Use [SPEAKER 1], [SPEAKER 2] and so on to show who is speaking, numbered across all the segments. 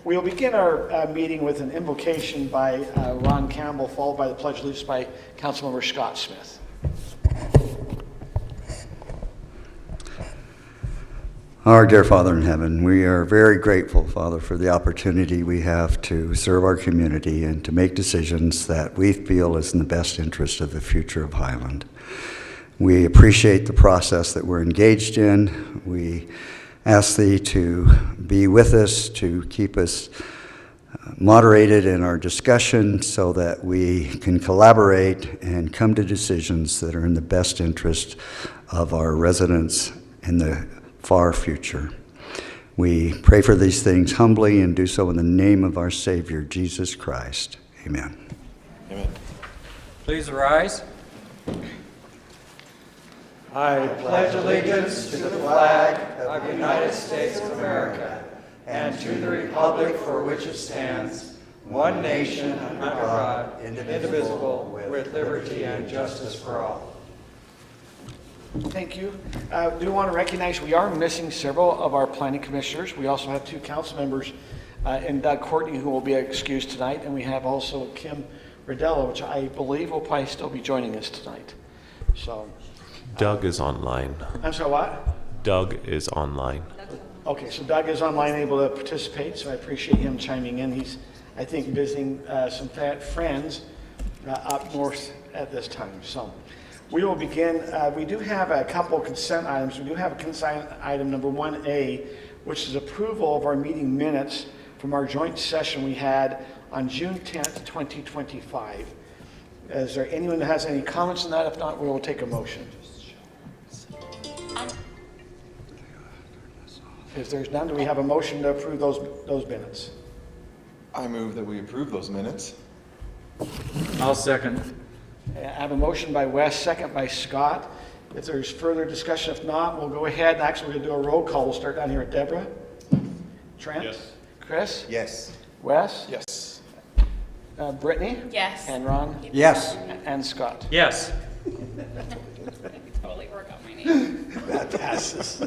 [SPEAKER 1] We'll begin our meeting with an invocation by Ron Campbell, followed by the Pledge of Allegiance by Councilmember Scott Smith.
[SPEAKER 2] Our dear Father in heaven, we are very grateful, Father, for the opportunity we have to serve our community and to make decisions that we feel is in the best interest of the future of Highland. We appreciate the process that we're engaged in. We ask Thee to be with us, to keep us moderated in our discussion so that we can collaborate and come to decisions that are in the best interest of our residents in the far future. We pray for these things humbly and do so in the name of our Savior, Jesus Christ. Amen.
[SPEAKER 3] Amen.
[SPEAKER 4] Please rise.
[SPEAKER 5] I pledge allegiance to the flag of the United States of America and to the republic for which it stands, one nation under God, indivisible, with liberty and justice for all.
[SPEAKER 1] Thank you. I do want to recognize we are missing several of our planning commissioners. We also have two council members and Doug Courtney, who will be excused tonight, and we have also Kim Rodello, which I believe will probably still be joining us tonight. So.
[SPEAKER 3] Doug is online.
[SPEAKER 1] I'm sorry, what?
[SPEAKER 3] Doug is online.
[SPEAKER 1] Okay, so Doug is online, able to participate, so I appreciate him chiming in. He's, I think, visiting some friends up north at this time. So we will begin. We do have a couple of consent items. We do have a consent item number 1A, which is approval of our meeting minutes from our joint session we had on June 10th, 2025. Is there anyone that has any comments on that? If not, we will take a motion. If there's none, do we have a motion to approve those minutes?
[SPEAKER 6] I move that we approve those minutes.
[SPEAKER 4] I'll second.
[SPEAKER 1] I have a motion by Wes, second by Scott. If there's further discussion, if not, we'll go ahead. Actually, we're going to do a roll call. We'll start down here at Deborah. Trent? Yes. Chris?
[SPEAKER 6] Yes.
[SPEAKER 1] Wes?
[SPEAKER 6] Yes.
[SPEAKER 1] Brittany?
[SPEAKER 7] Yes.
[SPEAKER 1] And Ron?
[SPEAKER 2] Yes.
[SPEAKER 1] And Scott?
[SPEAKER 4] Yes.
[SPEAKER 7] Totally forgot my name.
[SPEAKER 1] That passes.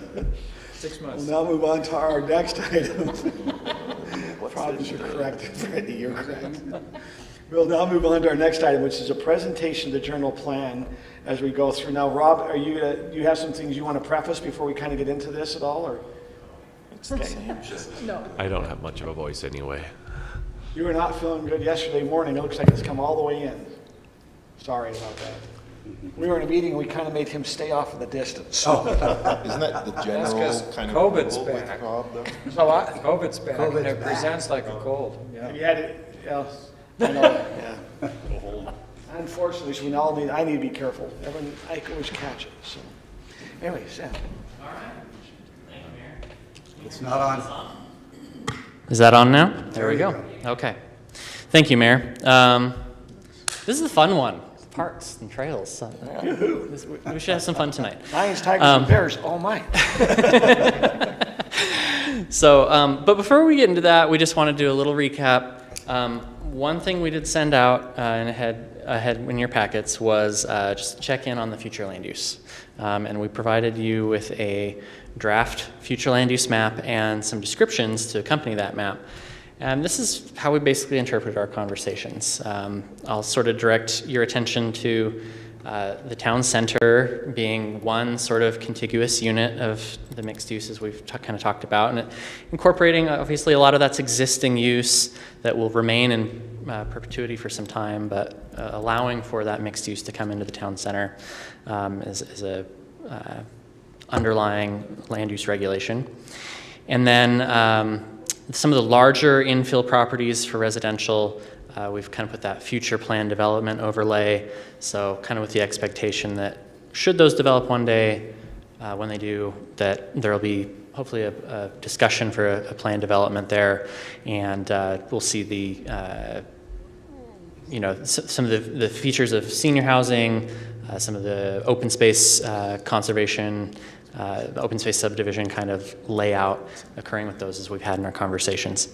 [SPEAKER 4] 6 months.
[SPEAKER 1] We'll now move on to our next item. Probably should correct it, Brittany, you're correct. We'll now move on to our next item, which is a presentation of the general plan as we go through. Now, Rob, are you have some things you want to preface before we kind of get into this at all, or?
[SPEAKER 6] It's the same.
[SPEAKER 7] No.
[SPEAKER 3] I don't have much of a voice anyway.
[SPEAKER 1] You were not feeling good yesterday morning. It looks like it's come all the way in. Sorry about that. We were in a meeting. We kind of made him stay off in the distance.
[SPEAKER 6] Isn't that the general
[SPEAKER 4] 'cause
[SPEAKER 6] kind of
[SPEAKER 4] COVID's
[SPEAKER 6] rule with
[SPEAKER 4] back.
[SPEAKER 6] Rob, though?
[SPEAKER 1] So what?
[SPEAKER 4] COVID's back, and it presents like a cold.
[SPEAKER 1] Have
[SPEAKER 4] Yeah.
[SPEAKER 1] you had it? Yeah, I know. Yeah. Unfortunately, so I need to be careful. I can always catch it. So, anyways, yeah.
[SPEAKER 2] It's not on.
[SPEAKER 8] Is that on now? There we go. Okay. Thank you, Mayor. This is a fun one. Parks and trails. We should have some fun tonight.
[SPEAKER 1] Lions, tigers, and bears. Oh my.
[SPEAKER 8] So, but before we get into that, we just want to do a little recap. One thing we did send out and ahead in your packets was just check in on the future land use. And we provided you with a draft future land use map and some descriptions to accompany that map. And this is how we basically interpret our conversations. I'll sort of direct your attention to the town center being one sort of contiguous unit of the mixed uses we've kind of talked about, and incorporating obviously a lot of that's existing use that will remain in perpetuity for some time, but allowing for that mixed use to come into the town center is a underlying land use regulation. And then some of the larger infill properties for residential, we've kind of put that future plan development overlay. So kind of with the expectation that should those develop one day, when they do, that there'll be hopefully a discussion for a plan development there. And we'll see the, some of the features of senior housing, some of the open space conservation, the open space subdivision kind of layout occurring with those as we've had in our conversations.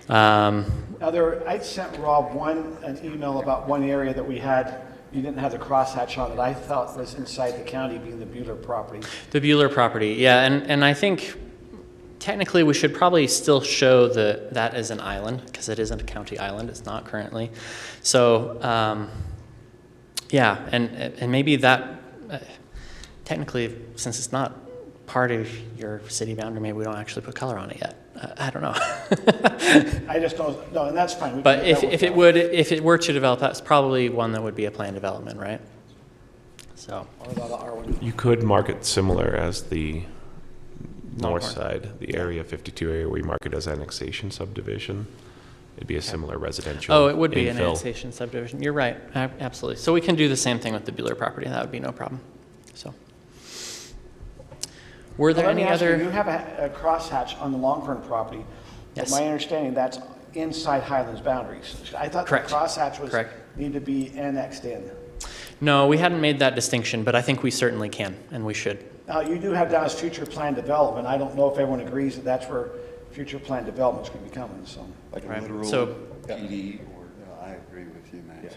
[SPEAKER 1] Now I sent Rob an email about one area that we had, you didn't have the crosshatch on it, I thought was inside the county, being the Bueller property.
[SPEAKER 8] The Bueller property, yeah, and I think technically, we should probably still show that as an island, because it isn't a county island, it's not currently. So, yeah, and maybe that, technically, since it's not part of your city boundary, maybe we don't actually put color on it yet. I don't know.
[SPEAKER 1] I just don't, no, and that's fine. We
[SPEAKER 8] But
[SPEAKER 1] can
[SPEAKER 8] if,
[SPEAKER 1] get that
[SPEAKER 8] if it
[SPEAKER 1] worked
[SPEAKER 8] would, if it were to develop, that's probably one that would be a planned development, right? So,
[SPEAKER 1] out. What about the R1?
[SPEAKER 3] You could mark it similar as the north
[SPEAKER 8] Longhorn.
[SPEAKER 3] side, the Area 52 area, we mark it as annexation subdivision. It'd be a similar residential
[SPEAKER 8] oh, it would be an
[SPEAKER 3] infill.
[SPEAKER 8] annexation subdivision. You're right, absolutely. So we can do the same thing with the Bueller property. That would be no problem. So, were there
[SPEAKER 1] Let me
[SPEAKER 8] any
[SPEAKER 1] ask you,
[SPEAKER 8] other?
[SPEAKER 1] you have a crosshatch on the Longhorn property.
[SPEAKER 8] Yes.
[SPEAKER 1] From my understanding, that's inside Highlands boundaries. I thought the
[SPEAKER 8] Correct.
[SPEAKER 1] crosshatch was,
[SPEAKER 8] Correct.
[SPEAKER 1] need to be annexed in.
[SPEAKER 8] No, we hadn't made that distinction, but I think we certainly can, and we should.
[SPEAKER 1] Now, you do have down as future plan development. I don't know if everyone agrees that that's where future plan development's going to be coming, so.
[SPEAKER 7] Like a
[SPEAKER 8] Right.
[SPEAKER 7] literal
[SPEAKER 8] So-
[SPEAKER 7] PD or, I agree with you, Matt.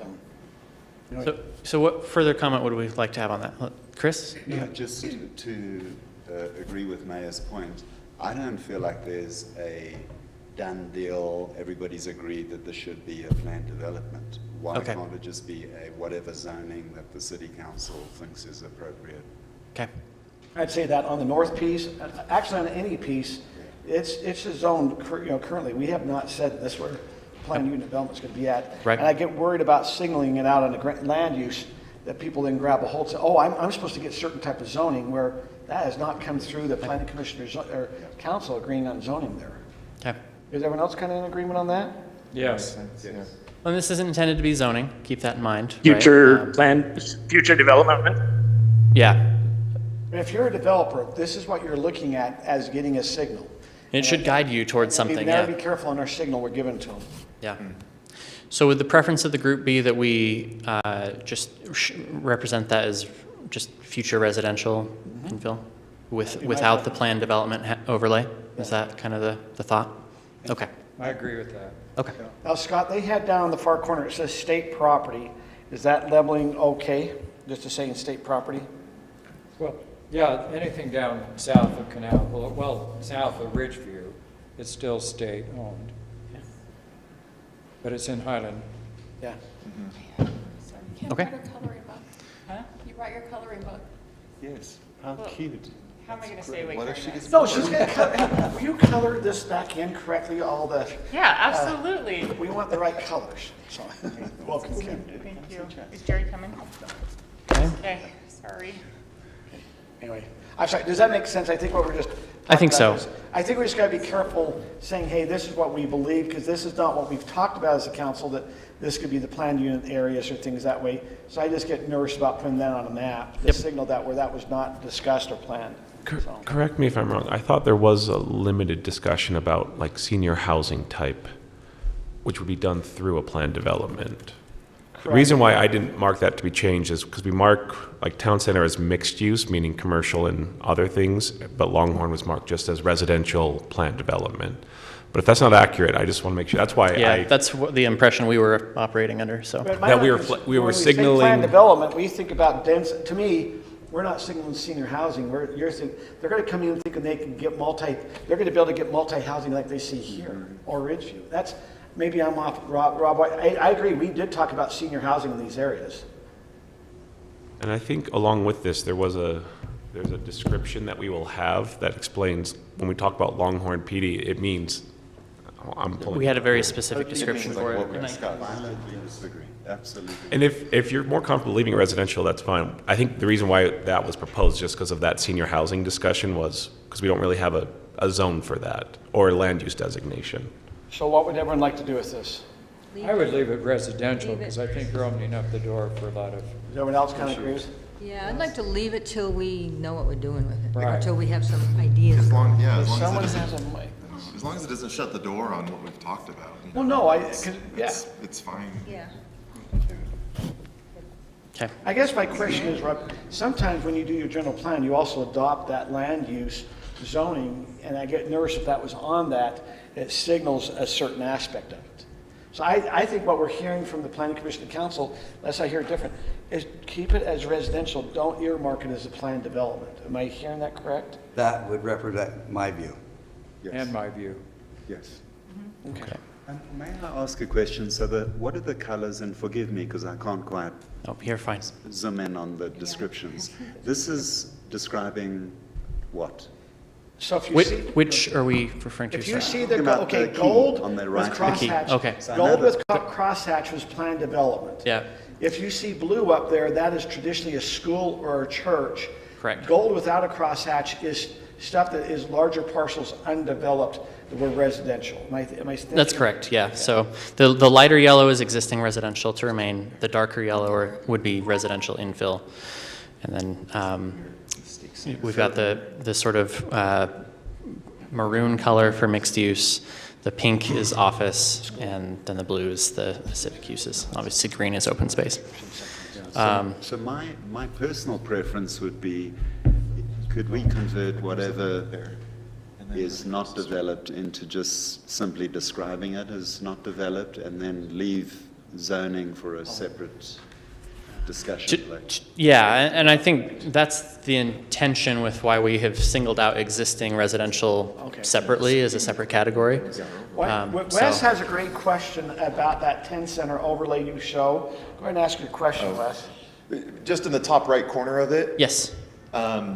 [SPEAKER 8] So what further comment would we like to have on that? Chris?
[SPEAKER 7] No, just to agree with Mayor's point, I don't feel like there's a done deal, everybody's agreed that there should be a planned development. Why
[SPEAKER 8] Okay.
[SPEAKER 7] can't it just be a whatever zoning that the city council thinks is appropriate?
[SPEAKER 8] Okay.
[SPEAKER 1] I'd say that on the north piece, actually on any piece, it's a zone, currently, we have not said this where planned unit development's going to be at.
[SPEAKER 8] Right.
[SPEAKER 1] And I get worried about signaling it out on the land use, that people then grab a hold and say, oh, I'm supposed to get certain type of zoning, where that has not come through the planning commissioners or council agreeing on zoning there.
[SPEAKER 8] Okay.
[SPEAKER 1] Is everyone else kind of in agreement on that?
[SPEAKER 4] Yes.
[SPEAKER 8] Well, this isn't intended to be zoning. Keep that in mind. right?
[SPEAKER 9] Future plan, future development.
[SPEAKER 8] Yeah.
[SPEAKER 1] If you're a developer, this is what you're looking at as getting a signal.
[SPEAKER 8] It should guide you towards
[SPEAKER 1] We
[SPEAKER 8] something.
[SPEAKER 1] better
[SPEAKER 8] Yeah.
[SPEAKER 1] be careful on our signal we're giving to them.
[SPEAKER 8] Yeah. So would the preference of the group be that we just represent that as just future residential infill without the planned development overlay? Is that kind of the thought? Okay.
[SPEAKER 4] I agree with that.
[SPEAKER 8] Okay.
[SPEAKER 1] Now, Scott, they had down in the far corner, it says state property. Is that labeling okay, just to say in state property?
[SPEAKER 4] Well, yeah, anything down south of Canal, well, south of Ridgeview, it's still state-owned. But it's in Highland.
[SPEAKER 1] Yeah.
[SPEAKER 10] Sorry, Kim
[SPEAKER 8] Okay.
[SPEAKER 10] brought her coloring book. Huh? You brought your coloring book.
[SPEAKER 6] Yes, how cute.
[SPEAKER 10] How am I gonna stay awake
[SPEAKER 6] What
[SPEAKER 10] during
[SPEAKER 6] if she
[SPEAKER 10] this?
[SPEAKER 6] gets?
[SPEAKER 1] No, she's gonna cut, will you color this back in correctly, all the,
[SPEAKER 10] Yeah, absolutely.
[SPEAKER 1] we want the right colors, so, welcome, Kim.
[SPEAKER 10] Thank you. Is Jerry coming?
[SPEAKER 8] Okay.
[SPEAKER 10] Okay, sorry.
[SPEAKER 1] Anyway, I'm sorry, does that make sense? I think what we're just.
[SPEAKER 8] I think
[SPEAKER 1] talking about
[SPEAKER 8] so.
[SPEAKER 1] is- I think we just gotta be careful saying, hey, this is what we believe, because this is not what we've talked about as a council, that this could be the planned unit areas or things that way. So I just get nervous about putting that on a map, the
[SPEAKER 8] Yep.
[SPEAKER 1] signal that where that was not discussed or planned. So-
[SPEAKER 3] Correct me if I'm wrong. I thought there was a limited discussion about like senior housing type, which would be done through a planned development. The reason why I didn't mark that to be changed is because we mark like town center as mixed use, meaning commercial and other things, but Longhorn was marked just as residential planned development. But if that's not accurate, I just want to make sure. That's why
[SPEAKER 8] Yeah, that's what the impression we were operating under, so.
[SPEAKER 1] But my
[SPEAKER 3] That we were
[SPEAKER 1] thing is,
[SPEAKER 3] we were
[SPEAKER 1] when say
[SPEAKER 3] signaling-
[SPEAKER 1] planned development, we think about dense, to me, we're not signaling senior housing, you're thinking, they're gonna come in thinking they can get they're gonna be able to get multi-housing like they see here, or Ridgeview. That's, maybe I'm off, Rob, I agree, we did talk about senior housing in these areas.
[SPEAKER 3] And I think along with this, there's a description that we will have that explains, when we talk about Longhorn PD, it means, I'm pulling.
[SPEAKER 8] We had a very specific
[SPEAKER 7] It
[SPEAKER 8] description
[SPEAKER 7] means
[SPEAKER 8] for
[SPEAKER 7] like
[SPEAKER 8] it.
[SPEAKER 7] what
[SPEAKER 8] and I-
[SPEAKER 7] Scott violently disagree, absolutely.
[SPEAKER 3] And if you're more comfortable leaving it residential, that's fine. I think the reason why that was proposed, just because of that senior housing discussion, was because we don't really have a zone for that, or a land use designation.
[SPEAKER 1] So what would everyone like to do with this?
[SPEAKER 4] I would leave it residential, because I think you're opening up the door for a lot of,
[SPEAKER 1] Does everyone else kind of agree?
[SPEAKER 11] Yeah, I'd like to leave it till we know what we're doing with it, or
[SPEAKER 4] Right.
[SPEAKER 11] till we have some ideas.
[SPEAKER 6] As long, yeah,
[SPEAKER 1] If
[SPEAKER 6] as long
[SPEAKER 1] someone
[SPEAKER 6] as it
[SPEAKER 1] has a
[SPEAKER 6] doesn't,
[SPEAKER 1] mic.
[SPEAKER 6] as long as it doesn't shut the door on what we've talked about. you
[SPEAKER 1] Well,
[SPEAKER 6] know,
[SPEAKER 1] no,
[SPEAKER 6] it's-
[SPEAKER 1] yeah.
[SPEAKER 6] It's fine.
[SPEAKER 11] Yeah.
[SPEAKER 8] Okay.
[SPEAKER 1] I guess my question is, Rob, sometimes when you do your general plan, you also adopt that land use zoning, and I get nervous if that was on that, it signals a certain aspect of it. So I think what we're hearing from the planning commission and council, unless I hear it different, is keep it as residential, don't earmark it as a planned development. Am I hearing that correct?
[SPEAKER 2] That would represent my view.
[SPEAKER 7] Yes.
[SPEAKER 4] and my view.
[SPEAKER 7] Yes.
[SPEAKER 8] Okay.
[SPEAKER 7] May I ask a question? So what are the colors, and forgive me because I can't quite
[SPEAKER 8] Oh, you're fine.
[SPEAKER 7] zoom in on the descriptions. This is describing what?
[SPEAKER 1] So if you
[SPEAKER 8] Which,
[SPEAKER 1] see,
[SPEAKER 8] which are we referring to?
[SPEAKER 1] if you
[SPEAKER 8] sorry?
[SPEAKER 1] see the,
[SPEAKER 7] Talking about
[SPEAKER 1] okay,
[SPEAKER 7] the key
[SPEAKER 1] gold
[SPEAKER 7] on the
[SPEAKER 1] with
[SPEAKER 7] right.
[SPEAKER 8] The key,
[SPEAKER 1] crosshatch.
[SPEAKER 8] okay.
[SPEAKER 7] So I know
[SPEAKER 1] Gold with
[SPEAKER 7] that-
[SPEAKER 1] crosshatch was planned development.
[SPEAKER 8] Yeah.
[SPEAKER 1] If you see blue up there, that is traditionally a school or a church.
[SPEAKER 8] Correct.
[SPEAKER 1] Gold without a crosshatch is stuff that is larger parcels undeveloped that were residential. Am I thinking?
[SPEAKER 8] That's correct, yeah. So the lighter yellow is existing residential to remain. The darker yellow would be residential infill. And then we've got the sort of maroon color for mixed use. The pink is office, and then the blue is the civic uses. Obviously, green is open space.
[SPEAKER 7] So my personal preference would be, could we convert whatever is not developed into just simply describing it as not developed, and then leave zoning for a separate discussion later?
[SPEAKER 8] Yeah, and I think that's the intention with why we have singled out existing residential
[SPEAKER 1] Okay.
[SPEAKER 8] separately as a separate category.
[SPEAKER 1] Wes has a great question about that 10 center overlay you show. Go ahead and ask your question, Wes.
[SPEAKER 12] Just in the top right corner of it,
[SPEAKER 8] Yes.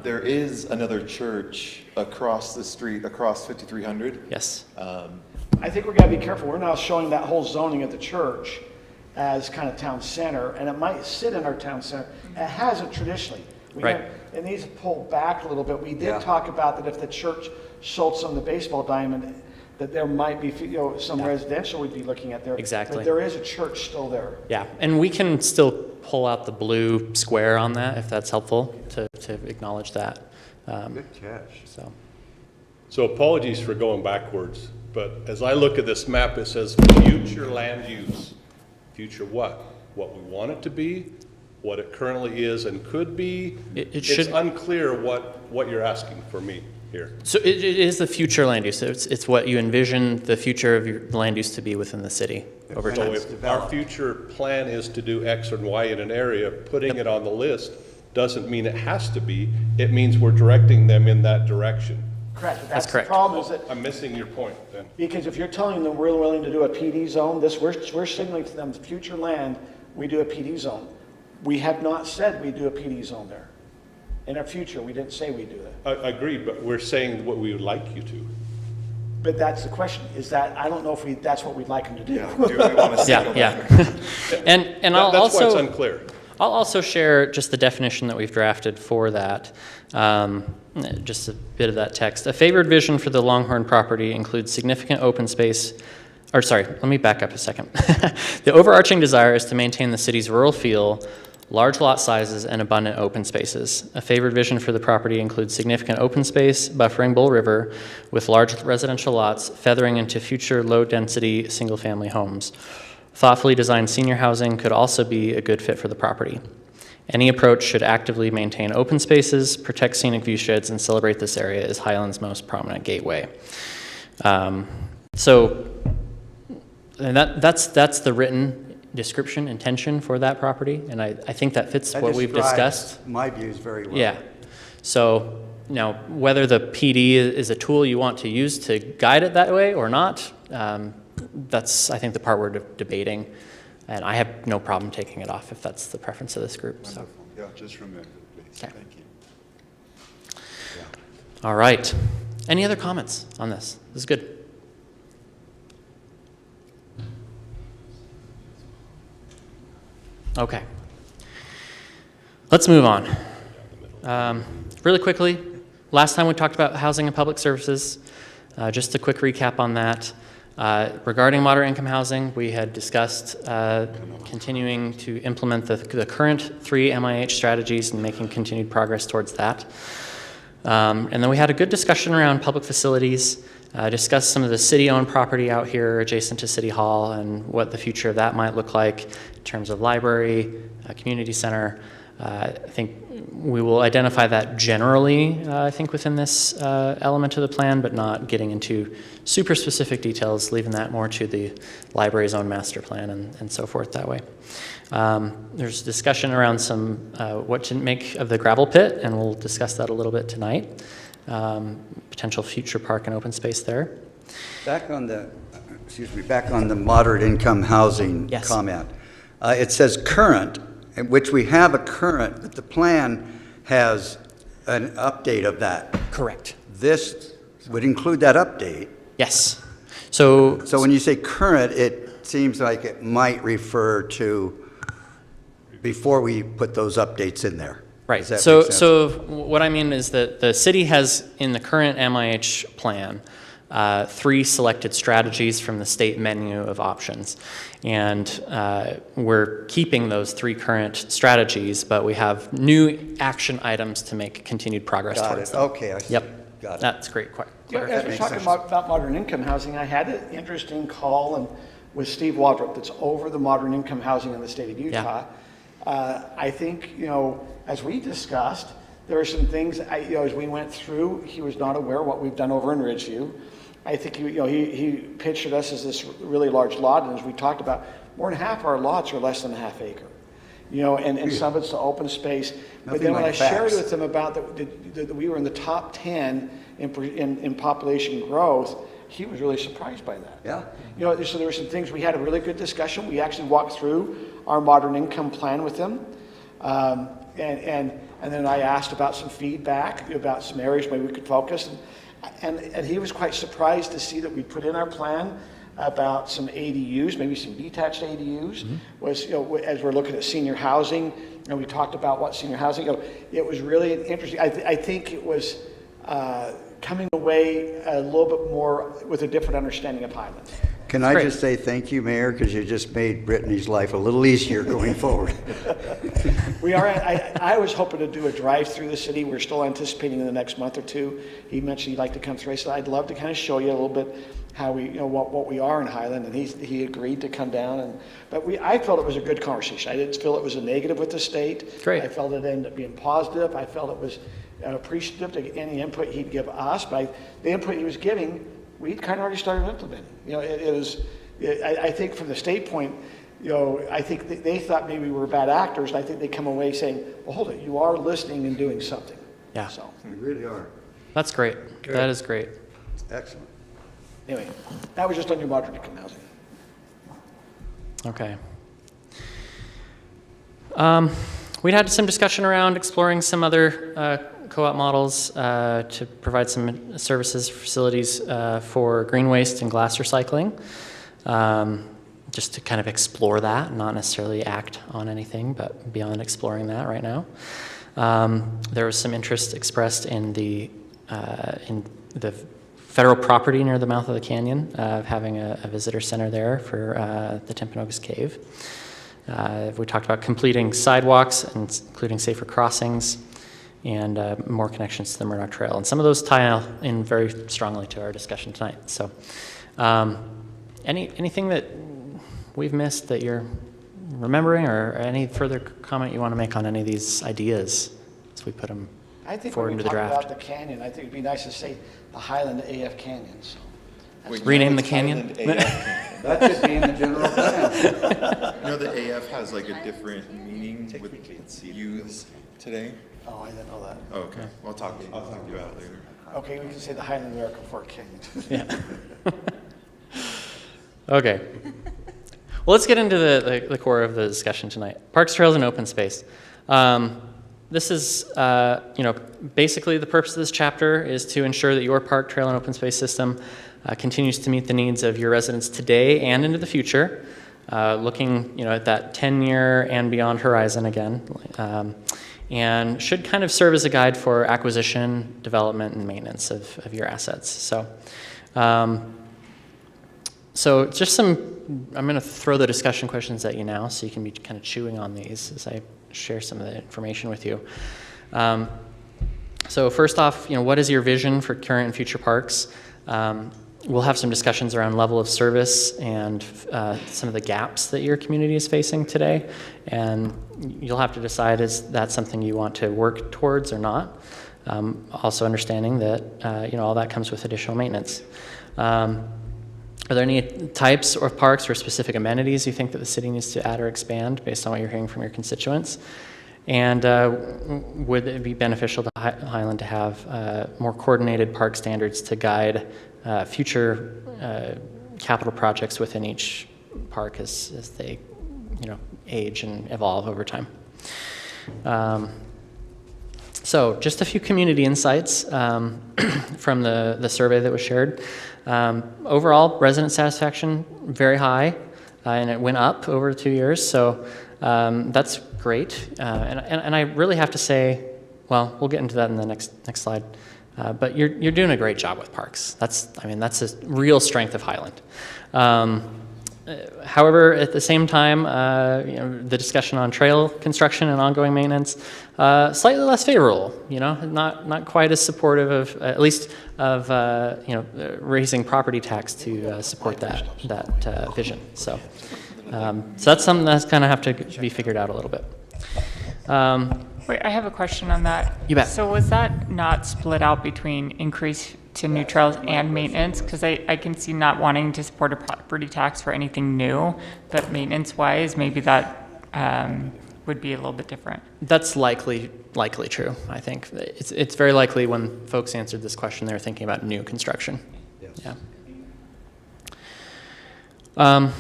[SPEAKER 12] there is another church across the street, across 5300.
[SPEAKER 8] Yes.
[SPEAKER 1] I think we're gonna be careful. We're now showing that whole zoning of the church as kind of town center, and it might sit in our town center. It hasn't traditionally.
[SPEAKER 8] Right.
[SPEAKER 1] It needs to pull back a little bit. We did
[SPEAKER 2] Yeah.
[SPEAKER 1] talk about that if the church sold some of the baseball diamond, that there might be, some residential we'd be looking at there.
[SPEAKER 8] Exactly.
[SPEAKER 1] But there is a church still there.
[SPEAKER 8] Yeah, and we can still pull out the blue square on that if that's helpful to acknowledge that.
[SPEAKER 2] Good catch.
[SPEAKER 13] So apologies for going backwards, but as I look at this map, it says future land use. Future what? What we want it to be, what it currently is and could be.
[SPEAKER 8] It should-
[SPEAKER 13] It's unclear what you're asking for me here.
[SPEAKER 8] So it is the future land use. It's what you envision the future of your land use to be within the city over
[SPEAKER 13] So
[SPEAKER 8] time.
[SPEAKER 13] if our future plan is to do X and Y in an area, putting it on the list doesn't mean it has to be. It means we're directing them in that direction.
[SPEAKER 1] Correct. But
[SPEAKER 8] That's correct.
[SPEAKER 1] The problem is that,
[SPEAKER 13] I'm missing your point then.
[SPEAKER 1] because if you're telling them we're willing to do a PD zone, we're signaling to them future land, we do a PD zone. We have not said we do a PD zone there. In our future, we didn't say we do that.
[SPEAKER 13] Agreed, but we're saying what we would like you to.
[SPEAKER 1] But that's the question, is that, I don't know if that's what we'd like them to do.
[SPEAKER 12] Do we want to
[SPEAKER 8] Yeah, yeah. And I'll
[SPEAKER 13] That's why it's
[SPEAKER 8] also,
[SPEAKER 13] unclear.
[SPEAKER 8] I'll also share just the definition that we've drafted for that. Just a bit of that text. A favored vision for the Longhorn property includes significant open space, or sorry, let me back up a second. The overarching desire is to maintain the city's rural feel, large lot sizes, and abundant open spaces. A favored vision for the property includes significant open space buffering Bull River with large residential lots feathering into future low-density single-family homes. Thoughtfully designed senior housing could also be a good fit for the property. Any approach should actively maintain open spaces, protect scenic view sheds, and celebrate this area as Highland's most prominent gateway. And that's the written description, intention for that property, and I think that fits
[SPEAKER 2] That
[SPEAKER 8] what we've
[SPEAKER 2] describes
[SPEAKER 8] discussed.
[SPEAKER 2] my views very well.
[SPEAKER 8] Yeah. So now, whether the PD is a tool you want to use to guide it that way or not, that's, I think, the part we're debating. And I have no problem taking it off if that's the preference of this group. So.
[SPEAKER 7] Wonderful. Yeah, just remove it, please.
[SPEAKER 8] Okay.
[SPEAKER 7] Thank you.
[SPEAKER 8] All right. Any other comments on this? This is good. Okay. Let's move on. Really quickly, last time we talked about housing and public services. Just a quick recap on that. Regarding moderate income housing, we had discussed continuing to implement the current 3 MIH strategies and making continued progress towards that. And then we had a good discussion around public facilities, discussed some of the city-owned property out here adjacent to City Hall and what the future of that might look like in terms of library, community center. I think we will identify that generally, I think, within this element of the plan, but not getting into super specific details, leaving that more to the library's own master plan and so forth that way. There's discussion around some what to make of the gravel pit, and we'll discuss that a little bit tonight. potential future park and open space there.
[SPEAKER 2] Back on the moderate income housing
[SPEAKER 8] Yes.
[SPEAKER 2] comment. It says current, in which we have a current, but the plan has an update of that.
[SPEAKER 8] Correct.
[SPEAKER 2] This would include that update.
[SPEAKER 8] Yes. So
[SPEAKER 2] when you say current, it seems like it might refer to before we put those updates in there.
[SPEAKER 8] Right.
[SPEAKER 2] Does that
[SPEAKER 8] So,
[SPEAKER 2] make sense?
[SPEAKER 8] so what I mean is that the city has, in the current MIH plan, 3 selected strategies from the state menu of options. And we're keeping those 3 current strategies, but we have new action items to make continued progress
[SPEAKER 2] Got
[SPEAKER 8] towards
[SPEAKER 2] it.
[SPEAKER 8] them.
[SPEAKER 2] Okay, I see.
[SPEAKER 8] Yep.
[SPEAKER 2] Got it.
[SPEAKER 8] That's great.
[SPEAKER 1] As we're talking about modern income housing, I had an interesting call with Steve Waldrop that's over the modern income housing in the state of Utah. I think, as we discussed, there are some things, as we went through, he was not aware of what we've done over in Ridgeview. I think he pictured us as this really large lot, and as we talked about, more than half our lots are less than a half acre. And some of it's the open space. But then when I shared with him about that we were in the top 10 in population growth, he was really surprised by that.
[SPEAKER 2] Yeah.
[SPEAKER 1] So there were some things, we had a really good discussion. We actually walked through our modern income plan with him. And then I asked about some feedback, about some areas maybe we could focus. And he was quite surprised to see that we put in our plan about some ADUs, maybe some detached ADUs. Was as we're looking at senior housing, we talked about what senior housing. It was really interesting. I think it was coming away a little bit more with a different understanding of Highland.
[SPEAKER 2] Can I just say thank you, Mayor, because you just made Brittany's life a little easier going forward.
[SPEAKER 1] We are. I was hoping to do a drive through the city. We're still anticipating in the next month or two. He mentioned he'd like to come through. I said I'd love to kind of show you a little bit how we, what we are in Highland, and he agreed to come down. But I felt it was a good conversation. I didn't feel it was a negative with the state.
[SPEAKER 8] Great.
[SPEAKER 1] I felt it ended up being positive. I felt it was appreciative to any input he'd give us. But the input he was giving, we'd kind of already started implementing. I think from the state point, I think they thought maybe we were bad actors, and I think they come away saying, well, hold it, you are listening and doing something.
[SPEAKER 8] Yeah.
[SPEAKER 1] So.
[SPEAKER 2] We really are.
[SPEAKER 8] That's great.
[SPEAKER 1] Good.
[SPEAKER 8] That is great.
[SPEAKER 2] Excellent.
[SPEAKER 1] Anyway, that was just on your modern income housing.
[SPEAKER 8] Okay. We'd had some discussion around exploring some other co-op models to provide some services, facilities for green waste and glass recycling, just to kind of explore that, not necessarily act on anything, but beyond exploring that right now. There was some interest expressed in the federal property near the mouth of the canyon, of having a visitor center there for the Timpanogos Cave. We talked about completing sidewalks, and including safer crossings, and more connections to the Murdoch Trail. And some of those tie in very strongly to our discussion tonight. So anything that we've missed that you're remembering, or any further comment you want to make on any of these ideas as we put them
[SPEAKER 1] I think
[SPEAKER 8] forward
[SPEAKER 1] when we
[SPEAKER 8] into the
[SPEAKER 1] talk
[SPEAKER 8] draft?
[SPEAKER 1] about the canyon, I think it'd be nice to say the Highland AF Canyon. So
[SPEAKER 8] Rename the canyon?
[SPEAKER 2] That should be in the general plan.
[SPEAKER 12] The AF has like a different meaning with youths today?
[SPEAKER 1] Oh, I didn't know that.
[SPEAKER 12] Oh, okay. I'll talk to you about it later.
[SPEAKER 1] Okay, we can say the Highland America Fork Canyon.
[SPEAKER 8] Yeah. Okay. Well, let's get into the core of the discussion tonight. Parks, trails, and open space. This is, basically the purpose of this chapter is to ensure that your park, trail, and open space system continues to meet the needs of your residents today and into the future, looking, at that 10-year and beyond horizon again, and should kind of serve as a guide for acquisition, development, and maintenance of your assets. So just I'm going to throw the discussion questions at you now, so you can be kind of chewing on these as I share some of the information with you. So first off, what is your vision for current and future parks? We'll have some discussions around level of service and some of the gaps that your community is facing today, and you'll have to decide, is that something you want to work towards or not? Also understanding that all that comes with additional maintenance. Are there any types of parks or specific amenities you think that the city needs to add or expand based on what you're hearing from your constituents? And would it be beneficial to Highland to have more coordinated park standards to guide future capital projects within each park as they, age and evolve over time? So just a few community insights from the survey that was shared. Overall, resident satisfaction, very high, and it went up over 2 years, so that's great. And I really have to say, well, we'll get into that in the next slide, but you're doing a great job with parks. That's a real strength of Highland. However, at the same time, the discussion on trail construction and ongoing maintenance, slightly less favorable. Not quite as supportive of, at least of, raising property tax to support that vision. So that's something that's kind of have to be figured out a little bit.
[SPEAKER 10] Wait, I have a question on that.
[SPEAKER 8] You bet.
[SPEAKER 10] So was that not split out between increase to new trails and maintenance? Because I can see not wanting to support a property tax for anything new, but maintenance-wise, maybe that would be a little bit different.
[SPEAKER 8] That's likely true, I think. It's very likely when folks answered this question, they were thinking about new construction. Yes. Yeah.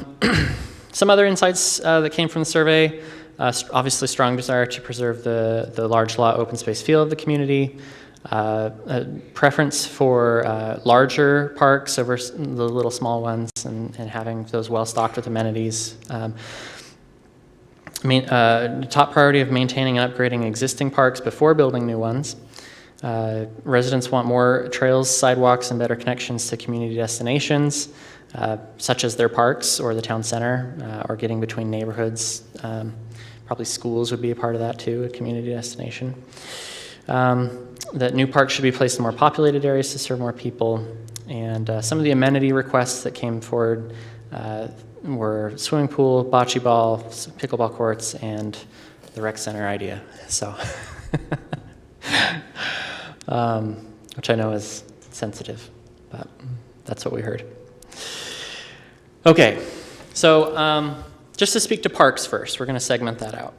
[SPEAKER 8] Some other insights that came from the survey, obviously strong desire to preserve the large lot open space feel of the community, a preference for larger parks over the little small ones and having those well stocked with amenities. Top priority of maintaining and upgrading existing parks before building new ones. Residents want more trails, sidewalks, and better connections to community destinations, such as their parks or the town center, or getting between neighborhoods. Probably schools would be a part of that too, a community destination. That new parks should be placed in more populated areas to serve more people. And some of the amenity requests that came forward were swimming pool, bocce ball, pickleball courts, and the rec center idea. So, which I know is sensitive, but that's what we heard. Okay, so just to speak to parks first, we're going to segment that out.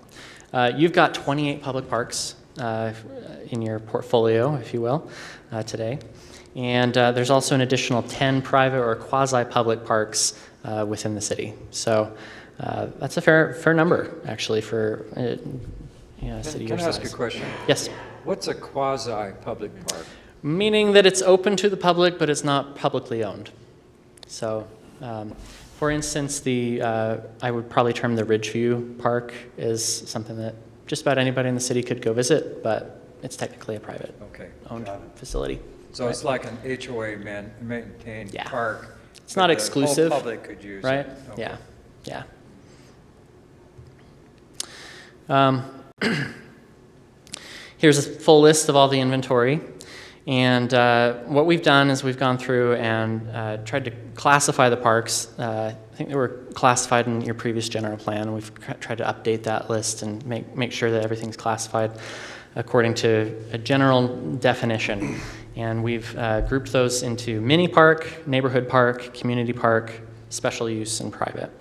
[SPEAKER 8] You've got 28 public parks in your portfolio, if you will, today. And there's also an additional 10 private or quasi-public parks within the city. So that's a fair number, actually, for a city your size.
[SPEAKER 4] Can I ask a question?
[SPEAKER 8] Yes.
[SPEAKER 4] What's a quasi-public park?
[SPEAKER 8] Meaning that it's open to the public, but it's not publicly owned. So, for instance, I would probably term the Ridgeview Park is something that just about anybody in the city could go visit, but it's technically a private owned facility.
[SPEAKER 4] So it's like an HOA maintained park.
[SPEAKER 8] It's not exclusive.
[SPEAKER 4] The whole public could use
[SPEAKER 8] right?
[SPEAKER 4] it. Okay.
[SPEAKER 8] Yeah. Here's a full list of all the inventory. And what we've done is we've gone through and tried to classify the parks. I think they were classified in your previous general plan. We've tried to update that list and make sure that everything's classified according to a general definition. And we've grouped those into mini park, neighborhood park, community park, special use, and private.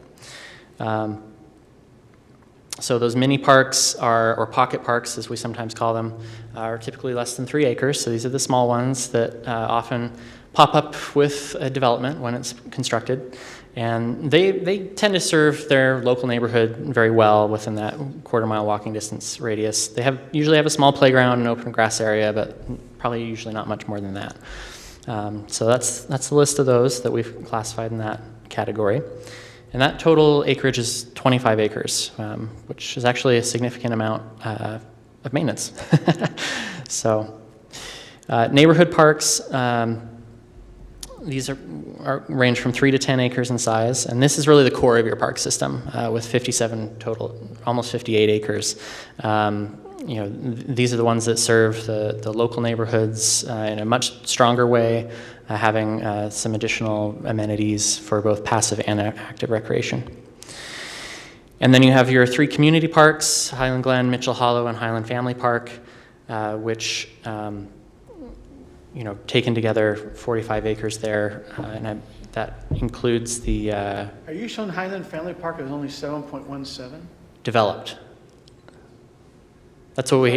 [SPEAKER 8] So those mini parks or pocket parks, as we sometimes call them, are typically less than 3 acres. So these are the small ones that often pop up with a development when it's constructed. And they tend to serve their local neighborhood very well within that quarter-mile walking distance radius. They usually have a small playground and open grass area, but probably usually not much more than that. So that's the list of those that we've classified in that category. And that total acreage is 25 acres, which is actually a significant amount of maintenance. So neighborhood parks, these range from 3 to 10 acres in size, and this is really the core of your park system with 57 total, almost 58 acres. These are the ones that serve the local neighborhoods in a much stronger way, having some additional amenities for both passive and active recreation. And then you have your 3 community parks, Highland Glen, Mitchell Hollow, and Highland Family Park, which taken together 45 acres there, and that includes the...
[SPEAKER 1] Are you showing Highland Family Park as only 7.17?
[SPEAKER 8] Developed. That's what we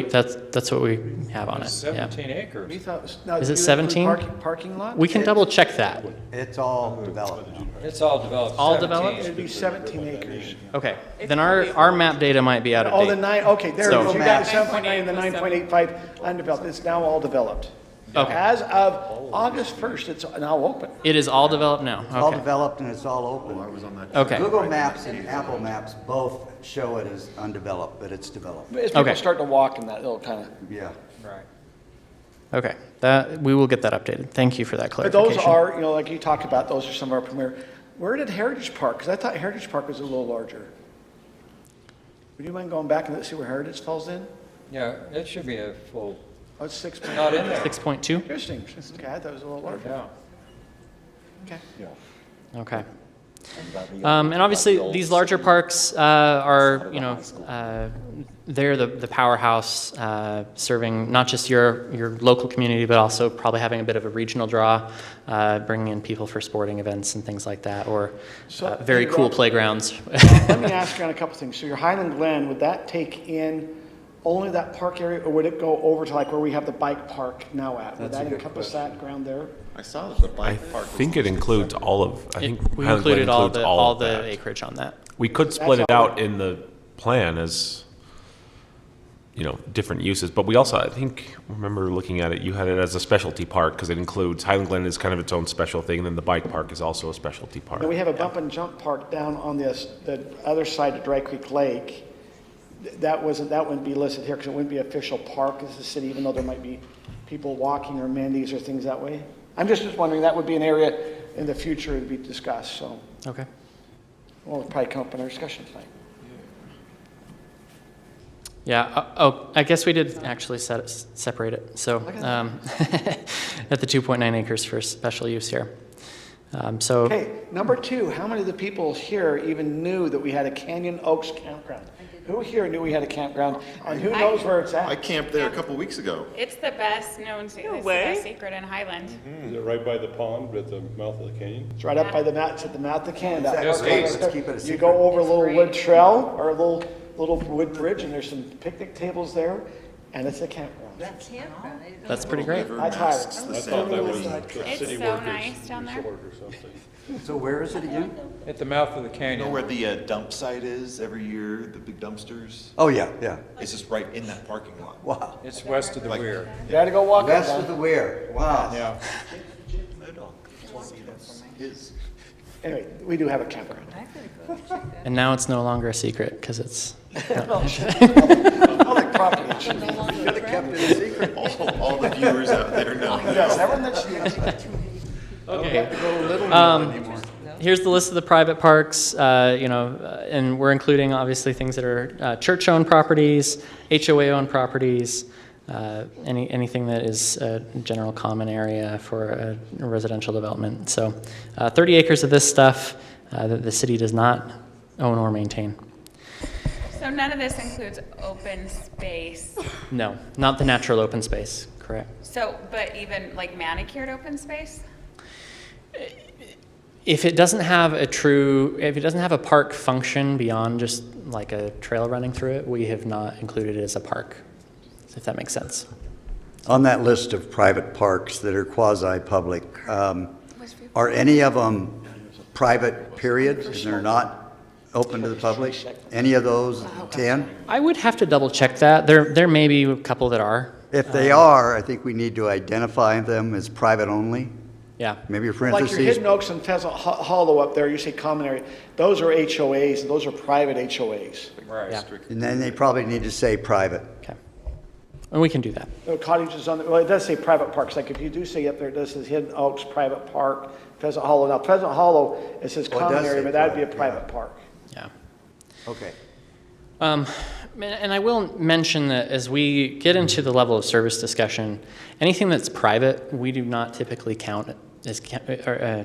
[SPEAKER 8] have on it. Yeah.
[SPEAKER 4] 17 acres.
[SPEAKER 1] We thought, now,
[SPEAKER 8] Is
[SPEAKER 1] do
[SPEAKER 8] it
[SPEAKER 1] you
[SPEAKER 8] 17?
[SPEAKER 1] include Parking lot?
[SPEAKER 8] We can double check that.
[SPEAKER 5] It's all developed now.
[SPEAKER 4] It's all developed.
[SPEAKER 8] All
[SPEAKER 4] 17.
[SPEAKER 8] developed?
[SPEAKER 1] It'd be 17 acres.
[SPEAKER 8] Okay, then our map data might be out of
[SPEAKER 1] Oh, the
[SPEAKER 8] date.
[SPEAKER 1] 9, okay, there
[SPEAKER 8] So-
[SPEAKER 1] it is. You got the
[SPEAKER 10] 9.8
[SPEAKER 1] 7.9 and the
[SPEAKER 10] plus
[SPEAKER 1] 9.85 undeveloped. It's now all developed.
[SPEAKER 8] Okay.
[SPEAKER 1] As of August 1st, it's now open.
[SPEAKER 8] It is all developed now.
[SPEAKER 5] It's all
[SPEAKER 8] Okay.
[SPEAKER 5] developed and it's all open.
[SPEAKER 8] Okay.
[SPEAKER 5] Google Maps and Apple Maps both show it as undeveloped, but it's developed.
[SPEAKER 1] As people
[SPEAKER 8] Okay.
[SPEAKER 1] start to walk in that, it'll kind of,
[SPEAKER 5] Yeah.
[SPEAKER 4] Right.
[SPEAKER 8] Okay. That we will get that updated. Thank you for that
[SPEAKER 1] but
[SPEAKER 8] clarification.
[SPEAKER 1] those are, like you talk about, those are some of our premier. Where did Heritage Park, because I thought Heritage Park was a little larger. Would you mind going back and see where Heritage falls in?
[SPEAKER 4] Yeah, it should be a full,
[SPEAKER 1] Oh, it's 6.
[SPEAKER 4] not in there.
[SPEAKER 8] 6.2?
[SPEAKER 1] Interesting. Okay, I thought it was a little larger.
[SPEAKER 4] Yeah.
[SPEAKER 1] Okay.
[SPEAKER 8] Okay. And obviously, these larger parks are, they're the powerhouse, serving not just your local community, but also probably having a bit of a regional draw, bringing in people for sporting events and things like that, or
[SPEAKER 1] So,
[SPEAKER 8] very
[SPEAKER 1] hey,
[SPEAKER 8] cool
[SPEAKER 1] Rob,
[SPEAKER 8] playgrounds.
[SPEAKER 1] Let me ask you on a couple things. So your Highland Glen, would that take in only that park area, or would it go over to like where we have the bike park now at? Would
[SPEAKER 5] That's a
[SPEAKER 1] that
[SPEAKER 5] good
[SPEAKER 1] encompass that ground there?
[SPEAKER 6] I saw that the
[SPEAKER 3] I
[SPEAKER 6] bike park was.
[SPEAKER 3] think it includes all of, I think
[SPEAKER 8] We
[SPEAKER 3] Highland Glen
[SPEAKER 8] included all
[SPEAKER 3] includes
[SPEAKER 8] the
[SPEAKER 3] of that.
[SPEAKER 8] acreage on that.
[SPEAKER 3] We could split it
[SPEAKER 1] That's all
[SPEAKER 3] out in the plan as, different uses, but we also, I think, remember looking at it, you had it as a specialty park because it includes, Highland Glen is kind of its own special thing, and then the bike park is also a specialty park.
[SPEAKER 1] And we have a bump and jump park down on the other side of Dry Creek Lake. That wouldn't be listed here because it wouldn't be official park as the city, even though there might be people walking or amenities or things that way. I'm just wondering, that would be an area in the future to be discussed, so
[SPEAKER 8] Okay.
[SPEAKER 1] we'll probably come up in our discussion tonight.
[SPEAKER 8] Yeah. I guess we did actually separate it. So at the 2.9 acres for special use here. So
[SPEAKER 1] Okay, number 2, how many of the people here even knew that we had a Canyon Oaks campground? Who here knew we had a campground, and who knows where it's
[SPEAKER 6] I
[SPEAKER 1] at?
[SPEAKER 6] camped there a couple weeks ago.
[SPEAKER 14] It's the best known, it's the best secret in Highland.
[SPEAKER 13] Is it right by the pond at the mouth of the canyon?
[SPEAKER 1] It's right up by the mouth, it's at the mouth of the canyon. That
[SPEAKER 5] Let's
[SPEAKER 1] park right
[SPEAKER 5] keep
[SPEAKER 1] there.
[SPEAKER 5] it a
[SPEAKER 1] You
[SPEAKER 5] secret.
[SPEAKER 1] go over a little wood trail, or a little wood bridge, and there's some picnic tables there, and it's a campground.
[SPEAKER 11] That campground. I didn't know
[SPEAKER 8] that's
[SPEAKER 11] that.
[SPEAKER 8] pretty great.
[SPEAKER 6] River
[SPEAKER 1] That's
[SPEAKER 6] masks
[SPEAKER 1] high.
[SPEAKER 6] the
[SPEAKER 13] I thought that was
[SPEAKER 6] same.
[SPEAKER 13] the
[SPEAKER 14] It's
[SPEAKER 13] city
[SPEAKER 14] so
[SPEAKER 13] workers
[SPEAKER 14] nice down there.
[SPEAKER 13] resort or something.
[SPEAKER 5] So where is it again?
[SPEAKER 4] At the mouth of the
[SPEAKER 12] You know
[SPEAKER 4] canyon.
[SPEAKER 12] where the dump site is every year, the big dumpsters?
[SPEAKER 5] Oh, yeah, yeah.
[SPEAKER 12] It's just right in that parking lot.
[SPEAKER 5] Wow.
[SPEAKER 4] It's west of the weir.
[SPEAKER 1] You gotta go walk up
[SPEAKER 5] West of
[SPEAKER 1] that.
[SPEAKER 5] the Weir. Wow.
[SPEAKER 4] Yeah.
[SPEAKER 12] His.
[SPEAKER 1] Anyway, we do have a campground.
[SPEAKER 11] I gotta go check that.
[SPEAKER 8] And now it's no longer a secret because it's.
[SPEAKER 1] Public property, it should be.
[SPEAKER 5] Should have kept it a secret.
[SPEAKER 6] All the viewers out there know.
[SPEAKER 1] Yes, everyone that's,
[SPEAKER 8] Okay. Here's the list of the private parks, and we're including obviously things that are church-owned properties, HOA-owned properties, anything that is a general common area for a residential development. So 30 acres of this stuff that the city does not own or maintain.
[SPEAKER 14] So none of this includes open space.
[SPEAKER 8] No, not the natural open space, correct.
[SPEAKER 14] So, but even like manicured open space?
[SPEAKER 8] If it doesn't have a park function beyond just like a trail running through it, we have not included it as a park, if that makes sense.
[SPEAKER 2] On that list of private parks that are quasi-public, are any of them private, period? And they're not open to the public? Any of those 10?
[SPEAKER 8] I would have to double check that. There may be a couple that are.
[SPEAKER 2] If they are, I think we need to identify them as private only.
[SPEAKER 8] Yeah.
[SPEAKER 2] Maybe
[SPEAKER 1] like your
[SPEAKER 2] parentheses.
[SPEAKER 1] Hidden Oaks and Pheasant Hollow up there, you say common area. Those are HOAs, and those are private HOAs.
[SPEAKER 4] Right.
[SPEAKER 2] And then they probably need to say private.
[SPEAKER 8] Okay. And we can do that.
[SPEAKER 1] No cottages on, well, it does say private parks, like if you do say up there, it does say Hidden Oaks Private Park, Pheasant Hollow. Now, Pheasant Hollow, it says
[SPEAKER 2] Well, it
[SPEAKER 1] common
[SPEAKER 2] does
[SPEAKER 1] area,
[SPEAKER 2] say
[SPEAKER 1] but that'd be a
[SPEAKER 2] private,
[SPEAKER 1] private park.
[SPEAKER 8] Yeah.
[SPEAKER 2] Okay.
[SPEAKER 8] And I will mention that as we get into the level of service discussion, anything that's private, we do not typically count as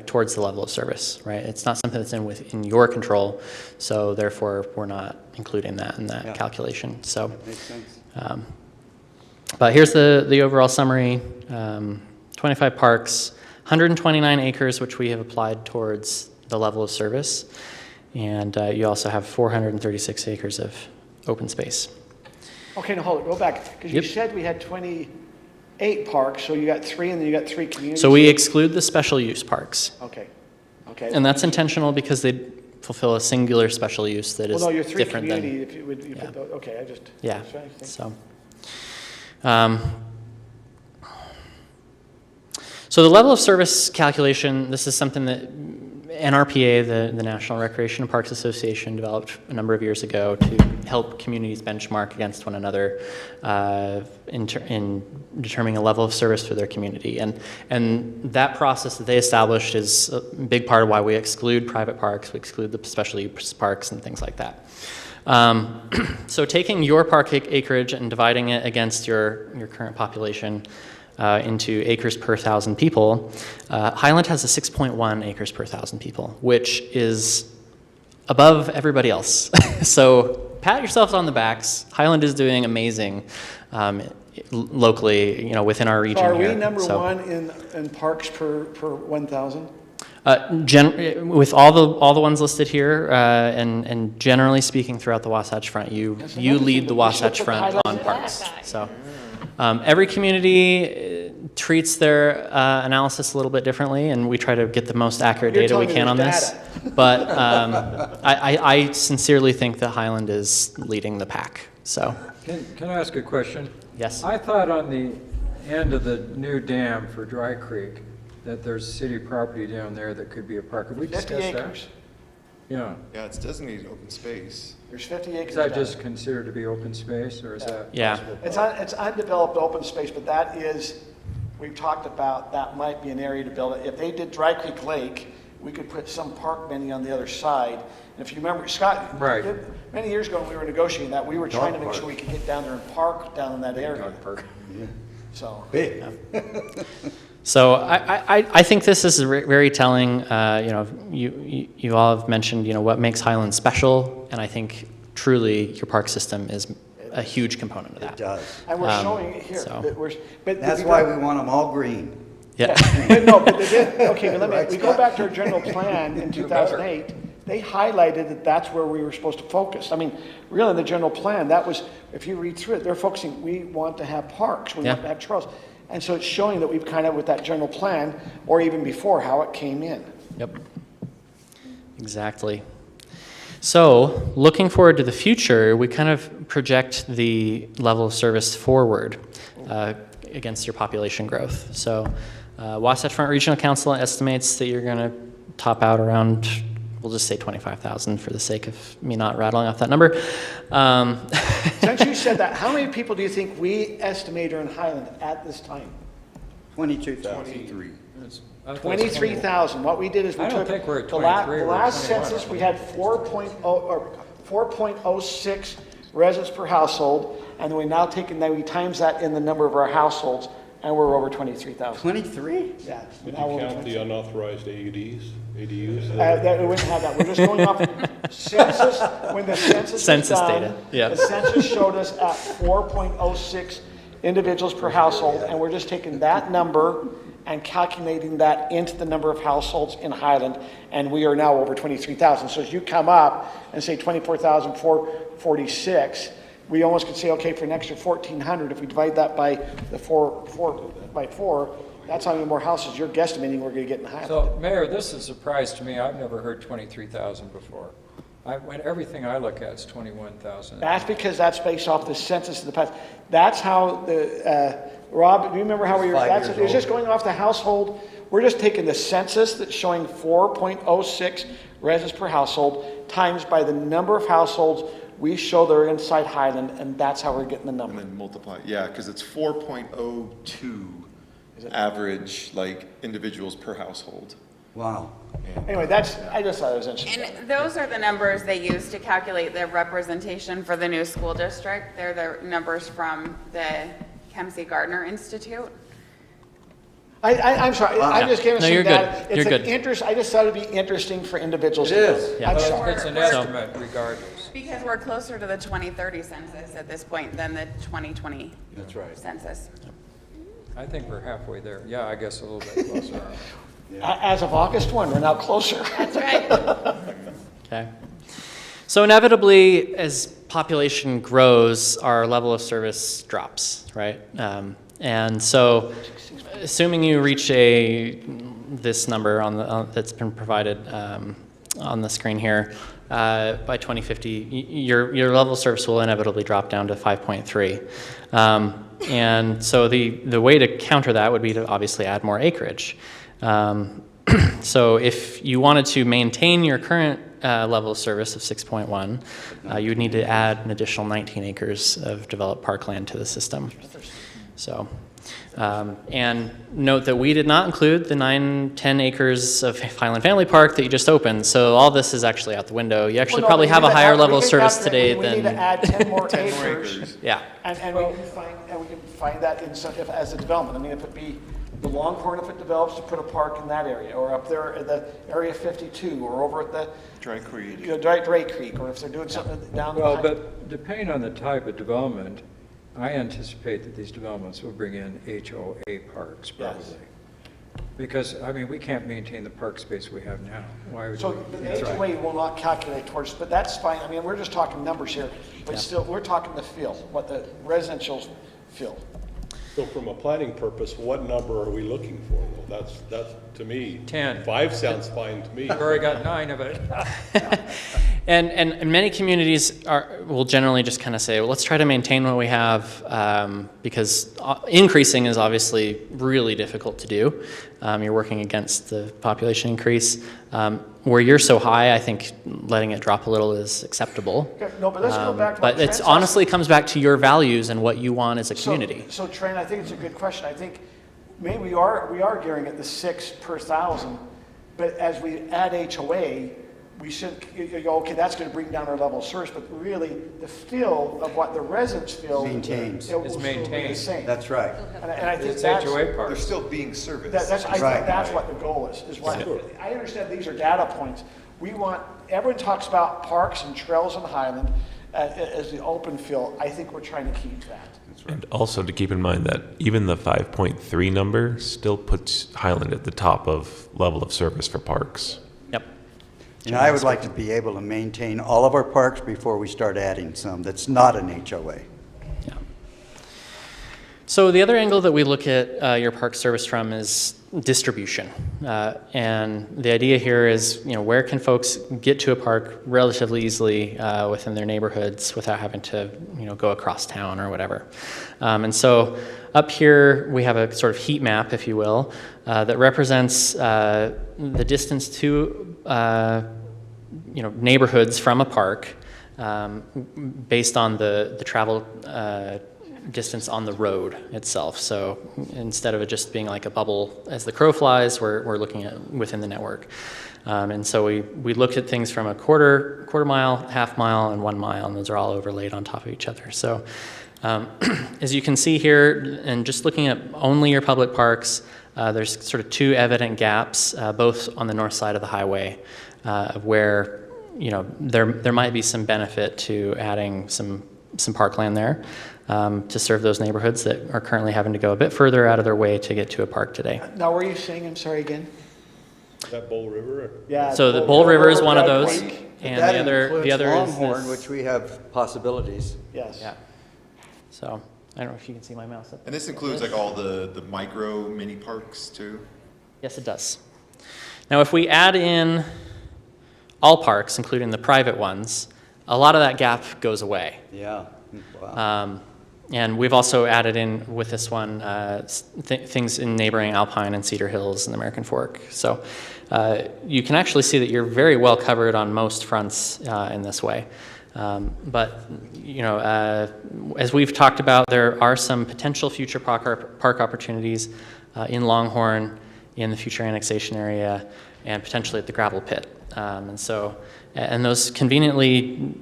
[SPEAKER 8] towards the level of service, right? It's not something that's within your control, so therefore we're not including that in that calculation. So,
[SPEAKER 2] Makes sense.
[SPEAKER 8] but here's the overall summary: 25 parks, 129 acres, which we have applied towards the level of service, and you also have 436 acres of open space.
[SPEAKER 1] Okay, now hold it, go back, because you
[SPEAKER 8] Yep.
[SPEAKER 1] said we had 28 parks, so you got 3 and then you got 3 communities.
[SPEAKER 8] So we exclude the special use parks.
[SPEAKER 1] Okay, okay.
[SPEAKER 8] And that's intentional because they fulfill a singular special use that is
[SPEAKER 1] Well, no, your 3
[SPEAKER 8] different
[SPEAKER 1] community,
[SPEAKER 8] than.
[SPEAKER 1] if you would, you put those, okay, I just.
[SPEAKER 8] Yeah,
[SPEAKER 1] I was trying to think.
[SPEAKER 8] So the level of service calculation, this is something that NRPA, the National Recreation and Parks Association, developed a number of years ago to help communities benchmark against one another in determining a level of service for their community. And that process that they established is a big part of why we exclude private parks, we exclude the special use parks and things like that. So taking your park acreage and dividing it against your current population into acres per 1,000 people, Highland has a 6.1 acres per 1,000 people, which is above everybody else. So pat yourselves on the backs. Highland is doing amazing locally, within our region
[SPEAKER 1] So are
[SPEAKER 8] here.
[SPEAKER 1] we number 1 in parks per 1,000?
[SPEAKER 8] With all the ones listed here, and generally speaking throughout the Wasatch Front, you lead the Wasatch Front on parks. So every community treats their analysis a little bit differently, and we try to get the most accurate
[SPEAKER 1] You're
[SPEAKER 8] data we
[SPEAKER 1] telling me
[SPEAKER 8] can on
[SPEAKER 1] there's
[SPEAKER 8] this. But I sincerely think that Highland is leading the pack. So
[SPEAKER 4] Can I ask a question?
[SPEAKER 8] yes.
[SPEAKER 4] I thought on the end of the new dam for Dry Creek, that there's city property down there that could be a park. Have we
[SPEAKER 1] 50
[SPEAKER 4] discussed that?
[SPEAKER 1] acres.
[SPEAKER 4] Yeah.
[SPEAKER 12] Yeah, it's designated open space.
[SPEAKER 1] There's 50 acres.
[SPEAKER 4] Is that
[SPEAKER 1] down
[SPEAKER 4] just
[SPEAKER 1] there.
[SPEAKER 4] considered to be open space, or is that?
[SPEAKER 8] Yeah.
[SPEAKER 4] possible?
[SPEAKER 1] It's undeveloped open space, but that is, we've talked about, that might be an area to build it. If they did Dry Creek Lake, we could put some park bending on the other side. And if you remember, Scott,
[SPEAKER 4] Right.
[SPEAKER 1] many years ago when we were negotiating that, we were trying to make sure we could get down there and park down in that area. So.
[SPEAKER 2] Big.
[SPEAKER 8] So I think this is very telling. You all have mentioned what makes Highland special, and I think truly your park system is a huge component of that.
[SPEAKER 2] It does.
[SPEAKER 1] And we're showing it here.
[SPEAKER 8] so-
[SPEAKER 1] That but
[SPEAKER 2] That's why we want them all green.
[SPEAKER 8] Yeah.
[SPEAKER 1] But no, but they did, okay, but we go back to our general plan in 2008, they highlighted that that's where we were supposed to focus. I mean, really in the general plan, that was, if you read through it, they're focusing, we want to have parks, we want to have trails. And so it's showing that we've kind of, with that general plan, or even before, how it came in.
[SPEAKER 8] Yep. Exactly. So, looking forward to the future, we kind of project the level of service forward against your population growth. So, Wasatch Front Regional Council estimates that you're going to top out around, we'll just say 25,000 for the sake of me not rattling off that number.
[SPEAKER 1] Since you said that, how many people do you think we estimate are in Highland at this time?
[SPEAKER 2] 22,000.
[SPEAKER 12] 23.
[SPEAKER 4] I thought it was
[SPEAKER 1] 23,000. What we did is we
[SPEAKER 4] I don't
[SPEAKER 1] took
[SPEAKER 4] think we're at
[SPEAKER 1] the
[SPEAKER 4] 23,
[SPEAKER 1] the
[SPEAKER 4] we're at
[SPEAKER 1] last
[SPEAKER 4] 21.
[SPEAKER 1] census, we had 4.06 residents per household, and then we now taken that, we times that in the number of our households, and we're over 23,000.
[SPEAKER 2] 23?
[SPEAKER 1] Yeah.
[SPEAKER 13] Did
[SPEAKER 1] now
[SPEAKER 13] you
[SPEAKER 1] we're over
[SPEAKER 13] count the
[SPEAKER 1] 23.
[SPEAKER 13] unauthorized ADUs?
[SPEAKER 1] That we wouldn't have that. We're just going off census. When the census was
[SPEAKER 8] Census
[SPEAKER 1] done,
[SPEAKER 8] data, yeah.
[SPEAKER 1] the census showed us at 4.06 individuals per household, and we're just taking that number and calculating that into the number of households in Highland, and we are now over 23,000. So as you come up and say 24,446, we almost could say, okay, for an extra 1,400, if we divide that by the four, that's how many more houses you're guesstimating we're going to get in Highland.
[SPEAKER 4] So, Mayor, this is a surprise to me. I've never heard 23,000 before. When everything I look at is 21,000.
[SPEAKER 1] That's because that's based off the census of the past. That's how the, Rob, do you remember how we were, it was just going off the household. We're just taking the census that's showing 4.06 residents per household times by the number of households we show they're inside Highland, and that's how we're getting the number.
[SPEAKER 12] And then multiply, yeah, because it's 4.02 average, like, individuals per household.
[SPEAKER 2] Wow.
[SPEAKER 1] Anyway, I just thought it was interesting.
[SPEAKER 14] And those are the numbers they use to calculate the representation for the new school district. They're the numbers from the Kempsey Gardner Institute.
[SPEAKER 1] I'm sorry, I'm just giving
[SPEAKER 8] No,
[SPEAKER 1] some
[SPEAKER 8] you're
[SPEAKER 1] data.
[SPEAKER 8] good. You're good.
[SPEAKER 1] I just thought it'd be interesting for individuals.
[SPEAKER 2] It is.
[SPEAKER 8] Yeah.
[SPEAKER 1] I'm
[SPEAKER 4] But
[SPEAKER 1] sorry.
[SPEAKER 4] it's an estimate regardless.
[SPEAKER 14] Because we're closer to the 2030 census at this point than the 2020 census.
[SPEAKER 4] I think we're halfway there. Yeah, I guess a little bit closer.
[SPEAKER 1] As of August 1, we're now closer.
[SPEAKER 14] That's right.
[SPEAKER 8] Okay. So inevitably, as population grows, our level of service drops, right? And so, assuming you reach this number that's been provided on the screen here, by 2050, your level of service will inevitably drop down to 5.3. And so the way to counter that would be to obviously add more acreage. So if you wanted to maintain your current level of service of 6.1, you would need to add an additional 19 acres of developed parkland to the system. So, and note that we did not include the 10 acres of Highland Family Park that you just opened. So all this is actually out the window. You actually probably have a higher level of service today
[SPEAKER 1] We
[SPEAKER 8] than.
[SPEAKER 1] need to add 10 more acres.
[SPEAKER 8] Yeah.
[SPEAKER 1] And we can find that incentive as a development. I mean, if it be the Longhorn, if it develops, to put a park in that area, or up there at the Area 52, or over at the
[SPEAKER 12] Dry Creek.
[SPEAKER 1] Dry Creek, or if they're doing something down the
[SPEAKER 4] Well,
[SPEAKER 1] high-
[SPEAKER 4] but depending on the type of development, I anticipate that these developments will bring in HOA parks probably.
[SPEAKER 1] Yes.
[SPEAKER 4] Because, I mean, we can't maintain the park space we have now. Why would
[SPEAKER 1] So
[SPEAKER 4] we?
[SPEAKER 1] the HOA will not calculate towards, but that's fine. I mean, we're just talking numbers here, but still, we're talking the feel, what the residential feel.
[SPEAKER 13] So from a planning purpose, what number are we looking for? Well, that's to me.
[SPEAKER 4] 10.
[SPEAKER 13] 5 sounds fine to me.
[SPEAKER 4] We've already got 9 of it.
[SPEAKER 8] And many communities will generally just kind of say, well, let's try to maintain what we have, because increasing is obviously really difficult to do. You're working against the population increase. Where you're so high, I think letting it drop a little is acceptable.
[SPEAKER 1] Okay, no, but let's go back to what
[SPEAKER 8] But
[SPEAKER 1] Trent's
[SPEAKER 8] it honestly comes back to your values and what you want as a community.
[SPEAKER 1] So Trent, I think it's a good question. I think maybe we are gearing at the 6 per thousand, but as we add HOA, we should, okay, that's going to bring down our level of service, but really the feel of what the residents feel.
[SPEAKER 2] Maintains.
[SPEAKER 1] It will
[SPEAKER 4] It's
[SPEAKER 1] still be the
[SPEAKER 4] maintained.
[SPEAKER 1] same.
[SPEAKER 2] That's right.
[SPEAKER 1] And I think
[SPEAKER 4] It's
[SPEAKER 1] that's,
[SPEAKER 4] HOA
[SPEAKER 12] They're
[SPEAKER 4] parks.
[SPEAKER 12] still being serviced.
[SPEAKER 1] I think
[SPEAKER 2] Right.
[SPEAKER 1] that's what the goal is what, I understand these are data points. We want, everyone talks about parks and trails in Highland as the open field. I think we're trying to keep that.
[SPEAKER 3] And also to keep in mind that even the 5.3 number still puts Highland at the top of level of service for parks.
[SPEAKER 8] Yep.
[SPEAKER 2] And I would like to be able to maintain all of our parks before we start adding some that's not an HOA.
[SPEAKER 8] Yeah. So the other angle that we look at your park service from is distribution. And the idea here is, where can folks get to a park relatively easily within their neighborhoods without having to, go across town or whatever. And so up here we have a sort of heat map, if you will, that represents the distance to neighborhoods from a park based on the travel distance on the road itself. So instead of it just being like a bubble as the crow flies, we're looking at within the network. And so we looked at things from a quarter mile, half mile, and 1 mile, and those are all overlaid on top of each other. So as you can see here, and just looking at only your public parks, there's sort of 2 evident gaps, both on the north side of the highway, of where there might be some benefit to adding some parkland there to serve those neighborhoods that are currently having to go a bit further out of their way to get to a park today.
[SPEAKER 1] Now, were you saying, I'm sorry again?
[SPEAKER 13] Is that Bull River?
[SPEAKER 1] Yeah.
[SPEAKER 8] So the Bull River is one of
[SPEAKER 1] Dry
[SPEAKER 8] those,
[SPEAKER 1] Creek.
[SPEAKER 8] and
[SPEAKER 2] That
[SPEAKER 8] the other is
[SPEAKER 2] Longhorn,
[SPEAKER 8] this.
[SPEAKER 2] which we have possibilities.
[SPEAKER 1] Yes.
[SPEAKER 8] Yeah. So I don't know if you can see my mouse up.
[SPEAKER 12] And this includes like all the micro mini parks too?
[SPEAKER 8] Yes, it does. Now, if we add in all parks, including the private ones, a lot of that gap goes away.
[SPEAKER 2] Yeah. Wow.
[SPEAKER 8] And we've also added in with this one things in neighboring Alpine and Cedar Hills and American Fork. So you can actually see that you're very well covered on most fronts in this way. But as we've talked about, there are some potential future park opportunities in Longhorn, in the future annexation area, and potentially at the gravel pit. And those conveniently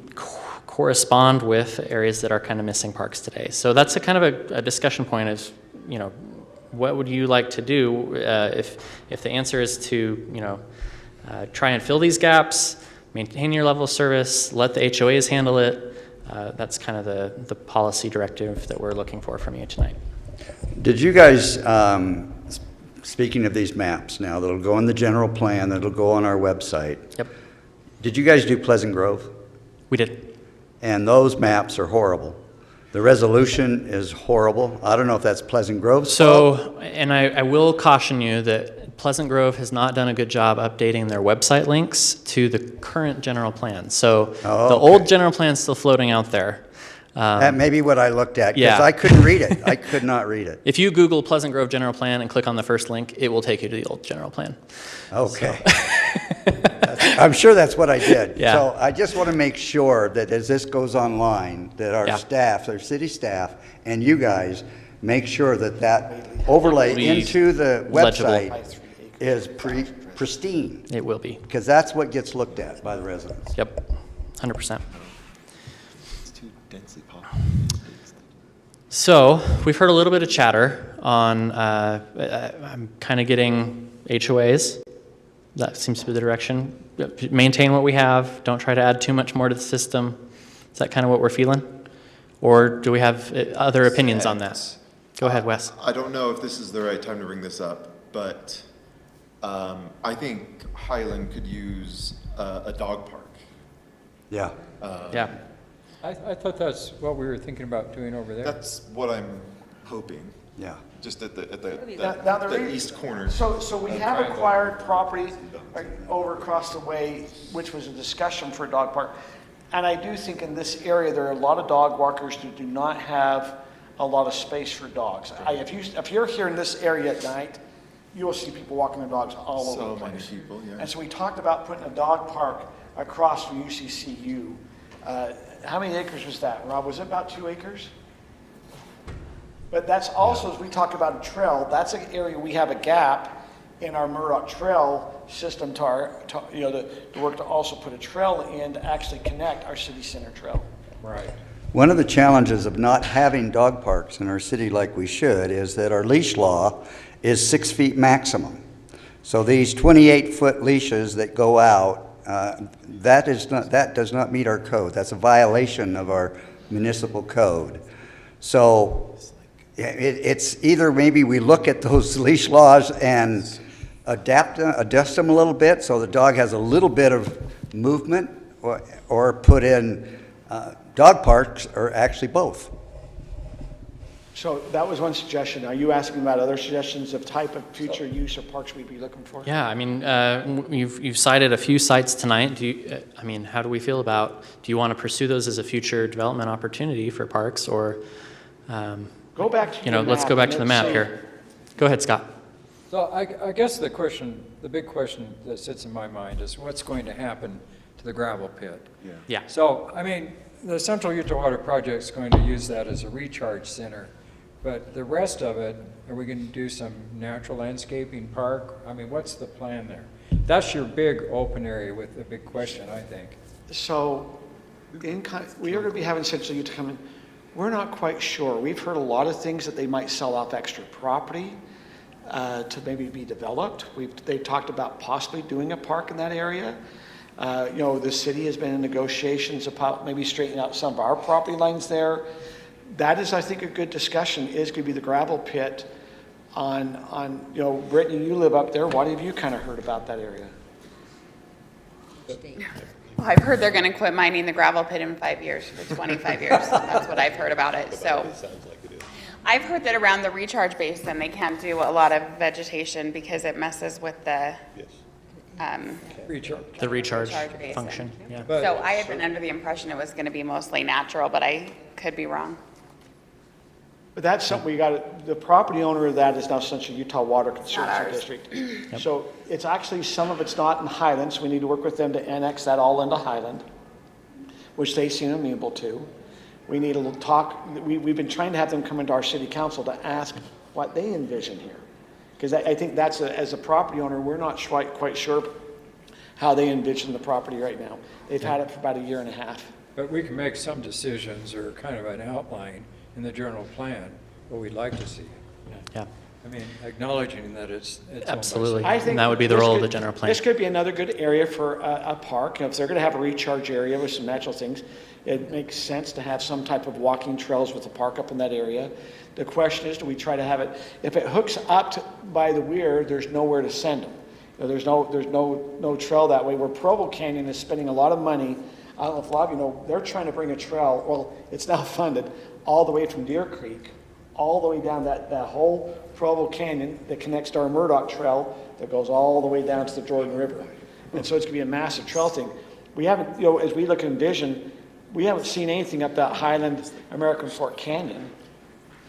[SPEAKER 8] correspond with areas that are kind of missing parks today. So that's a kind of a discussion point is, what would you like to do if the answer is to, try and fill these gaps, maintain your level of service, let the HOAs handle it. That's kind of the policy directive that we're looking for from you tonight.
[SPEAKER 2] Did you guys, speaking of these maps now, that'll go in the general plan, that'll go on our website.
[SPEAKER 8] Yep.
[SPEAKER 2] Did you guys do Pleasant Grove?
[SPEAKER 8] We did.
[SPEAKER 2] and those maps are horrible. The resolution is horrible. I don't know if that's Pleasant Grove's fault.
[SPEAKER 8] So, and I will caution you that Pleasant Grove has not done a good job updating their website links to the current general plan. So the old general plan is still floating out there.
[SPEAKER 2] That may be what I looked at, because
[SPEAKER 8] yeah.
[SPEAKER 2] I couldn't read it. I could not read it.
[SPEAKER 8] If you Google Pleasant Grove general plan and click on the first link, it will take you to the old general plan.
[SPEAKER 2] Okay. I'm sure that's what I did.
[SPEAKER 8] Yeah.
[SPEAKER 2] So I just want to make sure that as this goes online, that our staff, our city staff, and you guys make sure that that overlay into the website is pristine.
[SPEAKER 8] It will be.
[SPEAKER 2] Because that's what gets looked at by the residents.
[SPEAKER 8] Yep, 100%.
[SPEAKER 12] It's too densely populated.
[SPEAKER 8] So we've heard a little bit of chatter on, I'm kind of getting HOAs. That seems to be the direction. Maintain what we have. Don't try to add too much more to the system. Is that kind of what we're feeling? Or do we have other opinions on that? Go ahead, Wes.
[SPEAKER 12] I don't know if this is the right time to bring this up, but I think Highland could use a dog park.
[SPEAKER 2] Yeah.
[SPEAKER 8] Yeah.
[SPEAKER 4] I thought that's what we were thinking about doing over there.
[SPEAKER 12] That's what I'm hoping.
[SPEAKER 2] Yeah.
[SPEAKER 12] Just at the
[SPEAKER 1] Now,
[SPEAKER 12] east corner.
[SPEAKER 1] So we have acquired property over across the way, which was a discussion for a dog park. And I do think in this area, there are a lot of dog walkers who do not have a lot of space for dogs. If you're here in this area at night, you will see people walking their dogs all over the place.
[SPEAKER 12] So many people, yeah.
[SPEAKER 1] And so we talked about putting a dog park across from UCCU. How many acres was that, Rob? Was it about 2 acres? But that's also, as we talk about a trail, that's an area we have a gap in our Murdoch Trail system to work to also put a trail in to actually connect our city center trail.
[SPEAKER 4] Right.
[SPEAKER 2] One of the challenges of not having dog parks in our city like we should is that our leash law is 6 feet maximum. So these 28-foot leashes that go out, that does not meet our code. That's a violation of our municipal code. So it's either maybe we look at those leash laws and adjust them a little bit so the dog has a little bit of movement, or put in dog parks, or actually both.
[SPEAKER 1] So that was one suggestion. Are you asking about other suggestions of type of future use or parks we'd be looking for?
[SPEAKER 8] Yeah, I mean, you've cited a few sites tonight. How do we feel about, do you want to pursue those as a future development opportunity for parks, or,
[SPEAKER 1] go back to the
[SPEAKER 8] let's
[SPEAKER 1] map
[SPEAKER 8] go back
[SPEAKER 1] and
[SPEAKER 8] to the
[SPEAKER 1] let's
[SPEAKER 8] map
[SPEAKER 1] say-
[SPEAKER 8] here. Go ahead, Scott.
[SPEAKER 4] So I guess the big question that sits in my mind is what's going to happen to the gravel pit?
[SPEAKER 8] Yeah.
[SPEAKER 4] So, I mean, the Central Utah Water Project is going to use that as a recharge center, but the rest of it, are we going to do some natural landscaping park? I mean, what's the plan there? That's your big open area with the big question, I think.
[SPEAKER 1] So we are going to be having Central Utah come in. We're not quite sure. We've heard a lot of things that they might sell off extra property to maybe be developed. They've talked about possibly doing a park in that area. The city has been in negotiations about maybe straightening out some of our property lines there. That is, I think, a good discussion, is going to be the gravel pit on Brittany, you live up there. What have you kind of heard about that area?
[SPEAKER 14] Well, I've heard they're going to quit mining the gravel pit in 5 years, for 25 years. That's what I've heard about it. So I've heard that around the recharge basin, they can't do a lot of vegetation because it messes with the
[SPEAKER 8] recharge
[SPEAKER 14] basin.
[SPEAKER 8] function. Yeah.
[SPEAKER 14] So I had been under the impression it was going to be mostly natural, but I could be wrong.
[SPEAKER 1] But that's something the property owner of that is now Central Utah Water Conservancy District.
[SPEAKER 8] Yep.
[SPEAKER 1] So it's actually, some of it's not in Highland, so we need to work with them to annex that all into Highland, which they seem amenable to. We need a little talk, we've been trying to have them come into our city council to ask what they envision here. Because I think that's, as a property owner, we're not quite sure how they envision the property right now. They've had it for about 1.5 years.
[SPEAKER 4] But we can make some decisions, or kind of an outline in the general plan, what we'd like to see.
[SPEAKER 8] Yeah.
[SPEAKER 4] I mean, acknowledging that it's owned by
[SPEAKER 8] Absolutely.
[SPEAKER 1] I think
[SPEAKER 8] And that would be the
[SPEAKER 1] this
[SPEAKER 8] role of
[SPEAKER 1] could-
[SPEAKER 8] the general plan.
[SPEAKER 1] This could be another good area for a park. If they're going to have a recharge area with some natural things, it makes sense to have some type of walking trails with a park up in that area. The question is, do we try to have it, if it hooks up by the weir, there's nowhere to send them. There's no trail that way, where Provo Canyon is spending a lot of money I don't know if a lot of you know, they're trying to bring a trail, well, it's now funded, all the way from Deer Creek, all the way down that whole Provo Canyon that connects to our Murdoch Trail that goes all the way down to the Jordan River. And so it's going to be a massive trail thing. We haven't, as we look at Envision, we haven't seen anything up that Highland American Fork Canyon.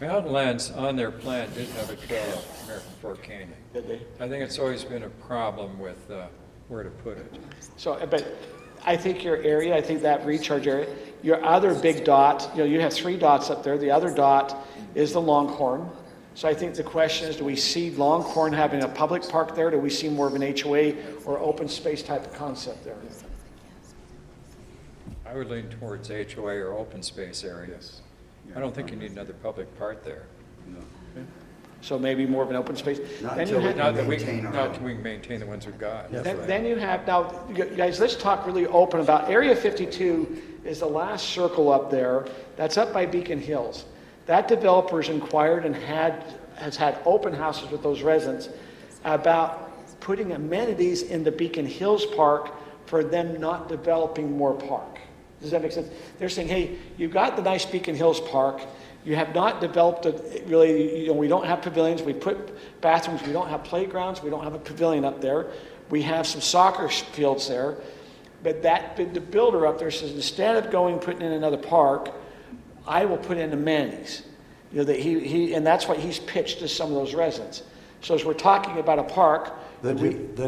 [SPEAKER 4] Mountain Lands on their plan did have a trail up American Fork Canyon.
[SPEAKER 1] Did they?
[SPEAKER 4] I think it's always been a problem with where to put it.
[SPEAKER 1] So, but I think your area, I think that recharge area, your other big dot, you have 3 dots up there. The other dot is the Longhorn. So I think the question is, do we see Longhorn having a public park there? Do we see more of an HOA or open space type of concept there?
[SPEAKER 4] I would lean towards HOA or open space areas. I don't think you need another public part there.
[SPEAKER 1] So maybe more of an open space.
[SPEAKER 4] Not
[SPEAKER 1] Then
[SPEAKER 4] until
[SPEAKER 1] you
[SPEAKER 4] we,
[SPEAKER 1] have-
[SPEAKER 4] not that we can, not that we can maintain the ones we've got.
[SPEAKER 1] Then you have, now, you guys, let's talk really open about, Area 52 is the last circle up there. That's up by Beacon Hills. That developer's inquired and has had open houses with those residents about putting amenities in the Beacon Hills Park for them not developing more park. Does that make sense? They're saying, hey, you've got the nice Beacon Hills Park. You have not developed it really, we don't have pavilions. We put bathrooms. We don't have playgrounds. We don't have a pavilion up there. We have some soccer fields there. But the builder up there says, instead of putting in another park, I will put in amenities. That and that's what he's pitched to some of those residents. So as we're talking about a park,
[SPEAKER 2] The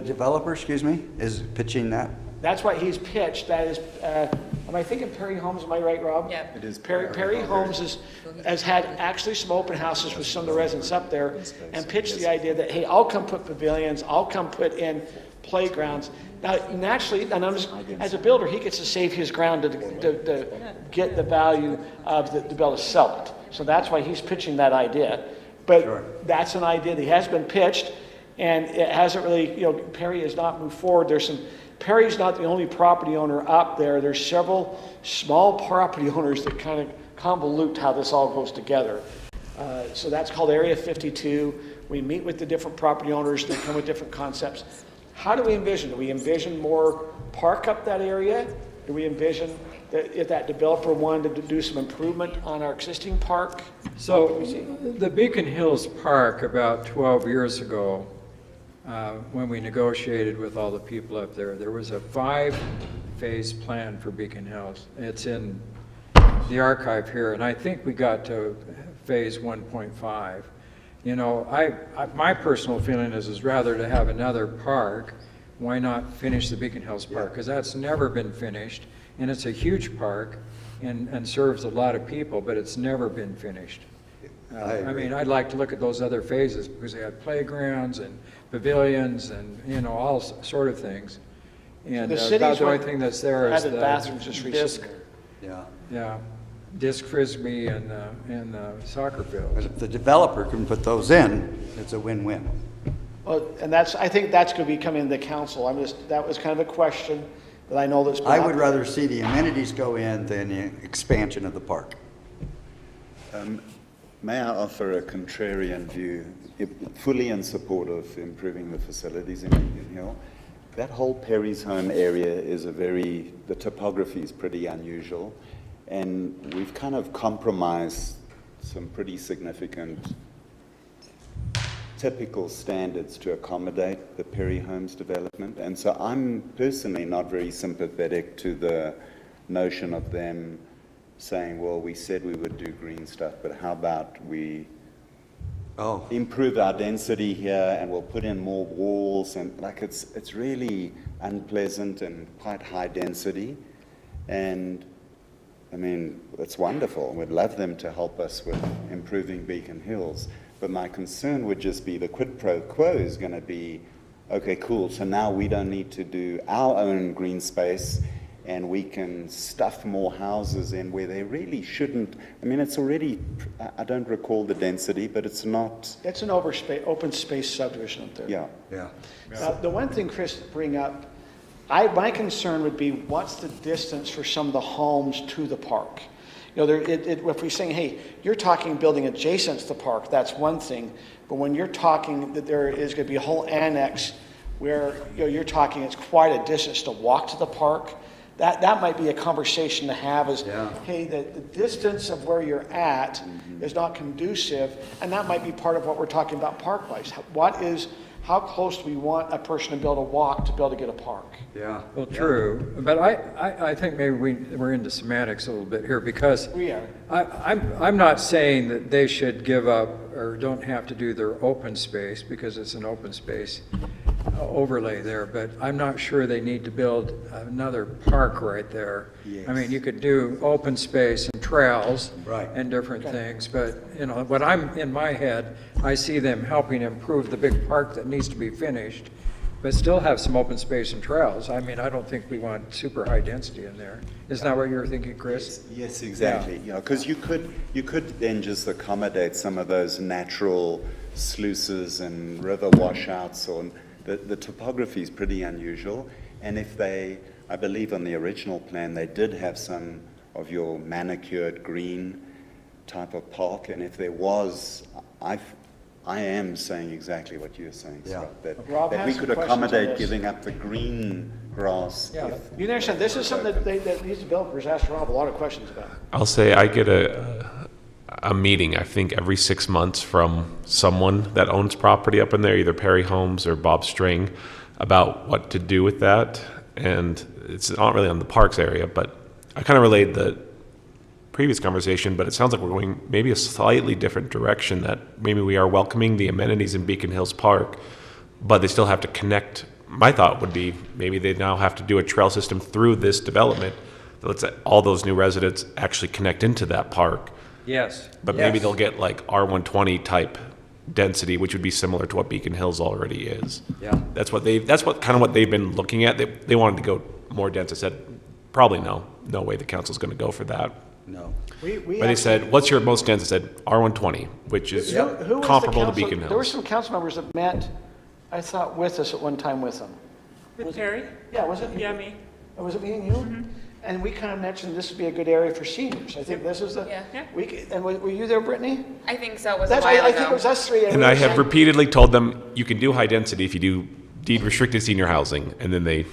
[SPEAKER 2] developer, is pitching that?
[SPEAKER 1] that's what he's pitched. That is, am I thinking Perry Homes? Am I right, Rob?
[SPEAKER 11] Yeah.
[SPEAKER 12] It is
[SPEAKER 1] Perry Homes has had actually some open houses with some of the residents up there and pitched the idea that, hey, I'll come put pavilions, I'll come put in playgrounds. Now, naturally, and as a builder, he gets to save his ground to get the value of the to be able to sell it. So that's why he's pitching that idea. But that's an idea that has been pitched, and it hasn't really, Perry has not moved forward. Perry's not the only property owner up there. There's several small property owners that kind of convolute how this all goes together. So that's called Area 52. We meet with the different property owners. They come with different concepts. How do we envision? Do we envision more park up that area? Do we envision that if that developer wanted to do some improvement on our existing park?
[SPEAKER 4] So the Beacon Hills Park about 12 years ago, when we negotiated with all the people up there, there was a 5-phase plan for Beacon Hills. It's in the archive here, and I think we got to phase 1.5. My personal feeling is rather to have another park, why not finish the Beacon Hills Park? Because that's never been finished, and it's a huge park and serves a lot of people, but it's never been finished. I'd like to look at those other phases because they had playgrounds and pavilions and all sort of things. And
[SPEAKER 1] The
[SPEAKER 4] about
[SPEAKER 1] cities
[SPEAKER 4] the only thing that's there is
[SPEAKER 1] added
[SPEAKER 4] the
[SPEAKER 1] bathrooms just
[SPEAKER 4] disc,
[SPEAKER 1] recently.
[SPEAKER 4] yeah, disc frisbee and soccer field.
[SPEAKER 2] But if the developer can put those in, it's a win-win.
[SPEAKER 1] Well, and I think that's going to be coming to the council. That was kind of a question that I know that's been
[SPEAKER 2] I
[SPEAKER 1] out
[SPEAKER 2] would
[SPEAKER 1] there.
[SPEAKER 2] rather see the amenities go in than the expansion of the park.
[SPEAKER 7] May I offer a contrarian view, fully in support of improving the facilities in Beacon Hill? That whole Perry's Home area is the topography is pretty unusual, and we've kind of compromised some pretty significant typical standards to accommodate the Perry Homes development. And so I'm personally not very sympathetic to the notion of them saying, well, we said we would do green stuff, but how about we improve our density here and we'll put in more walls, and it's really unpleasant and quite high density. And it's wonderful. We'd love them to help us with improving Beacon Hills. But my concern would just be the quid pro quo is going to be, okay, cool, so now we don't need to do our own green space and we can stuff more houses in where they really shouldn't. It's already, I don't recall the density, but it's not.
[SPEAKER 1] It's an open space subdivision up there.
[SPEAKER 7] Yeah.
[SPEAKER 1] The one thing Chris bring up, my concern would be what's the distance for some of the homes to the park? If we're saying, hey, you're talking building adjacent to the park, that's one thing. But when you're talking that there is going to be a whole annex where you're talking it's quite a distance to walk to the park, That might be a conversation to have is,
[SPEAKER 2] Yeah.
[SPEAKER 1] hey, the distance of where you're at is not conducive, and that might be part of what we're talking about park-wise. How close do we want a person to be able to walk to be able to get a park?
[SPEAKER 2] Yeah.
[SPEAKER 4] Well, true, but I think maybe we're into semantics a little bit here, because
[SPEAKER 1] We are.
[SPEAKER 4] I'm not saying that they should give up or don't have to do their open space, because it's an open space overlay there, but I'm not sure they need to build another park right there.
[SPEAKER 7] Yes.
[SPEAKER 4] I mean, you could do open space and trails
[SPEAKER 2] Right.
[SPEAKER 4] and different things, but, you know, what I'm, in my head, I see them helping improve the big park that needs to be finished, but still have some open space and trails. I mean, I don't think we want super high density in there. Isn't that what you were thinking, Chris?
[SPEAKER 7] Yes, exactly. You know, because you could then just accommodate some of those natural sluices and river washouts, or the topography is pretty unusual. And if I believe on the original plan, they did have some of your manicured green type of park, and if there was, I am saying exactly what you're saying,
[SPEAKER 2] Yeah.
[SPEAKER 7] Scott, that
[SPEAKER 1] Rob
[SPEAKER 7] we
[SPEAKER 1] has
[SPEAKER 7] could
[SPEAKER 1] some questions on
[SPEAKER 7] accommodate
[SPEAKER 1] this.
[SPEAKER 7] giving up the green grass.
[SPEAKER 4] Yeah.
[SPEAKER 7] if-
[SPEAKER 1] You understand, this is something that these developers ask Rob a lot of questions about.
[SPEAKER 3] I'll say I get a meeting, I think, every 6 months from someone that owns property up in there, either Perry Homes or Bob String, about what to do with that. And it's not really on the parks area, but I kind of relayed the previous conversation, but it sounds like we're going maybe a slightly different direction, that maybe we are welcoming the amenities in Beacon Hills Park, but they still have to connect. My thought would be maybe they now have to do a trail system through this development that lets all those new residents actually connect into that park.
[SPEAKER 4] Yes.
[SPEAKER 3] But maybe
[SPEAKER 4] Yes.
[SPEAKER 3] they'll get like R120 type density, which would be similar to what Beacon Hills already is.
[SPEAKER 2] Yeah.
[SPEAKER 3] That's kind of what they've been looking at. They wanted to go more dense. I said, probably no way the council's going to go for that.
[SPEAKER 2] No.
[SPEAKER 1] We
[SPEAKER 3] But they
[SPEAKER 1] actually-
[SPEAKER 3] said, what's your most dense? I said, R120, which is
[SPEAKER 1] Who was the
[SPEAKER 3] comparable to
[SPEAKER 1] council-
[SPEAKER 3] Beacon
[SPEAKER 1] There were
[SPEAKER 3] Hills.
[SPEAKER 1] some council members that met, I thought, with us at one time with them.
[SPEAKER 10] With Terry?
[SPEAKER 1] Yeah, was it?
[SPEAKER 10] Yeah, me.
[SPEAKER 1] Oh, was it me and you? And we kind of mentioned this would be a good area for seniors. I think this is the,
[SPEAKER 14] Yeah.
[SPEAKER 1] and were you there, Brittany?
[SPEAKER 14] I think so, it was a
[SPEAKER 1] That's,
[SPEAKER 14] while
[SPEAKER 1] I think it
[SPEAKER 14] ago.
[SPEAKER 1] was us three.
[SPEAKER 3] And
[SPEAKER 1] we
[SPEAKER 3] I
[SPEAKER 1] were
[SPEAKER 3] have
[SPEAKER 1] saying-
[SPEAKER 3] repeatedly told them, you can do high density if you do deed restricted senior housing, and then they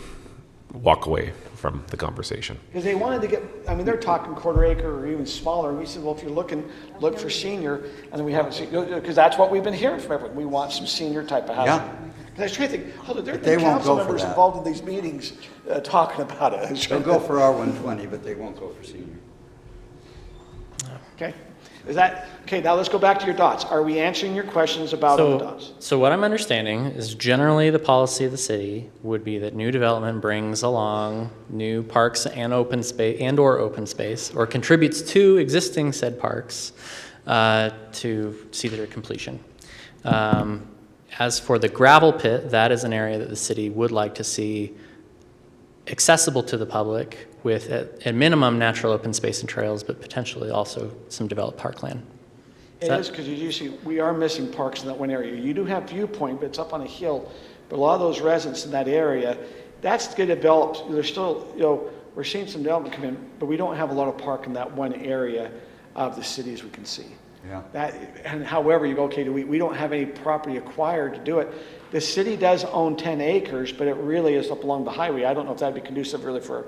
[SPEAKER 3] walk away from the conversation.
[SPEAKER 1] Because they wanted to get, I mean, they're talking quarter acre or even smaller. And we said, well, if you're looking, look for senior. And then we haven't seen, because that's what we've been hearing from everyone. We want some senior type of housing.
[SPEAKER 2] Yeah.
[SPEAKER 1] And I was trying to think, hold on, there have
[SPEAKER 2] But they
[SPEAKER 1] been
[SPEAKER 2] won't
[SPEAKER 1] council
[SPEAKER 2] go for
[SPEAKER 1] members
[SPEAKER 2] that.
[SPEAKER 1] involved in these meetings talking about it. I was
[SPEAKER 2] They'll
[SPEAKER 1] trying
[SPEAKER 2] go
[SPEAKER 1] to-
[SPEAKER 2] for R120, but they won't go for senior.
[SPEAKER 1] Okay. Is that, okay, now let's go back to your dots. Are we answering your questions about the dots?
[SPEAKER 8] So what I'm understanding is generally the policy of the city would be that new development brings along new parks and open space or open space, or contributes to existing said parks to see their completion. As for the gravel pit, that is an area that the city would like to see accessible to the public with, at minimum, natural open space and trails, but potentially also some developed parkland.
[SPEAKER 1] It is, because you usually, we are missing parks in that one area. You do have Viewpoint, but it's up on a hill. But a lot of those residents in that area, that's getting developed. There's still, we're seeing some development come in, but we don't have a lot of park in that one area of the city as we can see.
[SPEAKER 2] Yeah.
[SPEAKER 1] That, and however, you go, okay, we don't have any property acquired to do it. The city does own 10 acres, but it really is up along the highway. I don't know if that'd be conducive really for,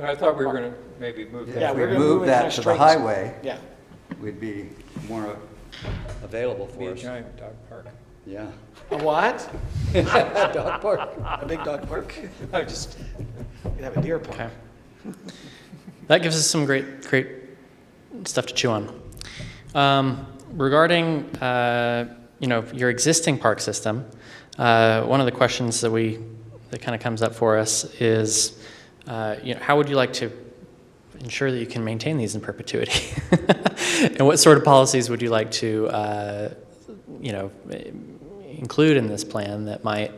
[SPEAKER 4] I thought we were going to maybe move that.
[SPEAKER 1] Yeah,
[SPEAKER 2] If
[SPEAKER 1] we're
[SPEAKER 2] we
[SPEAKER 1] gonna move
[SPEAKER 2] move
[SPEAKER 1] it kinda
[SPEAKER 2] that to the
[SPEAKER 1] straight.
[SPEAKER 2] highway,
[SPEAKER 1] yeah.
[SPEAKER 2] we'd be more available
[SPEAKER 4] Be
[SPEAKER 2] for
[SPEAKER 4] a
[SPEAKER 2] us.
[SPEAKER 4] giant dog park.
[SPEAKER 2] Yeah.
[SPEAKER 1] A what?
[SPEAKER 2] Dog park.
[SPEAKER 1] A big dog park? I just, you'd have a deer park.
[SPEAKER 8] Okay. That gives us some great stuff to chew on. Regarding, your existing park system, one of the questions that kind of comes up for us is, how would you like to ensure that you can maintain these in perpetuity? And what sort of policies would you like to, include in this plan that might,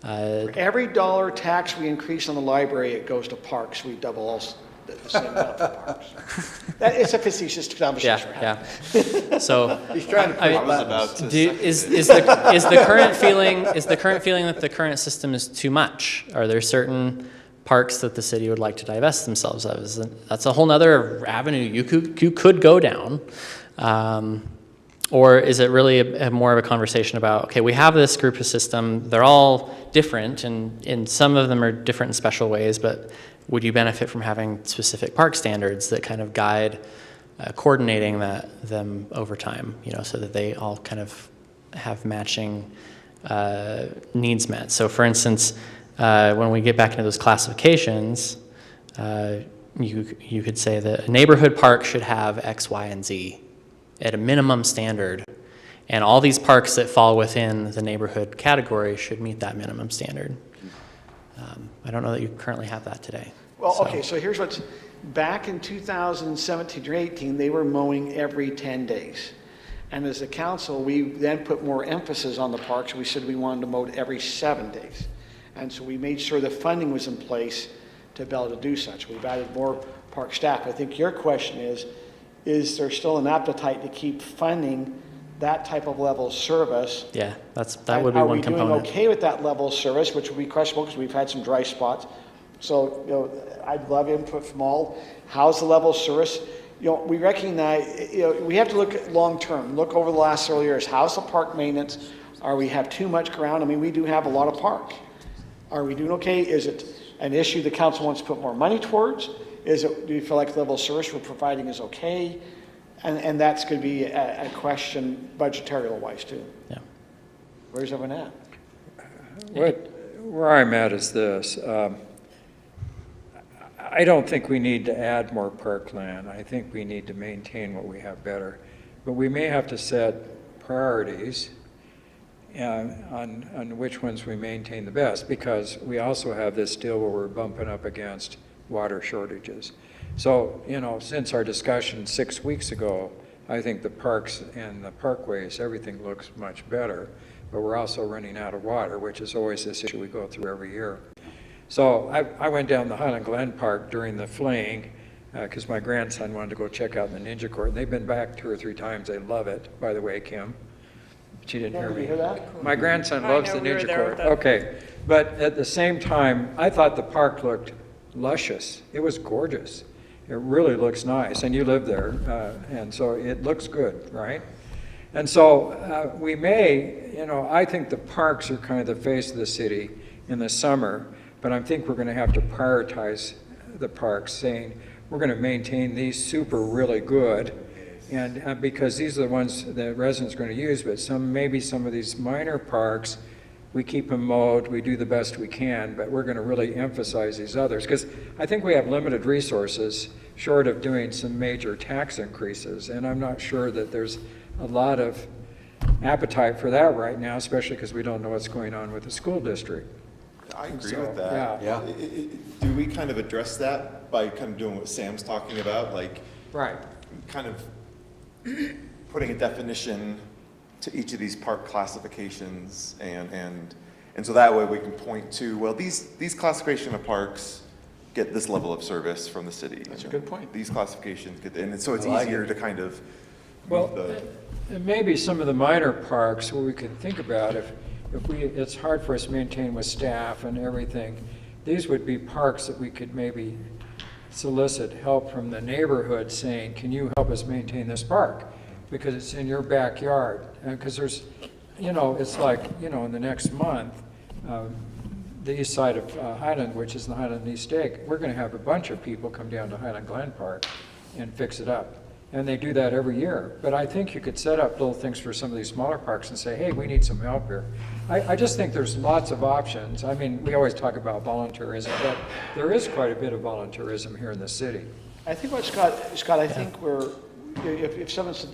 [SPEAKER 1] Every dollar tax we increase on the library, it goes to parks. We double all the same amount for parks. That is a facetious conversation.
[SPEAKER 8] yeah. So,
[SPEAKER 2] He's trying to push
[SPEAKER 12] I was
[SPEAKER 2] buttons.
[SPEAKER 12] about to
[SPEAKER 8] is the current feeling that the current system is too much? Are there certain parks that the city would like to divest themselves of? That's a whole nother avenue you could go down. Or is it really a more of a conversation about, okay, we have this group of system, they're all different, and some of them are different in special ways, but would you benefit from having specific park standards that kind of guide coordinating them over time, so that they all kind of have matching needs met. So for instance, when we get back into those classifications, you could say that a neighborhood park should have X, Y, and Z at a minimum standard, and all these parks that fall within the neighborhood category should meet that minimum standard. I don't know that you currently have that today.
[SPEAKER 1] Well, okay, so here's what's, back in 2017 or 18, they were mowing every 10 days. And as a council, we then put more emphasis on the parks. We said we wanted to mow every 7 days. And so we made sure the funding was in place to be able to do such. We've added more park staff. I think your question is there still an appetite to keep funding that type of level of service?
[SPEAKER 8] Yeah, that would be one component.
[SPEAKER 1] Are we doing okay with that level of service, which would be questionable because we've had some dry spots? So, I'd love input from all. How's the level of service? We recognize, we have to look at long-term, look over the last several years. How's the park maintenance? Are we have too much ground? I mean, we do have a lot of park. Are we doing okay? Is it an issue the council wants to put more money towards? Do you feel like the level of service we're providing is okay? And that's going to be a question budgetary-wise too.
[SPEAKER 8] Yeah.
[SPEAKER 1] Where's everyone at?
[SPEAKER 4] Where I'm at is this. I don't think we need to add more parkland. I think we need to maintain what we have better. But we may have to set priorities on which ones we maintain the best, because we also have this deal where we're bumping up against water shortages. So, since our discussion 6 weeks ago, I think the parks and the parkways, everything looks much better, but we're also running out of water, which is always this issue we go through every year. So I went down the Highland Glen Park during the flaying because my grandson wanted to go check out the Ninja Court. And they've been back 2 or 3 times. They love it, by the way, Kim. She didn't hear me.
[SPEAKER 1] Did you hear that?
[SPEAKER 4] My grandson loves the Ninja Court. Okay, but at the same time, I thought the park looked luscious. It was gorgeous. It really looks nice, and you live there, and so it looks good, right? And so we may, I think the parks are kind of the face of the city in the summer, but I think we're going to have to prioritize the parks, saying we're going to maintain these really good, and because these are the ones that residents are going to use, but maybe some of these minor parks, we keep them mowed, we do the best we can, but we're going to really emphasize these others, because I think we have limited resources short of doing some major tax increases, and I'm not sure that there's a lot of appetite for that right now, especially because we don't know what's going on with the school district.
[SPEAKER 12] I agree with that.
[SPEAKER 4] Yeah.
[SPEAKER 12] Do we kind of address that by kind of doing what Sam's talking about, like
[SPEAKER 4] right,
[SPEAKER 12] kind of putting a definition to each of these park classifications, and so that way we can point to, well, these classification of parks get this level of service from the city.
[SPEAKER 1] That's a good point.
[SPEAKER 12] These classifications get, and so it's easier to kind of
[SPEAKER 4] and maybe some of the minor parks where we can think about if it's hard for us to maintain with staff and everything, these would be parks that we could maybe solicit help from the neighborhood saying, can you help us maintain this park? Because it's in your backyard. Because there's, it's like, in the next month, the east side of Highland, which is the Highland East Stake, we're going to have a bunch of people come down to Highland Glen Park and fix it up. And they do that every year. But I think you could set up little things for some of these smaller parks and say, hey, we need some help here. I just think there's lots of options. I mean, we always talk about volunteerism, but there is quite a bit of volunteerism here in the city.
[SPEAKER 1] I think what Scott, I think if someone said,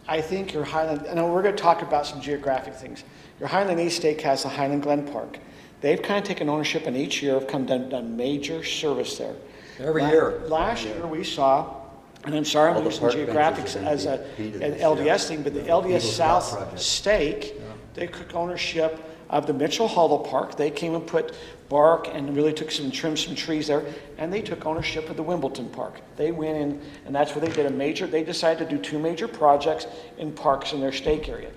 [SPEAKER 1] I think your Highland, and we're going to talk about some geographic things. Your Highland East Stake has the Highland Glen Park. They've kind of taken ownership, and each year have done major service there.
[SPEAKER 4] Every year.
[SPEAKER 1] Last year we saw, and I'm sorry I'm using geographics as an LDS thing, but the LDS South Stake, they took ownership of the Mitchell Hollow Park. They came and put bark and really trimmed some trees there, and they took ownership of the Wimbledon Park. They went in, and that's where they did they decided to do 2 major projects in parks in their stake area.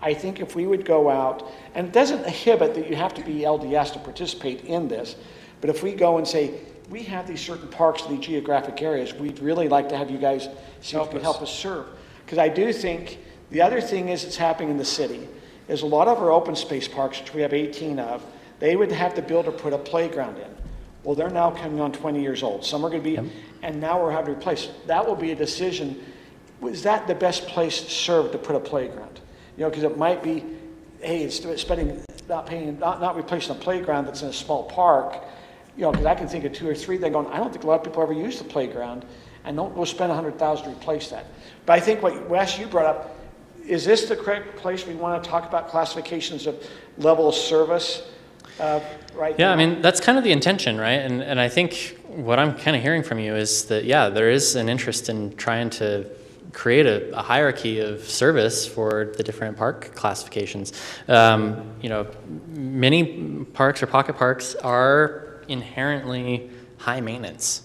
[SPEAKER 1] I think if we would go out, and it doesn't inhibit that you have to be LDS to participate in this, but if we go and say, we have these certain parks in the geographic areas, we'd really like to have you guys see if you can help us serve. Because I do think, the other thing is it's happening in the city, is a lot of our open space parks, which we have 18 of, they would have to build or put a playground in. Well, they're now coming on 20 years old. Some are going to be, and now we're having to replace. That will be a decision. Was that the best place served to put a playground? You know, because it might be, hey, instead of spending, not replacing a playground that's in a small park, you know, because I can think of 2 or 3 that going, I don't think a lot of people ever use the playground, and don't go spend $100,000 to replace that. But I think what Wes, you brought up, is this the correct place we want to talk about classifications of level of service? Right
[SPEAKER 8] Yeah,
[SPEAKER 1] now?
[SPEAKER 8] I mean, that's kind of the intention, right? And I think what I'm kind of hearing from you is that, yeah, there is an interest in trying to create a hierarchy of service for the different park classifications. You know, many parks or pocket parks are inherently high maintenance.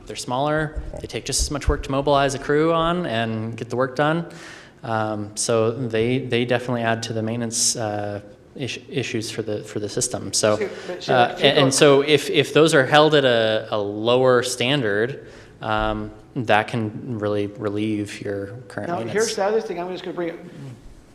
[SPEAKER 8] They're smaller, they take just as much work to mobilize a crew on and get the work done. So they definitely add to the maintenance issues for the system. So and so if those are held at a lower standard, that can really relieve your current
[SPEAKER 1] Now,
[SPEAKER 8] maintenance.
[SPEAKER 1] here's the other thing I'm just going to bring up.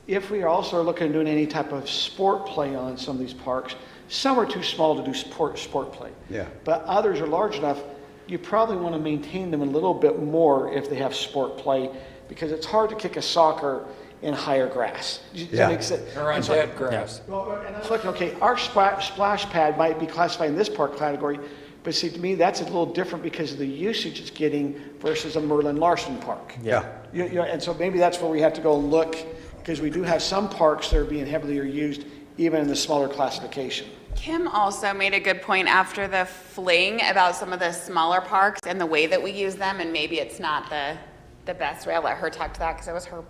[SPEAKER 1] If we are also looking at doing any type of sport play on some of these parks, some are too small to do sport play.
[SPEAKER 2] Yeah.
[SPEAKER 1] But others are large enough, you probably want to maintain them a little bit more if they have sport play, because it's hard to kick a soccer in higher grass. Does that make sense?
[SPEAKER 4] Or on dead grass.
[SPEAKER 1] Well, and I'm looking, okay, our splash pad might be classified in this park category, but see, to me, that's a little different because of the usage it's getting versus a Merlin Larson park.
[SPEAKER 2] Yeah.
[SPEAKER 1] You know, and so maybe that's where we have to go and look, because we do have some parks that are being heavily used, even in the smaller classification.
[SPEAKER 14] Kim also made a good point after the fling about some of the smaller parks and the way that we use them, and maybe it's not the best way. I'll let her talk to that because it was her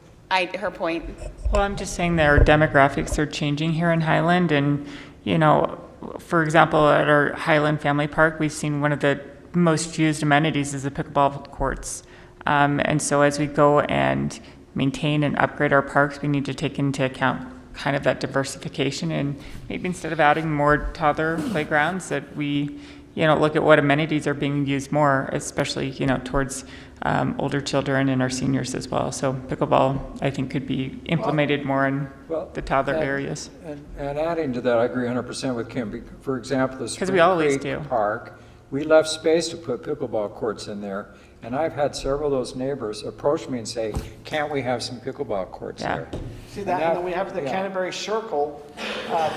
[SPEAKER 14] point.
[SPEAKER 10] Well, I'm just saying their demographics are changing here in Highland, and, you know, for example, at our Highland Family Park, we've seen one of the most used amenities is the pickleball courts. And so as we go and maintain and upgrade our parks, we need to take into account kind of that diversification, and maybe instead of adding more toddler playgrounds, that we, you know, look at what amenities are being used more, especially, you know, towards older children and our seniors as well. So pickleball, I think, could be implemented more in the toddler areas.
[SPEAKER 4] And adding to that, I agree 100% with Kim. For example, the
[SPEAKER 10] Because we always
[SPEAKER 4] Spring Creek
[SPEAKER 10] do.
[SPEAKER 4] Park, we left space to put pickleball courts in there. And I've had several of those neighbors approach me and say, can't we have some pickleball courts there?
[SPEAKER 1] See that, and then we have the Canterbury Circle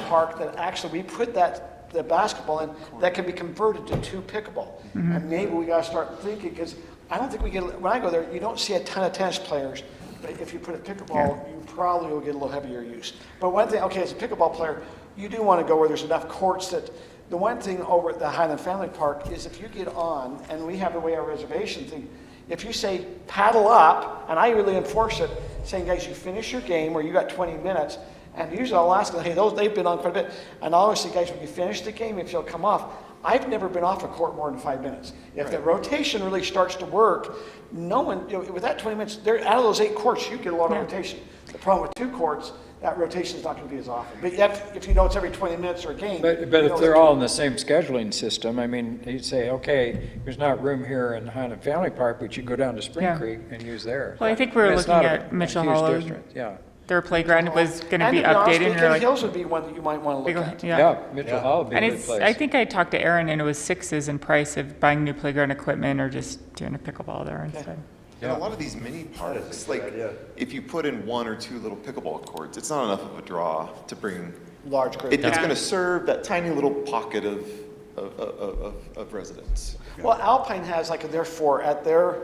[SPEAKER 1] park that actually, we put the basketball in, that can be converted to 2 pickleball. And maybe we gotta start thinking, because I don't think we get, when I go there, you don't see a ton of tennis players, but if you put a pickleball, you probably will get a little heavier use. But one thing, okay, as a pickleball player, you do wanna go where there's enough courts that, the one thing over at the Highland Family Park is if you get on, and we have the way our reservation thing, if you say paddle up, and I really enforce it, saying, guys, you finish your game, or you got 20 minutes, and usually I'll ask them, hey, they've been on quite a bit, and I'll always say, guys, when you finish the game, if you'll come off, I've never been off a court more than 5 minutes. If the rotation really starts to work, no one, you know, with that 20 minutes, out of those 8 courts, you get a lot of rotation. The problem with 2 courts, that rotation is not going to be as often. But if you know it's every 20 minutes or a game.
[SPEAKER 4] But if they're all in the same scheduling system, I mean, you'd say, okay, there's not room here in Highland Family Park, but you go down to Spring Creek and use theirs.
[SPEAKER 10] Well, I think we were looking at Mitchell Hollow.
[SPEAKER 4] Yeah.
[SPEAKER 10] Their playground was going to be
[SPEAKER 1] And to be honest,
[SPEAKER 10] updated. And
[SPEAKER 1] Beacon
[SPEAKER 10] you're like,
[SPEAKER 1] Hills would be one that you might want to look at.
[SPEAKER 4] Yeah, Mitchell Hall would be
[SPEAKER 10] and
[SPEAKER 4] a good place.
[SPEAKER 10] I think I talked to Aaron, and it was 6s in price of buying new playground equipment or just doing a pickleball there instead.
[SPEAKER 12] And a lot of these mini parks, like, if you put in 1 or 2 little pickleball courts, it's not enough of a draw to bring
[SPEAKER 1] large group.
[SPEAKER 12] It's going to serve that tiny little pocket of residents.
[SPEAKER 1] Well, Alpine has like their 4 at their,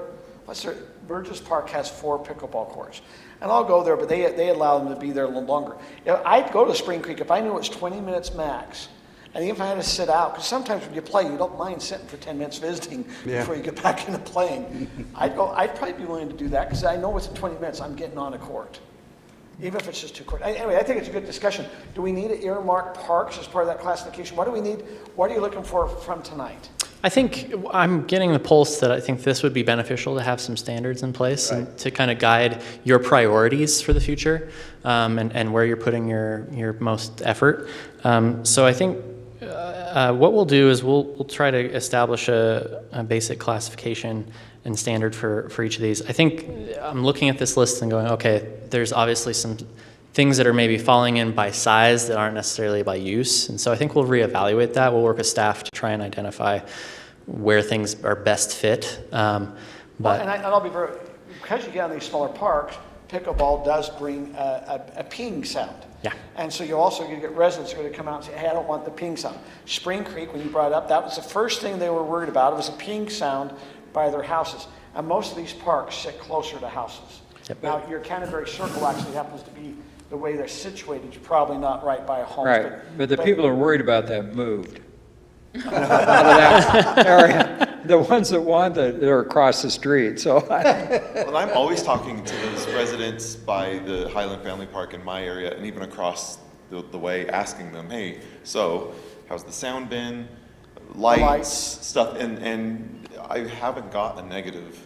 [SPEAKER 1] Burgess Park has 4 pickleball courts. And I'll go there, but they allow them to be there a little longer. You know, I'd go to Spring Creek if I knew it was 20 minutes max. And even if I had to sit out, because sometimes when you play, you don't mind sitting for 10 minutes visiting before you get back into playing. I'd probably be willing to do that, because I know within 20 minutes I'm getting on a court. Even if it's just 2 courts. Anyway, I think it's a good discussion. Do we need to earmark parks as part of that classification? What do we need? What are you looking for from tonight?
[SPEAKER 8] I think I'm getting the pulse that I think this would be beneficial to have some standards in place and to kind of guide your priorities for the future, and where you're putting your most effort. So I think what we'll do is we'll try to establish a basic classification and standard for each of these. I think I'm looking at this list and going, okay, there's obviously some things that are maybe falling in by size that aren't necessarily by use. And so I think we'll reevaluate that. We'll work with staff to try and identify where things are best fit. But
[SPEAKER 1] And I'll be very, because you get on these smaller parks, pickleball does bring a ping sound.
[SPEAKER 8] Yeah.
[SPEAKER 1] And so you get residents who are going to come out and say, hey, I don't want the ping sound. Spring Creek, when you brought it up, that was the first thing they were worried about. It was a ping sound by their houses. And most of these parks sit closer to houses.
[SPEAKER 8] Yep.
[SPEAKER 1] Now, your Canterbury Circle actually happens to be the way they're situated. You're probably not right by a home.
[SPEAKER 4] Right, but the people who are worried about that moved. Out of that area. The ones that want that are across the street, so.
[SPEAKER 12] Well, I'm always talking to those residents by the Highland Family Park in my area and even across the way, asking them, hey, so how's the sound been? Lights, stuff, and I haven't got a negative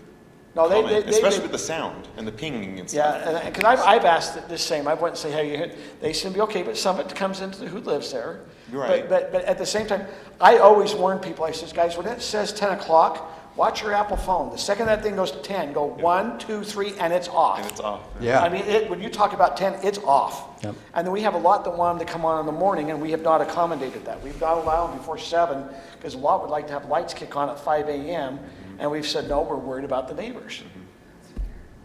[SPEAKER 12] comment, especially with the sound and the pinging and stuff.
[SPEAKER 1] Yeah, because I've asked it the same. I went and say, hey, they seem to be okay, but some of it comes into who lives there.
[SPEAKER 12] Right.
[SPEAKER 1] But at the same time, I always warn people, I says, guys, when it says 10 o'clock, watch your Apple phone. The second that thing goes to 10, go 1, 2, 3, and it's off.
[SPEAKER 12] And it's off.
[SPEAKER 2] Yeah.
[SPEAKER 1] I mean, when you talk about 10, it's off.
[SPEAKER 8] Yep.
[SPEAKER 1] And then we have a lot that want them to come on in the morning, and we have not accommodated that. We've not allowed them before 7, because a lot would like to have lights kick on at 5 a.m., and we've said, no, we're worried about the neighbors.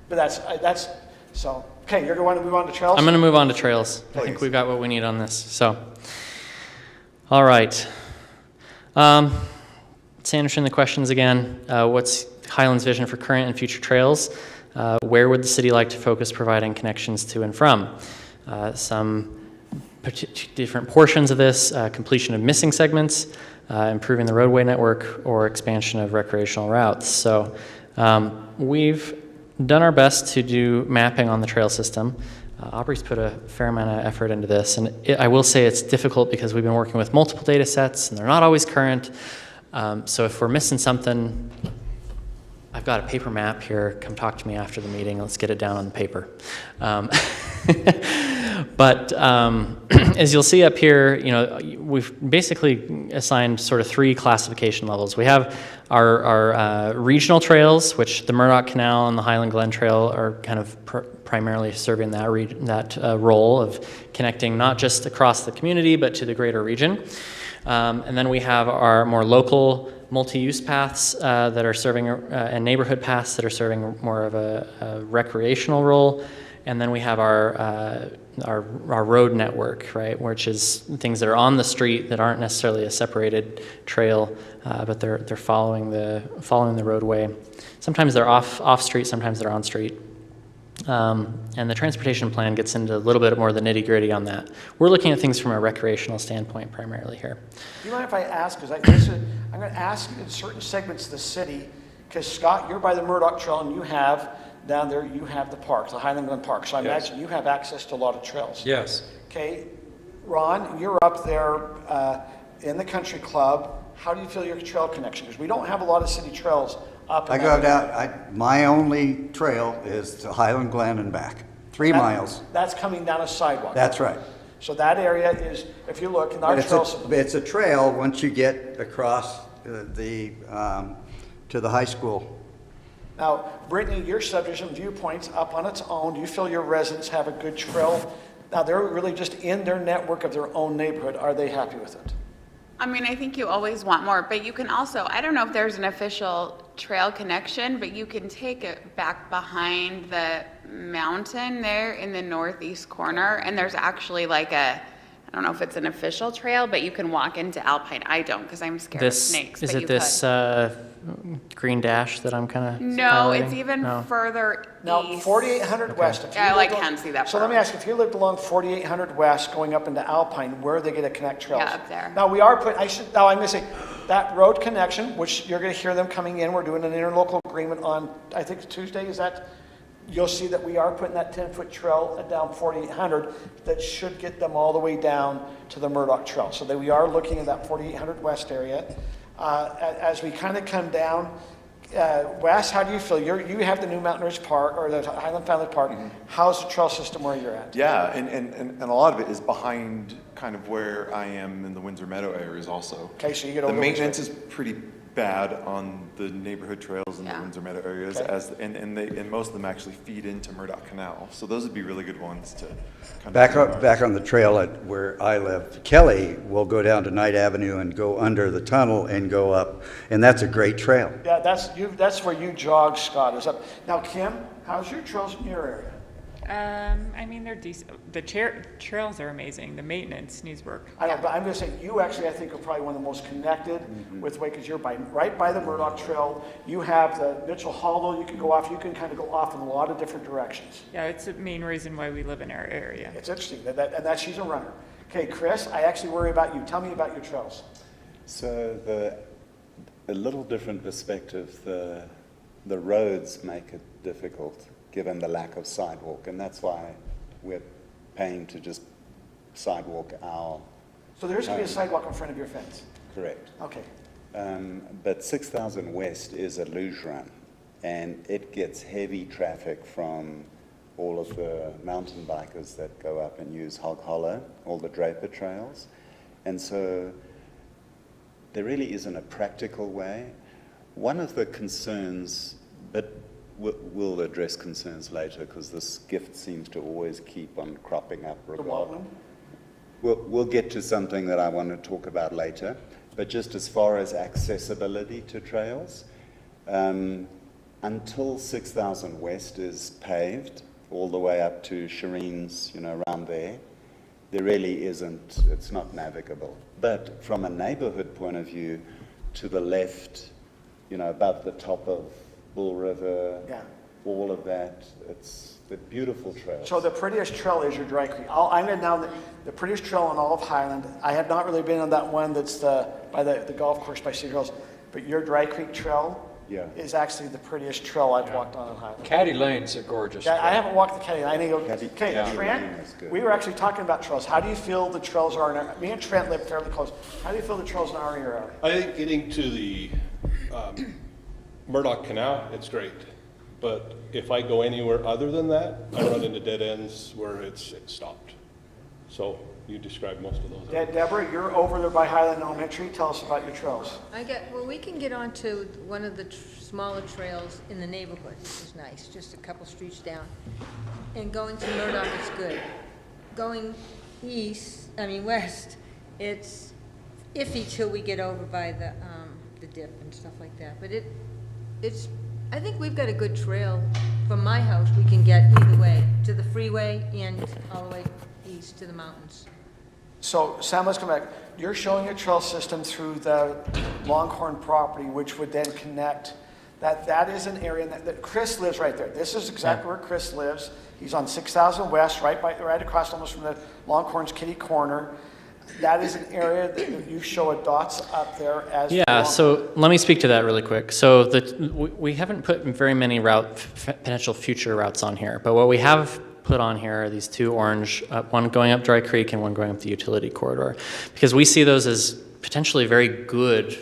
[SPEAKER 1] But that's so. Okay, you're going to move on to trails?
[SPEAKER 8] I'm going to move on to trails. I think
[SPEAKER 12] Please.
[SPEAKER 8] we've got what we need on this. So, all right. Let's answer the questions again. What's Highland's vision for current and future trails? Where would the city like to focus providing connections to and from? Some different portions of this, completion of missing segments, improving the roadway network, or expansion of recreational routes. So we've done our best to do mapping on the trail system. Aubrey's put a fair amount of effort into this, and I will say it's difficult because we've been working with multiple data sets, and they're not always current. So if we're missing something, I've got a paper map here. Come talk to me after the meeting. Let's get it down on the paper. But as you'll see up here, we've basically assigned sort of 3 classification levels. We have our regional trails, which the Murdoch Canal and the Highland Glen Trail are kind of primarily serving that role of connecting not just across the community, but to the greater region. And then we have our more local multi-use paths that are serving, and neighborhood paths that are serving more of a recreational role. And then we have our road network, right, which is things that are on the street that aren't necessarily a separated trail, but they're following the roadway. Sometimes they're off street, sometimes they're on street. And the transportation plan gets into a little bit more of the nitty-gritty on that. We're looking at things from a recreational standpoint primarily here.
[SPEAKER 1] Do you mind if I ask, because I'm going to ask in certain segments of the city, because Scott, you're by the Murdoch Trail, and you have, down there, you have the park, the Highland Glen Park, so I imagine you have access to a lot of trails.
[SPEAKER 4] Yes.
[SPEAKER 1] Okay, Ron, you're up there in the country club. How do you feel your trail connection? Because we don't have a lot of city trails up.
[SPEAKER 2] I go down, my only trail is to Highland Glen and back, 3 miles.
[SPEAKER 1] That's coming down a sidewalk.
[SPEAKER 2] That's right.
[SPEAKER 1] So that area is, if you look in our trails.
[SPEAKER 2] It's a trail once you get across to the high school.
[SPEAKER 1] Now, Brittany, your subdivision Viewpoint's up on its own. Do you feel your residents have a good trail? Now, they're really just in their network of their own neighborhood. Are they happy with it?
[SPEAKER 14] I mean, I think you always want more, but you can also, I don't know if there's an official trail connection, but you can take it back behind the mountain there in the northeast corner, and there's actually like I don't know if it's an official trail, but you can walk into Alpine. I don't, because I'm scared of snakes.
[SPEAKER 8] Is
[SPEAKER 14] but
[SPEAKER 8] it
[SPEAKER 14] you
[SPEAKER 8] this green dash that I'm kind of
[SPEAKER 14] No, it's even further
[SPEAKER 1] Now,
[SPEAKER 14] east.
[SPEAKER 1] 4800 West. If you
[SPEAKER 14] Yeah, I
[SPEAKER 1] lived
[SPEAKER 14] can't see that
[SPEAKER 1] So
[SPEAKER 14] far.
[SPEAKER 1] let me ask you, if you lived along 4800 West going up into Alpine, where are they going to connect trails?
[SPEAKER 14] Yeah, up there.
[SPEAKER 1] Now, we are putting, I'm going to say, that road connection, which you're going to hear them coming in, we're doing an interlocal agreement on, I think Tuesday, is that? You'll see that we are putting that 10-foot trail down 4800 that should get them all the way down to the Murdoch Trail. So that we are looking at that 4800 West area. As we kind of come down, Wes, how do you feel? You have the New Mountain Ridge Park, or the Highland Family Park. How's the trail system where you're at?
[SPEAKER 12] Yeah, and a lot of it is behind kind of where I am in the Windsor Meadow areas also.
[SPEAKER 1] Okay, so you get
[SPEAKER 12] The
[SPEAKER 1] over
[SPEAKER 12] maintenance is pretty bad on the neighborhood trails in the
[SPEAKER 14] Yeah.
[SPEAKER 12] Windsor Meadow areas,
[SPEAKER 1] Okay.
[SPEAKER 12] and most of them actually feed into Murdoch Canal. So those would be really good ones to kind
[SPEAKER 2] Back on the trail at where I live, Kelly will go down to Knight Avenue and go under the tunnel and go up, and that's a great trail.
[SPEAKER 1] Yeah, that's where you jog, Scott, is up. Now, Kim, how's your trails in your area?
[SPEAKER 10] I mean, they're decent. The trails are amazing. The maintenance needs work.
[SPEAKER 1] I know, but I'm just saying, you actually, I think, are probably one of the most connected with the way, because you're right by the Murdoch Trail. You have the Mitchell Hollow you can go off. You can kind of go off in a lot of different directions.
[SPEAKER 10] Yeah, it's the main reason why we live in our area.
[SPEAKER 1] It's interesting, and that she's a runner. Okay, Chris, I actually worry about you. Tell me about your trails.
[SPEAKER 7] So a little different perspective, the roads make it difficult given the lack of sidewalk, and that's why we're paying to just sidewalk our...
[SPEAKER 1] So there's going to be a sidewalk in front of your fence?
[SPEAKER 7] Correct.
[SPEAKER 1] Okay.
[SPEAKER 7] But 6000 West is a luge run, and it gets heavy traffic from all of the mountain bikers that go up and use Hog Hollow, all the Draper trails. And so there really isn't a practical way. One of the concerns, but we'll address concerns later because this gift seems to always keep on cropping up. We'll get to something that I want to talk about later. But just as far as accessibility to trails, until 6000 West is paved all the way up to Shireen's, around there really isn't, it's not navigable. But from a neighborhood point of view, to the left, above the top of Bull River, all of that, it's the beautiful trails.
[SPEAKER 1] So the prettiest trail is your Dry Creek. I'm going down the prettiest trail on all of Highland. I have not really been on that one that's by the golf course by Cedar Hills, but your Dry Creek Trail is actually the prettiest trail I've walked on in Highland.
[SPEAKER 4] Caddy Lane's a gorgeous
[SPEAKER 1] Yeah,
[SPEAKER 4] trail.
[SPEAKER 1] I haven't walked the Caddy Lane. I need to go. Okay,
[SPEAKER 7] Caddy
[SPEAKER 1] Trent,
[SPEAKER 7] Lane is good.
[SPEAKER 1] we were actually talking about trails. How do you feel the trails are in our, me and Trent live fairly close. How do you feel the trails in our area are?
[SPEAKER 13] I think getting to the Murdoch Canal, it's great. But if I go anywhere other than that, I run into dead ends where it's stopped. So you described most of those.
[SPEAKER 1] Deborah, you're over there by Highland Elementary. Tell us about your trails.
[SPEAKER 11] We can get onto one of the smaller trails in the neighborhood, which is nice, just a couple streets down. And going to Murdoch is good. Going west, it's iffy till we get over by the dip and stuff like that. But I think we've got a good trail. From my house, we can get either way, to the freeway and all the way east to the mountains.
[SPEAKER 1] So, Sam, let's come back. You're showing a trail system through the Longhorn property, which would then connect. That is an area that Chris lives right there. This is exactly where Chris lives. He's on 6000 West, right across almost from the Longhorn's kitty corner. That is an area that you show a dots up there as
[SPEAKER 8] Yeah, so let me speak to that really quick. So we haven't put very many potential future routes on here, but what we have put on here are these two orange, one going up Dry Creek and one going up the utility corridor, because we see those as potentially very good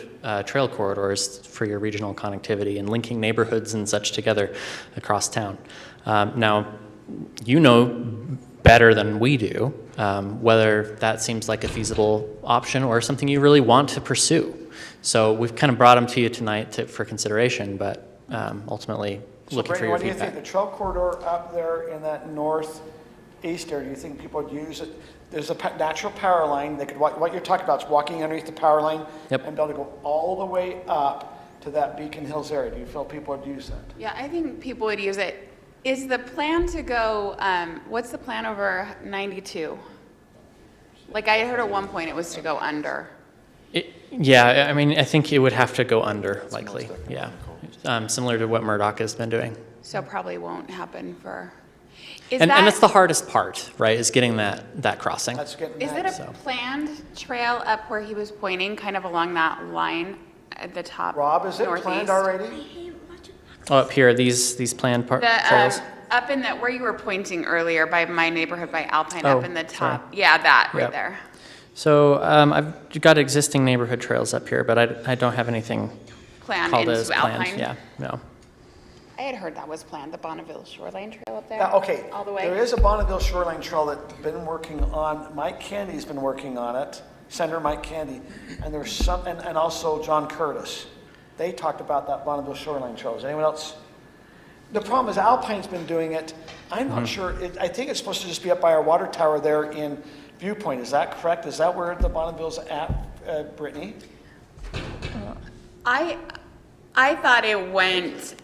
[SPEAKER 8] trail corridors for your regional connectivity and linking neighborhoods and such together across town. Now, better than we do, whether that seems like a feasible option or something you really want to pursue. So we've kind of brought them to you tonight for consideration, but ultimately looking for your
[SPEAKER 1] what do you
[SPEAKER 8] feedback.
[SPEAKER 1] think? The trail corridor up there in that northeast area, do you think people would use it? There's a natural power line. They could what you're talking about is walking underneath the power line and be able to go all the way up to that Beacon Hills area. Do you feel people would use that?
[SPEAKER 14] Yeah, I think people would use it. Is the plan to go, what's the plan over 92? Like I heard at one point it was to go under.
[SPEAKER 8] I think it would have to go under, likely, similar to what Murdoch has been doing.
[SPEAKER 14] So probably won't happen for,
[SPEAKER 8] And it's the hardest part, right, is getting that crossing.
[SPEAKER 14] Is it a planned trail up where he was pointing, kind of along that line at the top?
[SPEAKER 1] Rob, is it planned already?
[SPEAKER 8] Oh, up here, these planned trails?
[SPEAKER 14] Up in where you were pointing earlier by my neighborhood by Alpine,
[SPEAKER 8] Oh,
[SPEAKER 14] up in the top.
[SPEAKER 8] sorry.
[SPEAKER 14] Yeah, that right
[SPEAKER 8] Yep.
[SPEAKER 14] there.
[SPEAKER 8] So I've got existing neighborhood trails up here, but I don't have anything
[SPEAKER 14] Planned
[SPEAKER 8] called
[SPEAKER 14] into
[SPEAKER 8] as planned.
[SPEAKER 14] Alpine?
[SPEAKER 8] Yeah, no.
[SPEAKER 14] I had heard that was planned, the Bonneville Shoreline Trail up there.
[SPEAKER 1] Yeah, okay.
[SPEAKER 14] All the way.
[SPEAKER 1] There is a Bonneville Shoreline Trail that's been working on, Mike Candy's been working on it, Senator Mike Candy, and there's some, and also John Curtis. they talked about that Bonneville Shoreline Trail. Is anyone else? The problem is Alpine's been doing it. I'm not sure. I think it's supposed to just be up by our water tower there in Viewpoint. Is that correct? Is that where the Bonneville's at, Brittany?
[SPEAKER 14] I thought it went,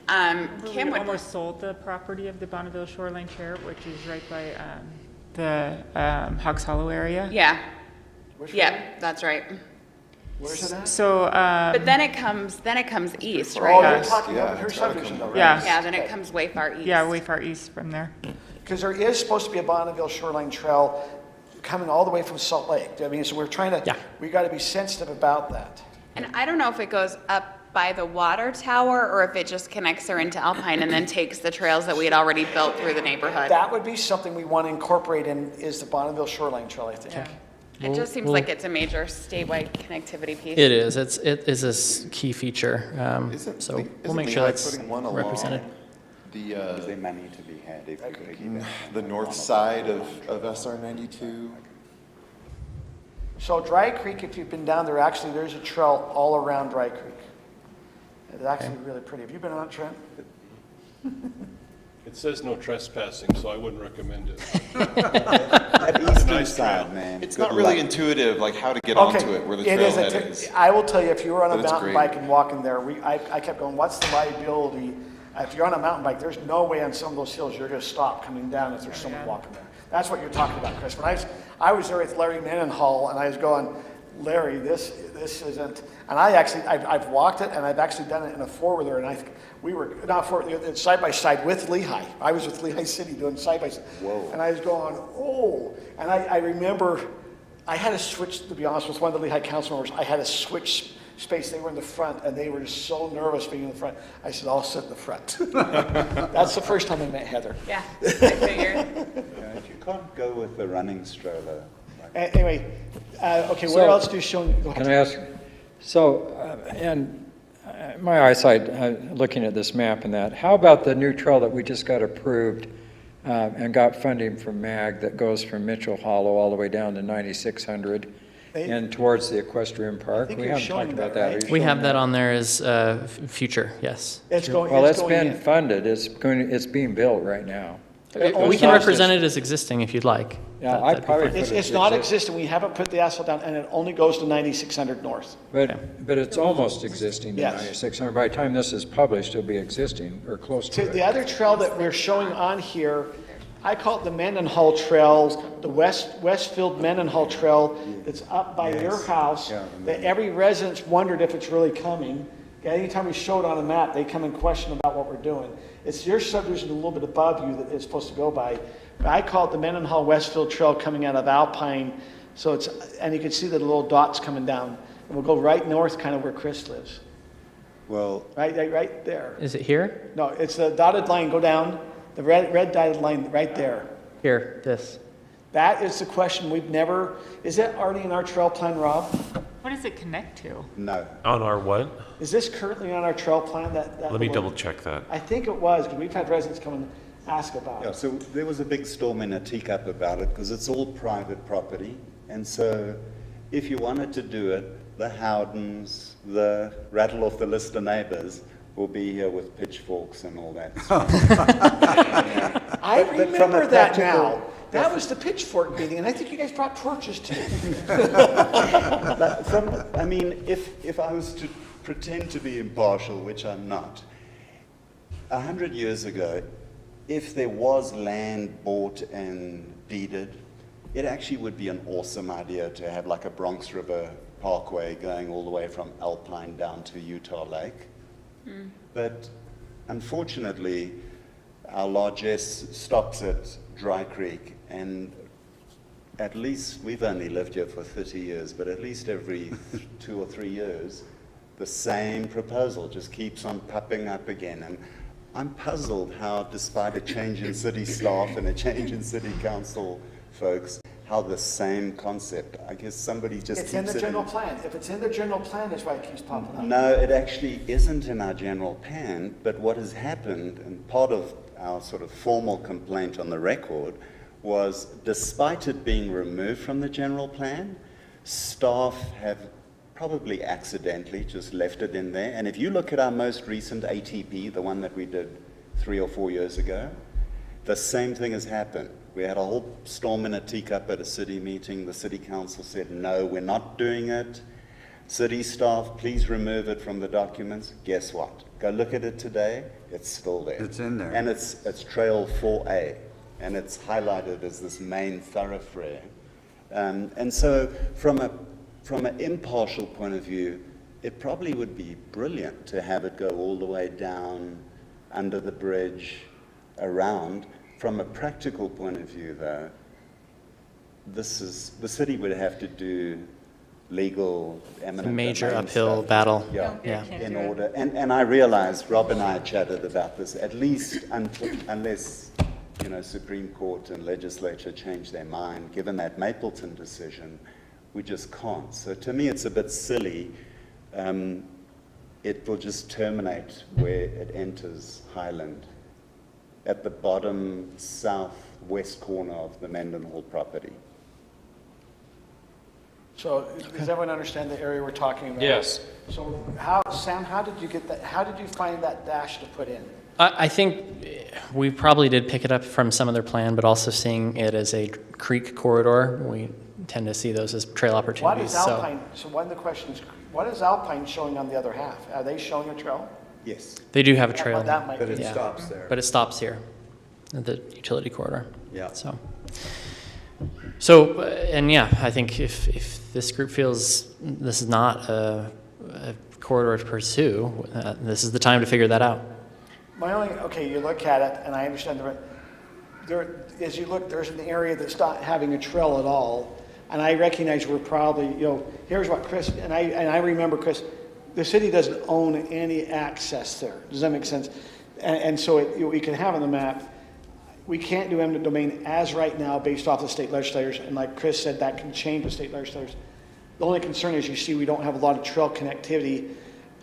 [SPEAKER 14] Kim
[SPEAKER 10] We
[SPEAKER 14] would,
[SPEAKER 10] almost sold the property of the Bonneville Shoreline Trail, which is right by the Hawks Hollow area.
[SPEAKER 14] yeah. Yeah, that's right.
[SPEAKER 1] Where's it at?
[SPEAKER 10] So,
[SPEAKER 14] But then it comes east,
[SPEAKER 1] Oh,
[SPEAKER 14] right?
[SPEAKER 1] you're talking
[SPEAKER 12] Yeah,
[SPEAKER 1] about her
[SPEAKER 12] it's gotta
[SPEAKER 1] subdivision
[SPEAKER 12] come
[SPEAKER 1] though, right?
[SPEAKER 10] yeah,
[SPEAKER 14] Yeah, then it comes way far east.
[SPEAKER 10] yeah, way far east from there.
[SPEAKER 1] Because there is supposed to be a Bonneville Shoreline Trail coming all the way from Salt Lake. I mean, so we're trying to, we got to be sensitive about that.
[SPEAKER 14] And I don't know if it goes up by the water tower or if it just connects her into Alpine and then takes the trails that we had already built through the neighborhood.
[SPEAKER 1] That would be something we want to incorporate in, is the Bonneville Shoreline Trail, I think.
[SPEAKER 14] It just seems like it's a major statewide connectivity piece.
[SPEAKER 8] It is. It is a key feature. So we'll make sure that's
[SPEAKER 12] putting one along
[SPEAKER 8] represented.
[SPEAKER 7] Is there money to be had if you piggyback
[SPEAKER 12] the north side of SR 92?
[SPEAKER 1] So Dry Creek, if you've been down there, actually there's a trail all around Dry Creek. It's actually really pretty. Have you been on it, Trent?
[SPEAKER 13] It says no trespassing, so I wouldn't recommend it.
[SPEAKER 7] That eastern side, man.
[SPEAKER 12] It's
[SPEAKER 7] good
[SPEAKER 12] not really
[SPEAKER 7] luck.
[SPEAKER 12] intuitive, like how to get onto it, where the trailhead is.
[SPEAKER 1] I will tell you, if you were on a
[SPEAKER 12] But it's
[SPEAKER 1] mountain
[SPEAKER 12] great.
[SPEAKER 1] bike and walking there, I kept going, what's the liability? If you're on a mountain bike, there's no way on some of those hills you're going to stop coming down if there's someone walking there. That's what you're talking about, Chris. When I was there with Larry Mendenhall, and I was going, Larry, this isn't, and I've walked it, and I've actually done it in a four-wheeler, and we were not side by side with Lehigh. I was with Lehigh City doing side by side.
[SPEAKER 7] Whoa.
[SPEAKER 1] And I was going, oh, and I remember I had to switch, to be honest, with one of the Lehigh council members, I had to switch space. They were in the front, and they were just so nervous being in the front. I said, I'll sit in the front. That's the first time I met Heather.
[SPEAKER 14] Yeah, I figured.
[SPEAKER 7] Yeah, if you can't go with the running stroller.
[SPEAKER 1] Anyway, okay,
[SPEAKER 4] So-
[SPEAKER 1] where else do you show?
[SPEAKER 4] Can I ask, so, my eyesight, looking at this map and that, how about the new trail that we just got approved and got funding from MAG that goes from Mitchell Hollow all the way down to 9600 and towards the equestrian park?
[SPEAKER 1] think
[SPEAKER 4] We
[SPEAKER 1] you're
[SPEAKER 4] haven't talked
[SPEAKER 1] showing
[SPEAKER 4] about
[SPEAKER 1] that,
[SPEAKER 4] that.
[SPEAKER 1] right?
[SPEAKER 4] Are you
[SPEAKER 8] We
[SPEAKER 4] showing
[SPEAKER 8] have that on there as future, yes.
[SPEAKER 1] It's going,
[SPEAKER 4] Well,
[SPEAKER 1] it's
[SPEAKER 4] it's
[SPEAKER 1] going
[SPEAKER 4] been
[SPEAKER 1] in.
[SPEAKER 4] funded, it's being built right now.
[SPEAKER 8] We can represent it as existing if you'd like.
[SPEAKER 4] Yeah,
[SPEAKER 8] That'd
[SPEAKER 4] I'd
[SPEAKER 8] be
[SPEAKER 4] probably
[SPEAKER 8] fine.
[SPEAKER 4] put
[SPEAKER 1] It's not existing. We haven't put the asphalt down, and it only goes to 9600 north.
[SPEAKER 4] But it's almost existing to
[SPEAKER 1] Yes.
[SPEAKER 4] 9600. By the time this is published, it'll be existing or close to
[SPEAKER 1] The
[SPEAKER 4] it.
[SPEAKER 1] other trail that we're showing on here, I call it the Mendenhall Trail, the Westfield Mendenhall Trail. It's up by your house, that every resident's wondered if it's really coming. Anytime we show it on a map, they come and question about what we're doing. It's your subdivision a little bit above you that it's supposed to go by. But I call it the Mendenhall Westfield Trail coming out of Alpine. So it's, and you can see the little dots coming down. And we'll go right north, kind of where Chris lives.
[SPEAKER 7] Well,
[SPEAKER 1] Right there.
[SPEAKER 8] Is it here?
[SPEAKER 1] No, it's the dotted line, go down, the red dotted line right there.
[SPEAKER 8] Here, this.
[SPEAKER 1] That is the question we've never, is that already in our trail plan, Rob?
[SPEAKER 10] What does it connect to?
[SPEAKER 7] no.
[SPEAKER 3] On our what?
[SPEAKER 1] Is this currently on our trail plan, that
[SPEAKER 3] Let me
[SPEAKER 1] little-
[SPEAKER 3] double check that.
[SPEAKER 1] I think it was, because we've had residents come and ask about
[SPEAKER 7] Yeah,
[SPEAKER 1] it.
[SPEAKER 7] so there was a big storm in a teacup about it because it's all private property. And so if you wanted to do it, the Howdens, the rattle off the list of neighbors will be here with pitchforks and all that.
[SPEAKER 1] I
[SPEAKER 7] But from a
[SPEAKER 1] remember that
[SPEAKER 7] practical-
[SPEAKER 1] now. That was the pitchfork meeting, and I think you guys brought torches too.
[SPEAKER 7] But I mean, if I was to pretend to be impartial, which I'm not, 100 years ago, if there was land bought and deeded, it actually would be an awesome idea to have like a Bronx River Parkway going all the way from Alpine down to Utah Lake. But unfortunately, our largesse stops at Dry Creek, and at least, we've only lived here for 30 years, but at least every 2 or 3 years, the same proposal just keeps on popping up again. And I'm puzzled how, despite a change in city staff and a change in city council folks, how the same concept, I guess somebody just
[SPEAKER 1] It's
[SPEAKER 7] keeps
[SPEAKER 1] in the
[SPEAKER 7] it
[SPEAKER 1] general plan. If it's in the general plan, that's why it keeps popping up.
[SPEAKER 7] No, it actually isn't in our general plan, but what has happened, and part of our sort of formal complaint on the record, was despite it being removed from the general plan, staff have probably accidentally just left it in there. And if you look at our most recent ATP, the one that we did 3 or 4 years ago, the same thing has happened. We had a whole storm in a teacup at a city meeting. The city council said, no, we're not doing it. City staff, please remove it from the documents. Guess what? Go look at it today. It's still there.
[SPEAKER 2] It's in there.
[SPEAKER 7] And it's Trail 4A, and it's highlighted as this main thoroughfare. And so from an impartial point of view, it probably would be brilliant to have it go all the way down, under the bridge, around. From a practical point of view, though, the city would have to do legal eminent
[SPEAKER 8] Major
[SPEAKER 7] domain
[SPEAKER 8] uphill
[SPEAKER 7] stuff.
[SPEAKER 8] battle.
[SPEAKER 7] Yeah,
[SPEAKER 8] Yeah.
[SPEAKER 7] in order. And I realized, Rob and I chatted about this, at least unless, Supreme Court and legislature change their mind, given that Mapleton decision, we just can't. So to me, it's a bit silly. It will just terminate where it enters Highland, at the bottom southwest corner of the Mendenhall property.
[SPEAKER 1] So does everyone understand the area we're talking about?
[SPEAKER 4] Yes.
[SPEAKER 1] So Sam, how did you get that, how did you find that dash to put in?
[SPEAKER 8] I think we probably did pick it up from some other plan, but also seeing it as a creek corridor, we tend to see those as trail
[SPEAKER 1] What
[SPEAKER 8] opportunities.
[SPEAKER 1] is Alpine, so one of the questions, what is Alpine showing on the other half? Are they showing a trail?
[SPEAKER 7] Yes.
[SPEAKER 8] They do have a trail.
[SPEAKER 1] That might
[SPEAKER 2] But it
[SPEAKER 1] be-
[SPEAKER 2] stops there.
[SPEAKER 8] But it stops here, at the utility corridor.
[SPEAKER 2] Yeah.
[SPEAKER 8] So, and yeah, I think if this group feels this is not a corridor to pursue, this is the time to figure that out.
[SPEAKER 1] Okay, you look at it, and I understand as you look, there's an area that's not having a trail at all, and I recognize we're probably, here's what Chris, and I remember, Chris, the city doesn't own any access there. Does that make sense? And so we can have on the map, we can't do eminent domain as right now based off the state legislators, and like Chris said, that can change with state legislators. The only concern is you see we don't have a lot of trail connectivity.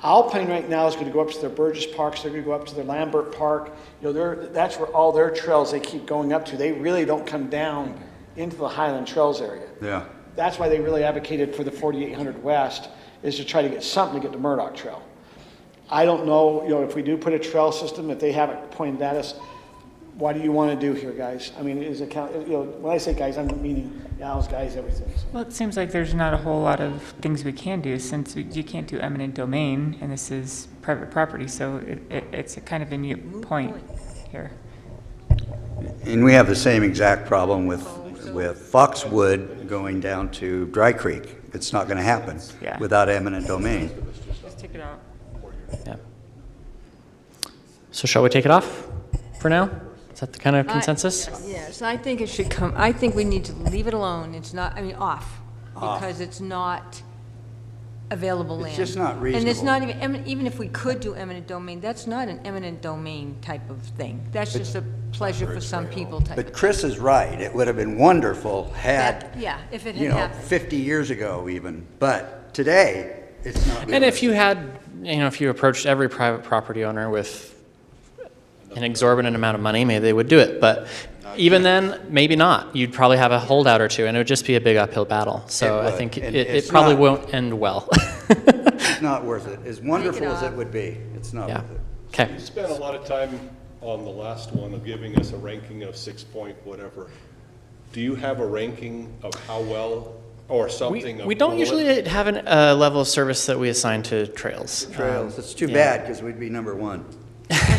[SPEAKER 1] Alpine right now is going to go up to their Burgess Parks, they're going to go up to their Lambert Park. That's where all their trails they keep going up to. They really don't come down into the Highland Trails area.
[SPEAKER 2] Yeah.
[SPEAKER 1] That's why they really advocated for the 4800 West, is to try to get something to get to Murdoch Trail. I don't know, if we do put a trail system, if they haven't pointed at us, what do you want to do here, guys? I mean, is it when I say guys, I'm meaning gals, guys, everything. So.
[SPEAKER 10] Well, it seems like there's not a whole lot of things we can do since you can't do eminent domain, and this is private property, so it's a kind of a mute point here.
[SPEAKER 2] And we have the same exact problem with Foxwood going down to Dry Creek. It's not going to happen without eminent domain.
[SPEAKER 10] Just take it out.
[SPEAKER 8] Yeah. So shall we take it off for now? Is that the kind of consensus?
[SPEAKER 11] Yes, I think it should come, I think we need to leave it alone. It's not, off. Because it's not available land.
[SPEAKER 2] It's just not
[SPEAKER 11] And it's not
[SPEAKER 2] reasonable.
[SPEAKER 11] even if we could do eminent domain, that's not an eminent domain type of thing. That's just a pleasure for some people type.
[SPEAKER 2] But Chris is right. It would have been wonderful had,
[SPEAKER 11] If it had happened.
[SPEAKER 2] 50 years ago even. But today, it's not realistic.
[SPEAKER 8] And if you had, if you approached every private property owner with an exorbitant amount of money, maybe they would do it. But even then, maybe not. You'd probably have a holdout or two, and it would just be a big uphill battle. So I think it probably won't end well.
[SPEAKER 2] It's not worth it. As wonderful as it would be, it's not worth it.
[SPEAKER 8] Okay.
[SPEAKER 13] You spent a lot of time on the last one of giving us a ranking of 6 point whatever. Do you have a ranking of how well, or something?
[SPEAKER 8] We don't usually have a level of service that we assign to trails.
[SPEAKER 2] Trails. It's too bad because we'd be number one.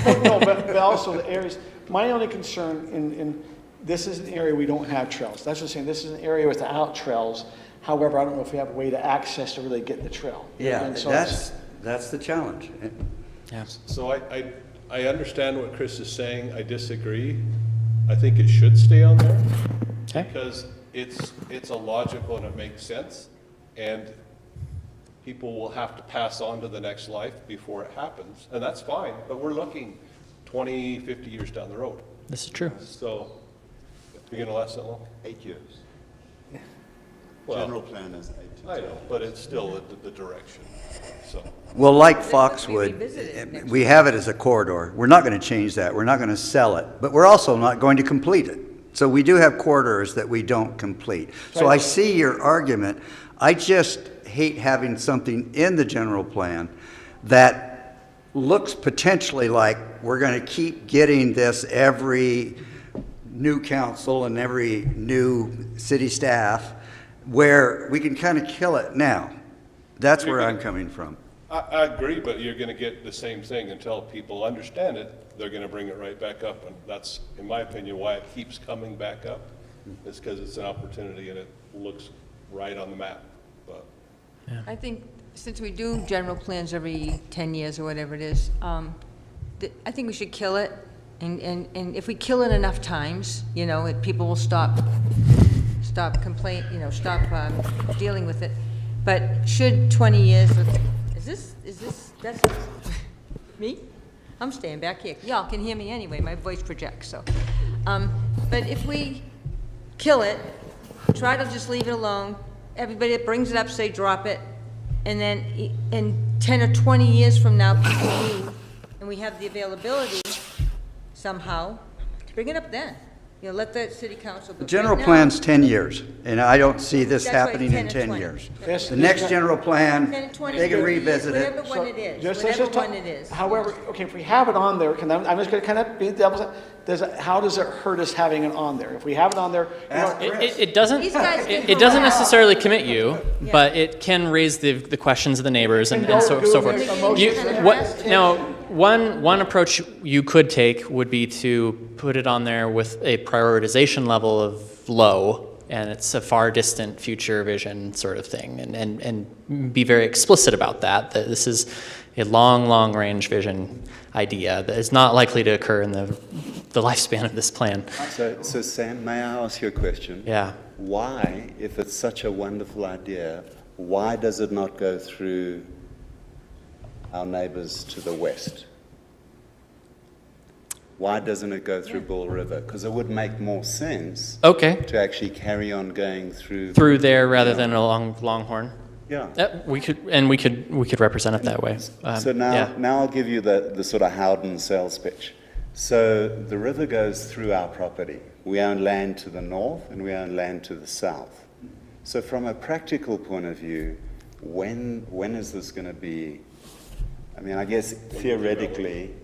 [SPEAKER 1] No, but also the areas, my only concern in this is an area we don't have trails. That's what I'm saying. This is an area without trails. However, I don't know if we have a way to access to really get the trail.
[SPEAKER 2] Yeah,
[SPEAKER 1] And so
[SPEAKER 2] that's the challenge.
[SPEAKER 8] Yeah.
[SPEAKER 13] So I understand what Chris is saying. I disagree. I think it should stay on there.
[SPEAKER 8] Okay.
[SPEAKER 13] Because it's illogical and it makes sense. And people will have to pass on to the next life before it happens. And that's fine, but we're looking 20, 50 years down the road.
[SPEAKER 8] This is true.
[SPEAKER 13] So, you're going to last that long?
[SPEAKER 7] 8 years.
[SPEAKER 13] Well,
[SPEAKER 7] General plan is 8 to 10.
[SPEAKER 13] I know, but it's still the direction, so.
[SPEAKER 2] Well, like Foxwood, we have it as a corridor. We're not going to change that. We're not going to sell it, but we're also not going to complete it. So we do have corridors that we don't complete. So I see your argument. I just hate having something in the general plan that looks potentially like we're going to keep getting this every new council and every new city staff, where we can kind of kill it now. That's where I'm coming from.
[SPEAKER 13] I agree, but you're gonna get the same thing until people understand it, they're gonna bring it right back up, and that's, in my opinion, why it keeps coming back up. It's because it's an opportunity and it looks right on the map, but.
[SPEAKER 11] I think since we do general plans every 10 years or whatever it is, I think we should kill it. And if we kill it enough times, you know, people will stop dealing with it. But should 20 years, is this, that's me? I'm staying back here. Y'all can hear me anyway, my voice projects, so. But if we kill it, try to just leave it alone, everybody that brings it up say drop it, and then in 10 or 20 years from now, people move, and we have the availability somehow, bring it up then. You know, let the city council.
[SPEAKER 2] The general plan's 10 years, and I don't see this happening in 10 years. The next general plan,
[SPEAKER 11] 10 and 20,
[SPEAKER 2] they can revisit it.
[SPEAKER 11] whatever one it is,
[SPEAKER 1] Just
[SPEAKER 11] whatever
[SPEAKER 1] talk-
[SPEAKER 11] one it is.
[SPEAKER 1] However, okay, if we have it on there, I'm just gonna kind of be devil's, how does it hurt us having it on there? If we have it on there, you know,
[SPEAKER 8] It doesn't,
[SPEAKER 11] These guys can
[SPEAKER 8] it doesn't
[SPEAKER 11] harass.
[SPEAKER 8] necessarily commit you, but it can raise the questions of the neighbors and so forth. Now, one approach you could take would be to put it on there with a prioritization level of low, and it's a far distant future vision sort of thing, and be very explicit about that this is a long range vision idea that is not likely to occur in the lifespan of this plan.
[SPEAKER 7] So Sam, may I ask you a question?
[SPEAKER 8] Yeah.
[SPEAKER 7] Why, if it's such a wonderful idea, why does it not go through our neighbors to the west? Why doesn't it go through Bull River? Because it would make more sense to actually carry on going through
[SPEAKER 8] there rather than along Longhorn.
[SPEAKER 7] Yeah.
[SPEAKER 8] We could represent it that way.
[SPEAKER 7] So now I'll give you the sort of Howden sales pitch. So the river goes through our property. We own land to the north and we own land to the south. So from a practical point of view, when is this going to be? I mean, I guess theoretically,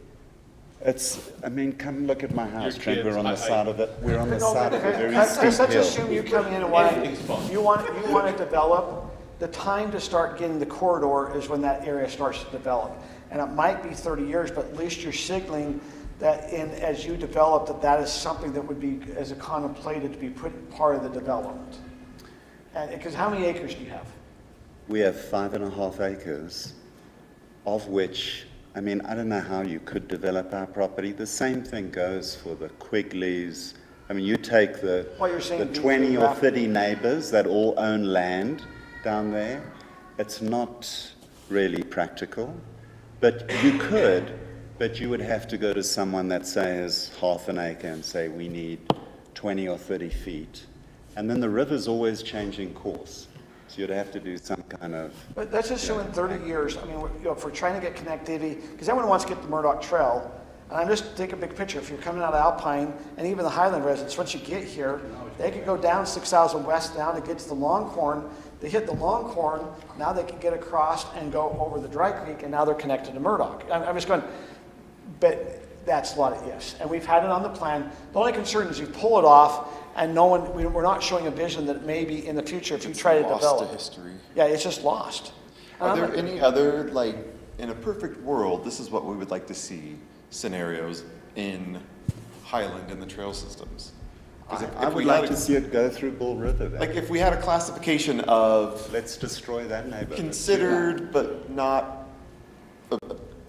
[SPEAKER 7] come look at my house, Trent. We're on the side of it. We're on the side of a very steep
[SPEAKER 1] let's
[SPEAKER 7] hill.
[SPEAKER 1] assume you come in and you want to develop. The time to start getting the corridor is when that area starts to develop. And it might be 30 years, but at least you're signaling that as you develop, that is something that would be as a contemplated to be put part of the development. And because how many acres do you have?
[SPEAKER 7] We have 5.5 acres, of which, I mean, I don't know how you could develop our property. The same thing goes for the Quigleys. I mean, you take the 20 or 30 neighbors that all own land down there. It's not really practical, but you could, but you would have to go to someone that says half an acre and say we need 20 or 30 feet. And then the river's always changing course. So you'd have to do some kind of...
[SPEAKER 1] But let's assume in 30 years, I mean, if we're trying to get connectivity, because everyone wants to get the Murdoch Trail, and I'm just take a big picture. If you're coming out of Alpine, and even the Highland residents, once you get here, they could go down 6,000 west down to get to the Longhorn. They hit the Longhorn, now they can get across and go over the Dry Creek, and now they're connected to Murdoch. I'm just going, but that's a lot of ifs. And we've had it on the plan. The only concern is you pull it off, and we're not showing a vision that maybe in the future, if you try to develop.
[SPEAKER 12] Lost to history.
[SPEAKER 1] Yeah, it's just lost.
[SPEAKER 12] Are there any other, like, in a perfect world, this is what we would like to see scenarios in Highland and the trail systems?
[SPEAKER 7] I would like to see it go through Bull River.
[SPEAKER 12] Like if we had a classification of...
[SPEAKER 7] Let's destroy that neighborhood.
[SPEAKER 12] Considered, but not,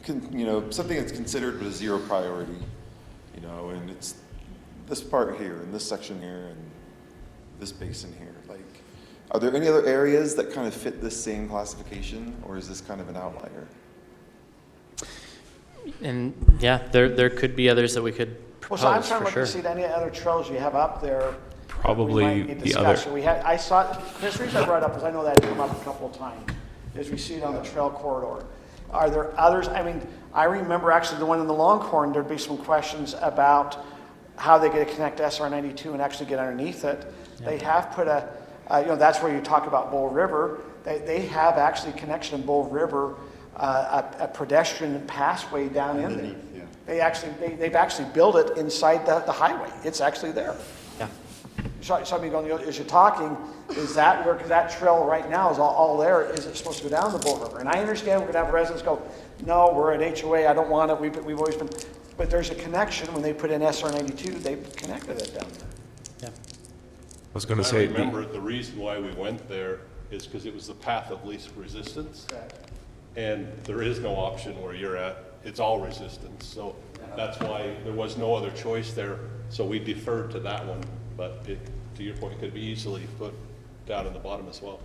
[SPEAKER 12] something that's considered but a zero priority, and it's this part here, and this section here, and this basin here. Like, are there any other areas that kind of fit this same classification, or is this kind of an outlier?
[SPEAKER 8] And yeah, there could be others that we could propose,
[SPEAKER 1] Well, so I'm trying to
[SPEAKER 8] for
[SPEAKER 1] look
[SPEAKER 8] sure.
[SPEAKER 1] to see any other trails you have up there.
[SPEAKER 3] Probably
[SPEAKER 1] we might need
[SPEAKER 3] the other-
[SPEAKER 1] discussion. I saw, Chris, the reason I brought it up is I know that had come up a couple of times, is we see it on the trail corridor. Are there others? I mean, I remember actually the one in the Longhorn, there'd be some questions about how they get to connect SR 92 and actually get underneath it. They have put that's where you talk about Bull River. They have actually connection in Bull River, a pedestrian passway down in there. They've actually built it inside the highway. It's actually there.
[SPEAKER 8] Yeah.
[SPEAKER 1] So somebody going, as you're talking, is that where, because that trail right now is all there, is it supposed to go down the Bull River? And I understand we're gonna have residents go, no, we're at HOA, I don't want it, we've always been, but there's a connection. When they put in SR 92, they connected it down there.
[SPEAKER 8] Yeah.
[SPEAKER 3] I was going to
[SPEAKER 13] I
[SPEAKER 3] say,
[SPEAKER 13] remember the reason why we went there is because it was the path of least resistance. And there is no option where you're at, it's all resistance. So that's why there was no other choice there. So we deferred to that one, but to your point, it could be easily put down in the bottom as well.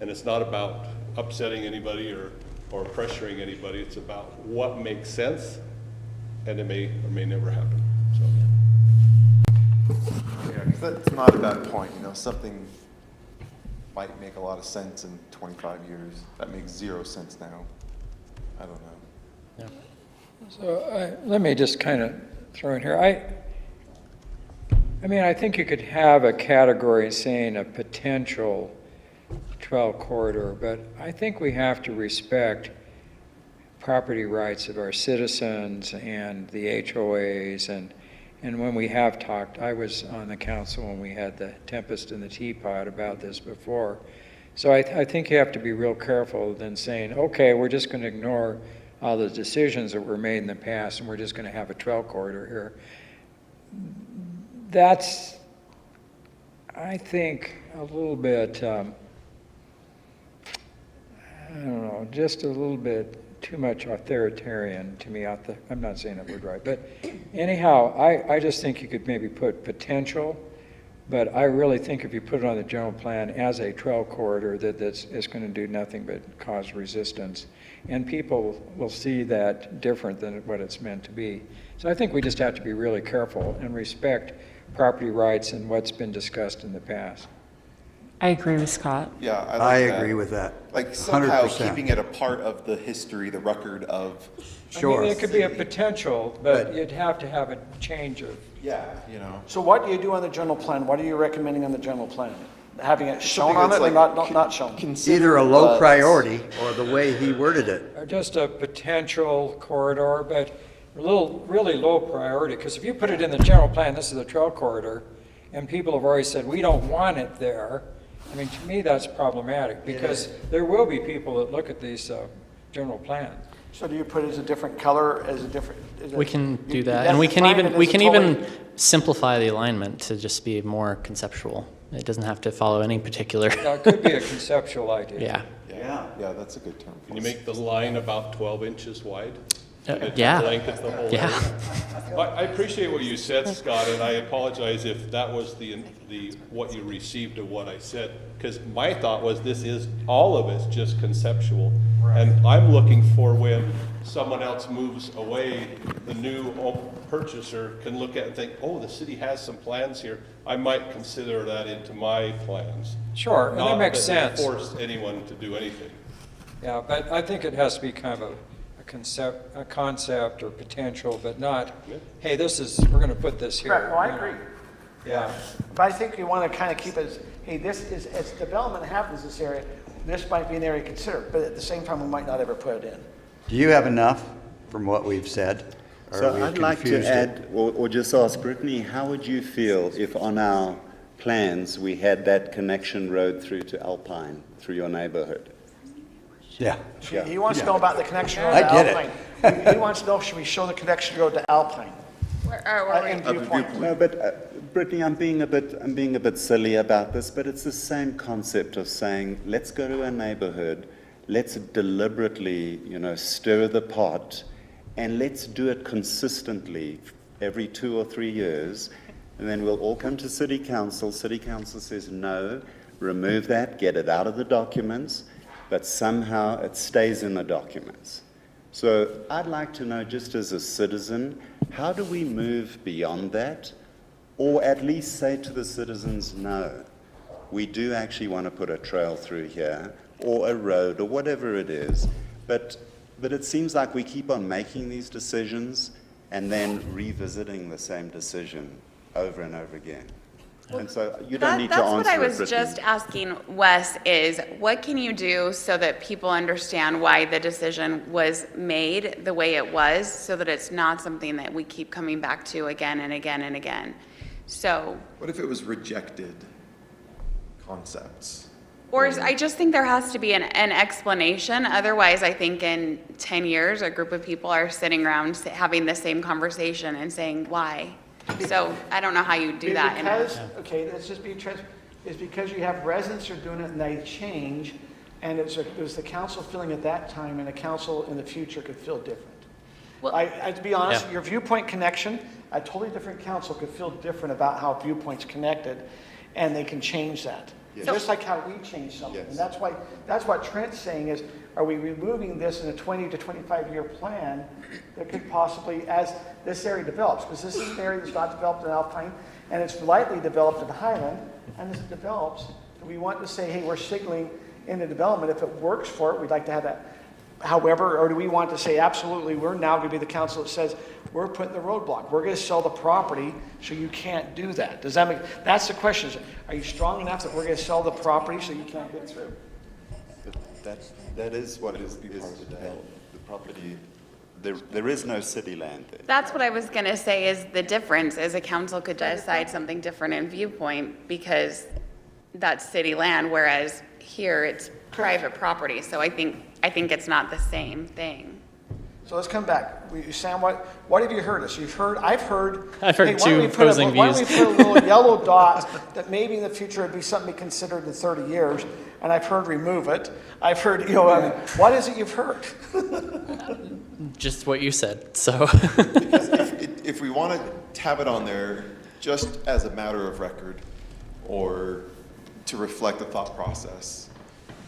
[SPEAKER 13] And it's not about upsetting anybody or pressuring anybody, it's about what makes sense, and it may or may never happen, so.
[SPEAKER 12] Yeah, 'cause that's not at that point, something might make a lot of sense in 25 years. That makes 0 sense now. I don't know.
[SPEAKER 4] So let me just kind of throw in here. I mean, I think you could have a category saying a potential trail corridor, but I think we have to respect property rights of our citizens and the HOAs. And when we have talked, I was on the council when we had the Tempest in the Teapot about this before. So I think you have to be real careful than saying, okay, we're just going to ignore all the decisions that were made in the past and we're just going to have a trail corridor here. That's, I think, a little bit, I don't know, just a little bit too much authoritarian to me. I'm not saying that word right, but anyhow, I just think you could maybe put potential, but I really think if you put it on the general plan as a trail corridor, it's going to do nothing but cause resistance. And people will see that different than what it's meant to be. So I think we just have to be really careful and respect property rights and what's been discussed in the past.
[SPEAKER 10] I agree with Scott.
[SPEAKER 12] Yeah,
[SPEAKER 2] I agree with that.
[SPEAKER 12] Like somehow
[SPEAKER 2] 100%.
[SPEAKER 12] keeping it a part of the history, the record of.
[SPEAKER 2] Sure.
[SPEAKER 4] I mean, it could be a potential, but you'd have to have a change of.
[SPEAKER 12] Yeah,
[SPEAKER 1] So what do you do on the general plan? What are you recommending on the general plan? Having it shown
[SPEAKER 12] Something
[SPEAKER 1] on
[SPEAKER 12] that's
[SPEAKER 1] it or
[SPEAKER 12] like
[SPEAKER 1] not shown?
[SPEAKER 2] Either a low priority or the way he worded it.
[SPEAKER 4] Or just a potential corridor, but really low priority, because if you put it in the general plan, this is a trail corridor, and people have already said, we don't want it there, I mean, to me, that's problematic, because there will be people that look at these general plans.
[SPEAKER 1] So do you put it as a different color, as a different?
[SPEAKER 8] We can do that, and we can even simplify the alignment to just be more conceptual. It doesn't have to follow any particular.
[SPEAKER 4] Now, it could be a conceptual idea.
[SPEAKER 8] Yeah.
[SPEAKER 12] Yeah, that's a good term.
[SPEAKER 13] Can you make the line about 12 inches wide?
[SPEAKER 8] Yeah.
[SPEAKER 13] Blanket the whole
[SPEAKER 8] Yeah.
[SPEAKER 13] area? I appreciate what you said, Scott, and I apologize if that was the what you received of what I said, because my thought was all of it's just conceptual. And I'm looking for when someone else moves away, the new purchaser can look at it and think, oh, the city has some plans here. I might consider that into my plans.
[SPEAKER 4] Sure, and that makes sense.
[SPEAKER 13] Not force anyone to do anything.
[SPEAKER 4] Yeah, but I think it has to be kind of a concept or potential, but not, hey, we're going to put this here.
[SPEAKER 1] Correct, well, I agree.
[SPEAKER 4] Yeah.
[SPEAKER 1] But I think you want to kind of keep it as, hey, this is, as development happens in this area, this might be an area to consider, but at the same time, we might not ever put it in.
[SPEAKER 2] Do you have enough from what we've said? Or
[SPEAKER 7] So
[SPEAKER 2] are we
[SPEAKER 7] I'd like to
[SPEAKER 2] confused?
[SPEAKER 7] add, or just ask Brittany, how would you feel if on our plans we had that connection road through to Alpine, through your neighborhood?
[SPEAKER 2] Yeah.
[SPEAKER 1] He wants to know about the connection road
[SPEAKER 2] I
[SPEAKER 1] to
[SPEAKER 2] get it.
[SPEAKER 1] Alpine. He wants to know, should we show the connection road to Alpine? In viewpoint.
[SPEAKER 7] No, but Brittany, I'm being a bit silly about this, but it's the same concept of saying, let's go to a neighborhood, let's deliberately, stir the pot, and let's do it consistently every 2 or 3 years, and then we'll all come to City Council. City Council says, no, remove that, get it out of the documents, but somehow it stays in the documents. So I'd like to know, just as a citizen, how do we move beyond that? Or at least say to the citizens, no, we do actually want to put a trail through here, or a road, or whatever it is. But it seems like we keep on making these decisions and then revisiting the same decision over and over again. And so you don't need to
[SPEAKER 14] That's what
[SPEAKER 7] answer
[SPEAKER 14] I
[SPEAKER 7] it,
[SPEAKER 14] was
[SPEAKER 7] Brittany.
[SPEAKER 14] just asking Wes is, what can you do so that people understand why the decision was made the way it was, so that it's not something that we keep coming back to again and again and again? So,
[SPEAKER 12] What if it was rejected concepts?
[SPEAKER 14] or I just think there has to be an explanation. Otherwise, I think in 10 years, a group of people are sitting around having the same conversation and saying, why? So I don't know how you do that.
[SPEAKER 1] Because, okay, let's just be it's because you have residents who are doing it and they change, and it was the council feeling at that time, and the council in the future could feel different.
[SPEAKER 14] Well,
[SPEAKER 1] to be honest,
[SPEAKER 8] Yeah.
[SPEAKER 1] your viewpoint connection, a totally different council could feel different about how viewpoints connected, and they can change that.
[SPEAKER 12] Yes.
[SPEAKER 1] Just like how we change something. And that's what Trent's saying is, are we removing this in a 20 to 25-year plan that could possibly, as this area develops, because this is an area that's not developed in Alpine, and it's lightly developed in Highland, and as it develops, we want to say, hey, we're signaling in the development, if it works for it, we'd like to have that. However, or do we want to say, absolutely, we're now going to be the council that says, we're putting the roadblock. We're going to sell the property, so you can't do that. Does that make, that's the question. Are you strong enough that we're going to sell the property so you can't get through?
[SPEAKER 7] That is what is the property. There is no city land there.
[SPEAKER 14] that's what I was going to say is the difference is a council could decide something different in viewpoint because that's city land, whereas here it's private property. So I think it's not the same thing.
[SPEAKER 1] So let's come back. Sam, what have you heard us? I've heard
[SPEAKER 8] I've heard
[SPEAKER 1] hey, why don't
[SPEAKER 8] two
[SPEAKER 1] we put
[SPEAKER 8] opposing
[SPEAKER 1] why don't we
[SPEAKER 8] views.
[SPEAKER 1] put a little yellow dot that maybe in the future would be something to be considered in 30 years, and I've heard remove it. I've heard, what is it you've heard?
[SPEAKER 8] Just what you said, so.
[SPEAKER 12] Because if we want to have it on there just as a matter of record or to reflect the thought process,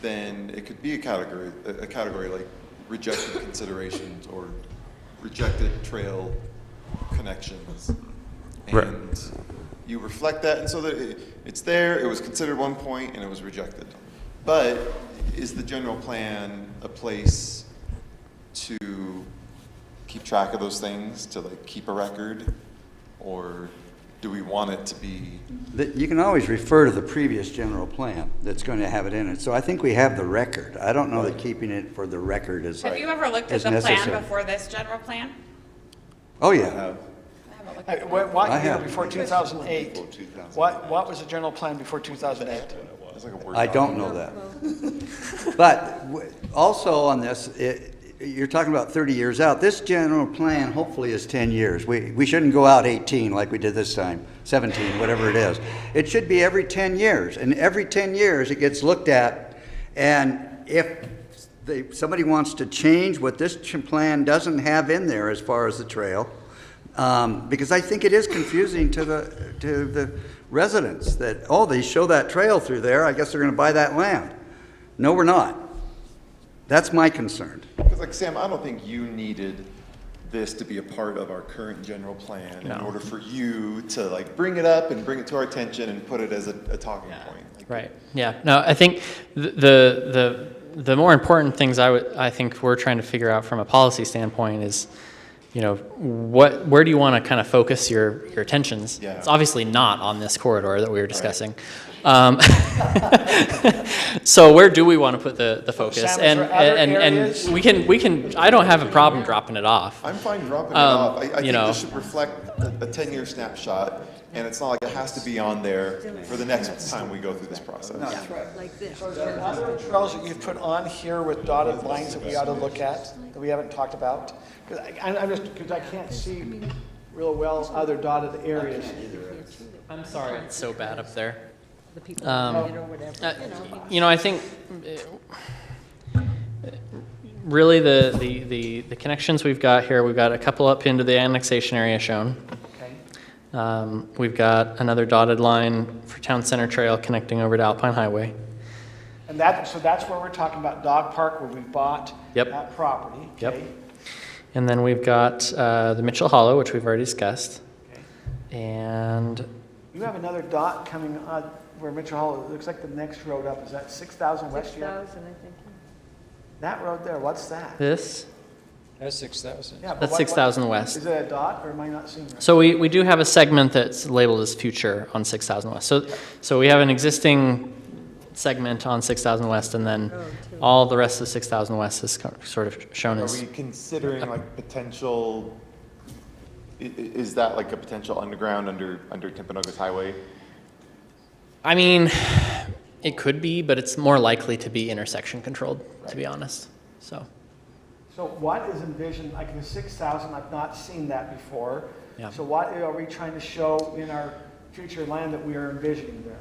[SPEAKER 12] then it could be a category like rejected considerations or rejected trail connections.
[SPEAKER 3] Right.
[SPEAKER 12] And you reflect that, and so that it's there, it was considered one point, and it was rejected. But is the general plan a place to keep track of those things, to like keep a record? Or do we want it to be?
[SPEAKER 2] You can always refer to the previous general plan that's going to have it in it. So I think we have the record. I don't know that keeping it for the record is
[SPEAKER 14] Have you ever looked at
[SPEAKER 2] is
[SPEAKER 14] the plan
[SPEAKER 2] necessary.
[SPEAKER 14] before this general plan?
[SPEAKER 2] Oh, yeah.
[SPEAKER 1] What
[SPEAKER 2] I
[SPEAKER 1] year
[SPEAKER 2] have.
[SPEAKER 1] before 2008? What was the general plan before 2008?
[SPEAKER 12] It's like a word
[SPEAKER 2] I don't know that. But also on this, you're talking about 30 years out. This general plan hopefully is 10 years. We shouldn't go out 18 like we did this time, 17, whatever it is. It should be every 10 years. And every 10 years it gets looked at. And if somebody wants to change what this plan doesn't have in there as far as the trail, because I think it is confusing to the residents that, oh, they show that trail through there, I guess they're going to buy that land. No, we're not. That's my concern.
[SPEAKER 12] Because like Sam, I don't think you needed this to be a part of our current general plan in order for you to like bring it up and bring it to our attention and put it as a talking point. Like,
[SPEAKER 8] Right. Yeah. No, I think the more important things I think we're trying to figure out from a policy standpoint is, where do you want to kind of focus your attentions?
[SPEAKER 12] Yeah.
[SPEAKER 8] It's obviously not on this corridor that we were discussing. So where do we want to put the focus?
[SPEAKER 1] Sam, is there other areas?
[SPEAKER 8] And we can. I don't have a problem dropping it off.
[SPEAKER 12] I'm fine dropping it off. I think
[SPEAKER 8] know.
[SPEAKER 12] this should reflect a 10-year snapshot, and it's not like it has to be on there for the next time we go through this process.
[SPEAKER 1] That's right.
[SPEAKER 11] Like this.
[SPEAKER 1] So is there other trails that you've put on here with dotted lines that we ought to look at, that we haven't talked about? Because I can't see real well other dotted areas.
[SPEAKER 8] I'm sorry, it's so bad up there.
[SPEAKER 11] The people or whatever.
[SPEAKER 8] I think really the connections we've got here, we've got a couple up into the annexation area shown.
[SPEAKER 1] Okay.
[SPEAKER 8] We've got another dotted line for Town Center Trail connecting over to Alpine Highway.
[SPEAKER 1] And that's where we're talking about dog park, where we bought
[SPEAKER 8] Yep.
[SPEAKER 1] that property.
[SPEAKER 8] Yep.
[SPEAKER 1] Okay.
[SPEAKER 8] And then we've got the Mitchell Hollow, which we've already discussed.
[SPEAKER 1] Okay.
[SPEAKER 8] And
[SPEAKER 1] You have another dot coming on where Mitchell Hall, it looks like the next road up. Is that 6,000 West York?
[SPEAKER 11] 6,000, I think.
[SPEAKER 1] That road there, what's that?
[SPEAKER 8] this,
[SPEAKER 4] That's 6,000.
[SPEAKER 1] Yeah, but
[SPEAKER 8] That's
[SPEAKER 1] what-
[SPEAKER 8] 6,000 west.
[SPEAKER 1] Is it a dot, or am I not seeing right?
[SPEAKER 8] So we do have a segment that's labeled as future on 6,000 west. So we have an existing segment on 6,000 west, and then all the rest of 6,000 west is sort of shown
[SPEAKER 12] Are
[SPEAKER 8] as.
[SPEAKER 12] we considering like potential, is that like a potential underground under Timpanogos Highway?
[SPEAKER 8] I mean, it could be, but it's more likely to be intersection controlled, to be honest. So
[SPEAKER 1] what is envisioned, like the 6,000, I've not seen that before.
[SPEAKER 8] Yeah.
[SPEAKER 1] So what are we trying to show in our future land that we are envisioning there?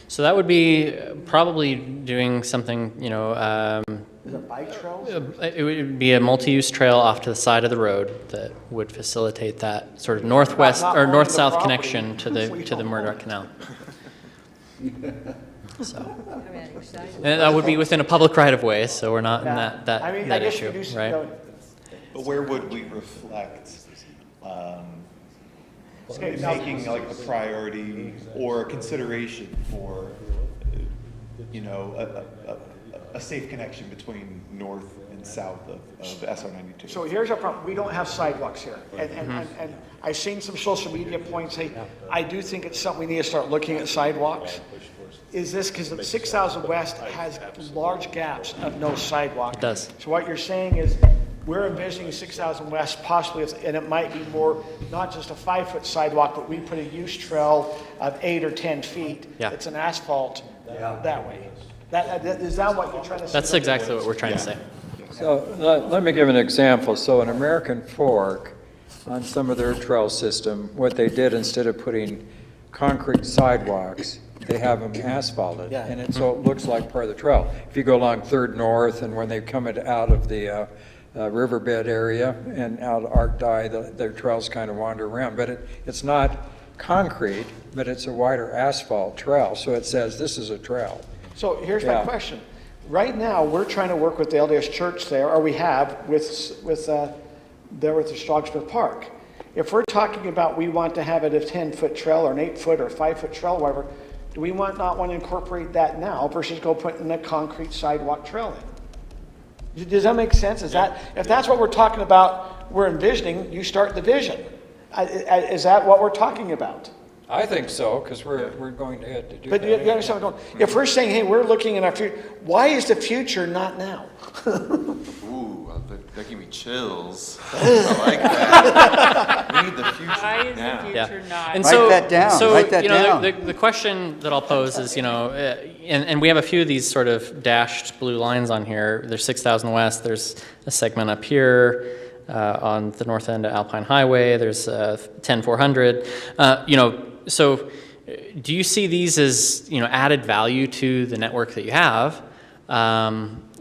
[SPEAKER 8] So that would be probably doing something, you know,
[SPEAKER 1] Is it bike trails?
[SPEAKER 8] it would be a multi-use trail off to the side of the road that would facilitate that sort of northwest
[SPEAKER 1] Not
[SPEAKER 8] or
[SPEAKER 1] owning
[SPEAKER 8] north-south
[SPEAKER 1] the property.
[SPEAKER 8] connection to
[SPEAKER 1] We
[SPEAKER 8] the
[SPEAKER 1] don't
[SPEAKER 8] Murdoch
[SPEAKER 1] own it.
[SPEAKER 8] Canal. So,
[SPEAKER 11] I mean, excited.
[SPEAKER 8] and that would be within a public right-of-way, so we're not in
[SPEAKER 1] Yeah.
[SPEAKER 8] that
[SPEAKER 1] I mean,
[SPEAKER 8] that
[SPEAKER 1] I guess
[SPEAKER 8] issue,
[SPEAKER 1] we do,
[SPEAKER 8] right?
[SPEAKER 12] But where would we reflect,
[SPEAKER 1] Okay, now-
[SPEAKER 12] making like the priority or consideration for, you know, a safe connection between north and south of SR 92?
[SPEAKER 1] So here's our problem, we don't have sidewalks here. And I've seen some social media points say, I do think it's something we need to start looking at sidewalks. Is this, because the 6,000 West has large gaps of no sidewalk.
[SPEAKER 8] It does.
[SPEAKER 1] So what you're saying is, we're envisioning 6,000 West possibly, and it might be more, not just a 5-foot sidewalk, but we put a use trail of 8 or 10 feet.
[SPEAKER 8] Yeah.
[SPEAKER 1] It's an asphalt that way. Is that what you're trying to say?
[SPEAKER 8] That's exactly what we're trying to say.
[SPEAKER 4] So let me give an example. So in American Fork, on some of their trail system, what they did, instead of putting concrete sidewalks, they have them asphalted.
[SPEAKER 1] Yeah.
[SPEAKER 4] And so it looks like part of the trail. If you go along 3rd North, and when they come out of the riverbed area and out of Arc Dye, their trails kind of wander around. But it's not concrete, but it's a wider asphalt trail. So it says this is a trail.
[SPEAKER 1] So here's my
[SPEAKER 4] Yeah.
[SPEAKER 1] question. Right now, we're trying to work with the LDS Church there, or we have with the Strasburg Park. If we're talking about we want to have it a 10-foot trail or an 8-foot or 5-foot trail, whatever, do we not want to incorporate that now versus go putting a concrete sidewalk trail in? Does that make sense? Is that, if that's what we're talking about, we're envisioning, you start the vision. Is that what we're talking about?
[SPEAKER 4] I think so, because we're going ahead to do that.
[SPEAKER 1] But you understand what I'm going? If we're saying, hey, we're looking in our future, why is the future not now?
[SPEAKER 12] Ooh, that gave me chills. I like that. We need the future
[SPEAKER 10] Why is
[SPEAKER 12] now.
[SPEAKER 10] the future not?
[SPEAKER 8] And
[SPEAKER 2] Write
[SPEAKER 8] so,
[SPEAKER 2] that down.
[SPEAKER 8] So,
[SPEAKER 2] Write that
[SPEAKER 8] you know,
[SPEAKER 2] down.
[SPEAKER 8] The question that I'll pose is, you know, and we have a few of these sort of dashed blue lines on here. There's 6,000 West. There's a segment up here on the north end of Alpine Highway. There's 10-400. You know, so do you see these as, you know, added value to the network that you have?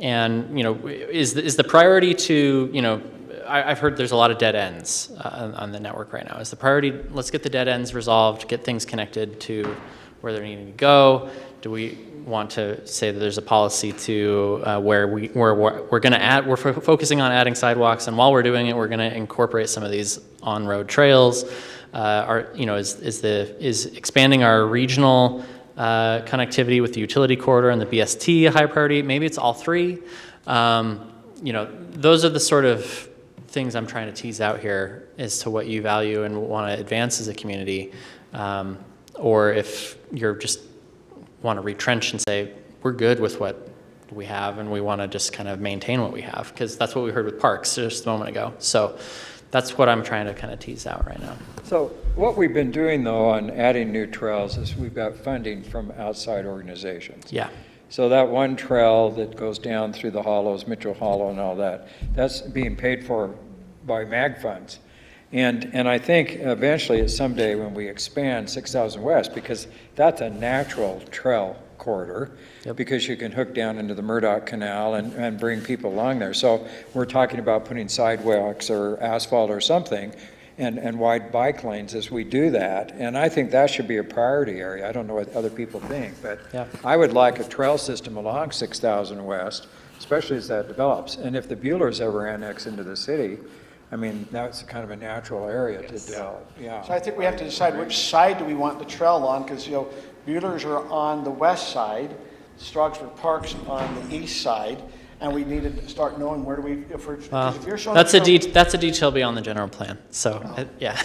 [SPEAKER 8] And, you know, is the priority to, you know, I've heard there's a lot of dead ends on the network right now. Is the priority, let's get the dead ends resolved, get things connected to where they're needing to go? Do we want to say that there's a policy to where we're going to add, we're focusing on adding sidewalks, and while we're doing it, we're going to incorporate some of these on-road trails? You know, is expanding our regional connectivity with the utility corridor and the BST a high priority? Maybe it's all three. You know, those are the sort of things I'm trying to tease out here as to what you value and want to advance as a community. Or if you're just want to retrench and say, we're good with what we have and we want to just kind of maintain what we have, because that's what we heard with parks just a moment ago. So that's what I'm trying to kind of tease out right now.
[SPEAKER 4] So what we've been doing, though, on adding new trails is we've got funding from outside organizations.
[SPEAKER 8] Yeah.
[SPEAKER 4] So that one trail that goes down through the hollows, Mitchell Hollow and all that, that's being paid for by MAG funds. And I think eventually, someday when we expand 6,000 West, because that's a natural trail corridor, because you can hook down into the Murdoch Canal and bring people along there. So we're talking about putting sidewalks or asphalt or something and wide bike lanes as we do that. And I think that should be a priority area. I don't know what other people think, but I would like a trail system along 6,000 West, especially as that develops. And if the Buellers ever annex into the city, I mean, that's kind of a natural area to develop. Yeah.
[SPEAKER 1] So I think we have to decide which side do we want the trail on, because, you know, Buellers are on the west side, Strasburg Park's on the east side. and we need to start knowing where do we, if we're,
[SPEAKER 8] Well,
[SPEAKER 1] if you're showing.
[SPEAKER 8] that's a
[SPEAKER 1] trail-
[SPEAKER 8] that's a detail beyond the general plan. So yeah.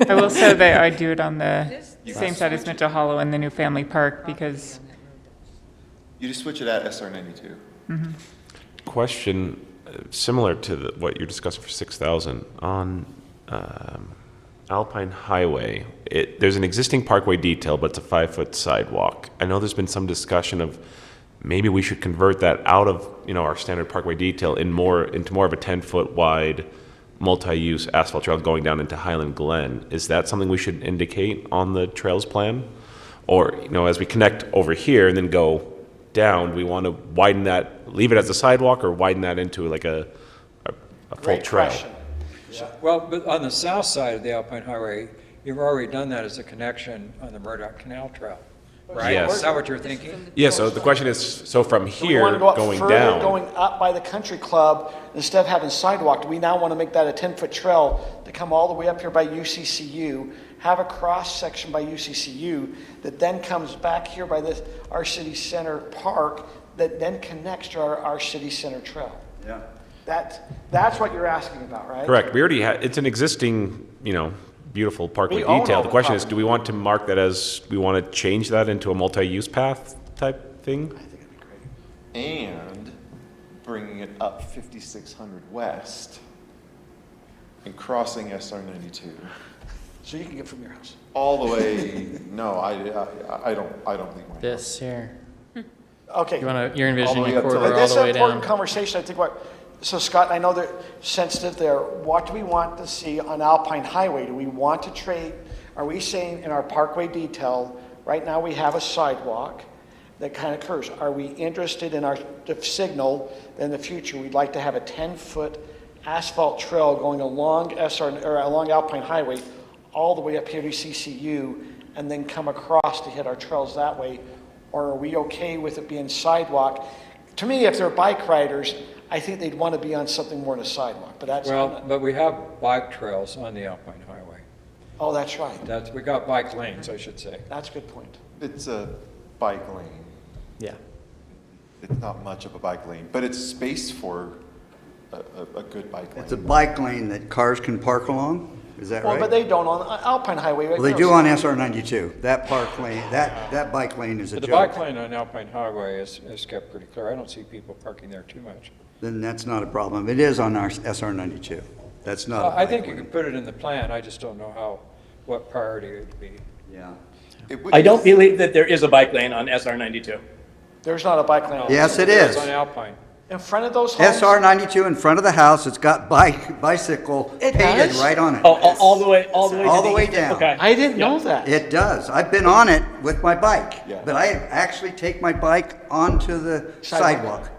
[SPEAKER 10] I will say that I do it on the same side as Mitchell Hollow and the new family park because
[SPEAKER 12] You just switch it at SR 92.
[SPEAKER 3] Question similar to what you're discussing for 6,000 on Alpine Highway. There's an existing parkway detail, but it's a 5-foot sidewalk. I know there's been some discussion of maybe we should convert that out of our standard parkway detail into more of a 10-foot wide multi-use asphalt trail going down into Highland Glen. Is that something we should indicate on the trails plan? Or as we connect over here and then go down, do we want to widen that, leave it as a sidewalk, or widen that into like a full
[SPEAKER 1] Great
[SPEAKER 3] trail?
[SPEAKER 1] question.
[SPEAKER 4] Well, but on the south side of the Alpine Highway, you've already done that as a connection on the Murdoch Canal Trail, right?
[SPEAKER 3] Yes.
[SPEAKER 4] Is that what you're thinking?
[SPEAKER 3] Yeah, so the question is, so from
[SPEAKER 1] Do we
[SPEAKER 3] here,
[SPEAKER 1] want to go up
[SPEAKER 3] going
[SPEAKER 1] further,
[SPEAKER 3] down,
[SPEAKER 1] going up by the country club, instead of having sidewalk, do we now want to make that a 10-foot trail to come all the way up here by UCCU, have a cross section by UCCU that then comes back here by our city center park that then connects to our city center trail?
[SPEAKER 2] Yeah.
[SPEAKER 1] That's what you're asking about, right?
[SPEAKER 3] correct, we already had, it's an existing, beautiful parkway
[SPEAKER 1] We own
[SPEAKER 3] detail.
[SPEAKER 1] all
[SPEAKER 3] The
[SPEAKER 1] the
[SPEAKER 3] question is,
[SPEAKER 1] property.
[SPEAKER 3] do we want to mark that as, we want to change that into a multi-use path type thing?
[SPEAKER 1] I think it'd be great.
[SPEAKER 12] And bringing it up 5600 west and crossing SR 92
[SPEAKER 1] So you can get from your house.
[SPEAKER 12] all the way. No, I don't leave my
[SPEAKER 8] This here.
[SPEAKER 1] Okay.
[SPEAKER 8] You're
[SPEAKER 12] All the
[SPEAKER 8] envisioning
[SPEAKER 12] way
[SPEAKER 8] a
[SPEAKER 12] up to
[SPEAKER 8] corridor
[SPEAKER 12] like-
[SPEAKER 8] all
[SPEAKER 1] This
[SPEAKER 8] the
[SPEAKER 1] is
[SPEAKER 8] way
[SPEAKER 1] an important
[SPEAKER 8] down.
[SPEAKER 1] conversation, I think so Scott, I know they're sensitive there. What do we want to see on Alpine Highway? Do we want to trade, are we saying in our parkway detail, right now we have a sidewalk that kind of curves. Are we interested in the signal that in the future we'd like to have a 10-foot asphalt trail going along along Alpine Highway all the way up here to CCU and then come across to hit our trails that way? Or are we okay with it being sidewalk? To me, if they're bike riders, I think they'd want to be on something more than a sidewalk, but that's,
[SPEAKER 4] Well, but we have bike trails on the Alpine Highway.
[SPEAKER 1] oh, that's right.
[SPEAKER 4] We got bike lanes, I should say.
[SPEAKER 1] That's a good point.
[SPEAKER 12] It's a bike lane.
[SPEAKER 8] Yeah.
[SPEAKER 12] It's not much of a bike lane, but it's space for a good bike lane.
[SPEAKER 2] It's a bike lane that cars can park along, is that
[SPEAKER 1] Well,
[SPEAKER 2] right?
[SPEAKER 1] but they don't on Alpine Highway. Right?
[SPEAKER 2] Well, they do on SR 92. That park lane, that bike lane is a
[SPEAKER 4] But the bike
[SPEAKER 2] joke.
[SPEAKER 4] lane on Alpine Highway is kept pretty clear. I don't see people parking there too much.
[SPEAKER 2] Then that's not a problem. It is on our SR 92. That's not a
[SPEAKER 4] I
[SPEAKER 2] bike
[SPEAKER 4] think you
[SPEAKER 2] lane.
[SPEAKER 4] can put it in the plan, I just don't know what priority it would be.
[SPEAKER 2] Yeah.
[SPEAKER 9] I don't believe that there is a bike lane on SR 92.
[SPEAKER 1] There's not a bike lane.
[SPEAKER 2] Yes, it
[SPEAKER 4] It's
[SPEAKER 2] is.
[SPEAKER 4] on Alpine.
[SPEAKER 1] In front of those homes?
[SPEAKER 2] SR 92 in front of the house, it's got bicycle
[SPEAKER 1] It
[SPEAKER 2] painted
[SPEAKER 1] does?
[SPEAKER 2] right on it.
[SPEAKER 9] Oh, all the way, all the way.
[SPEAKER 2] All
[SPEAKER 9] to
[SPEAKER 2] the way down.
[SPEAKER 9] Okay.
[SPEAKER 1] I didn't know that.
[SPEAKER 2] It does. I've been on it with my bike,
[SPEAKER 12] Yeah.
[SPEAKER 2] but I actually take my bike onto the sidewalk.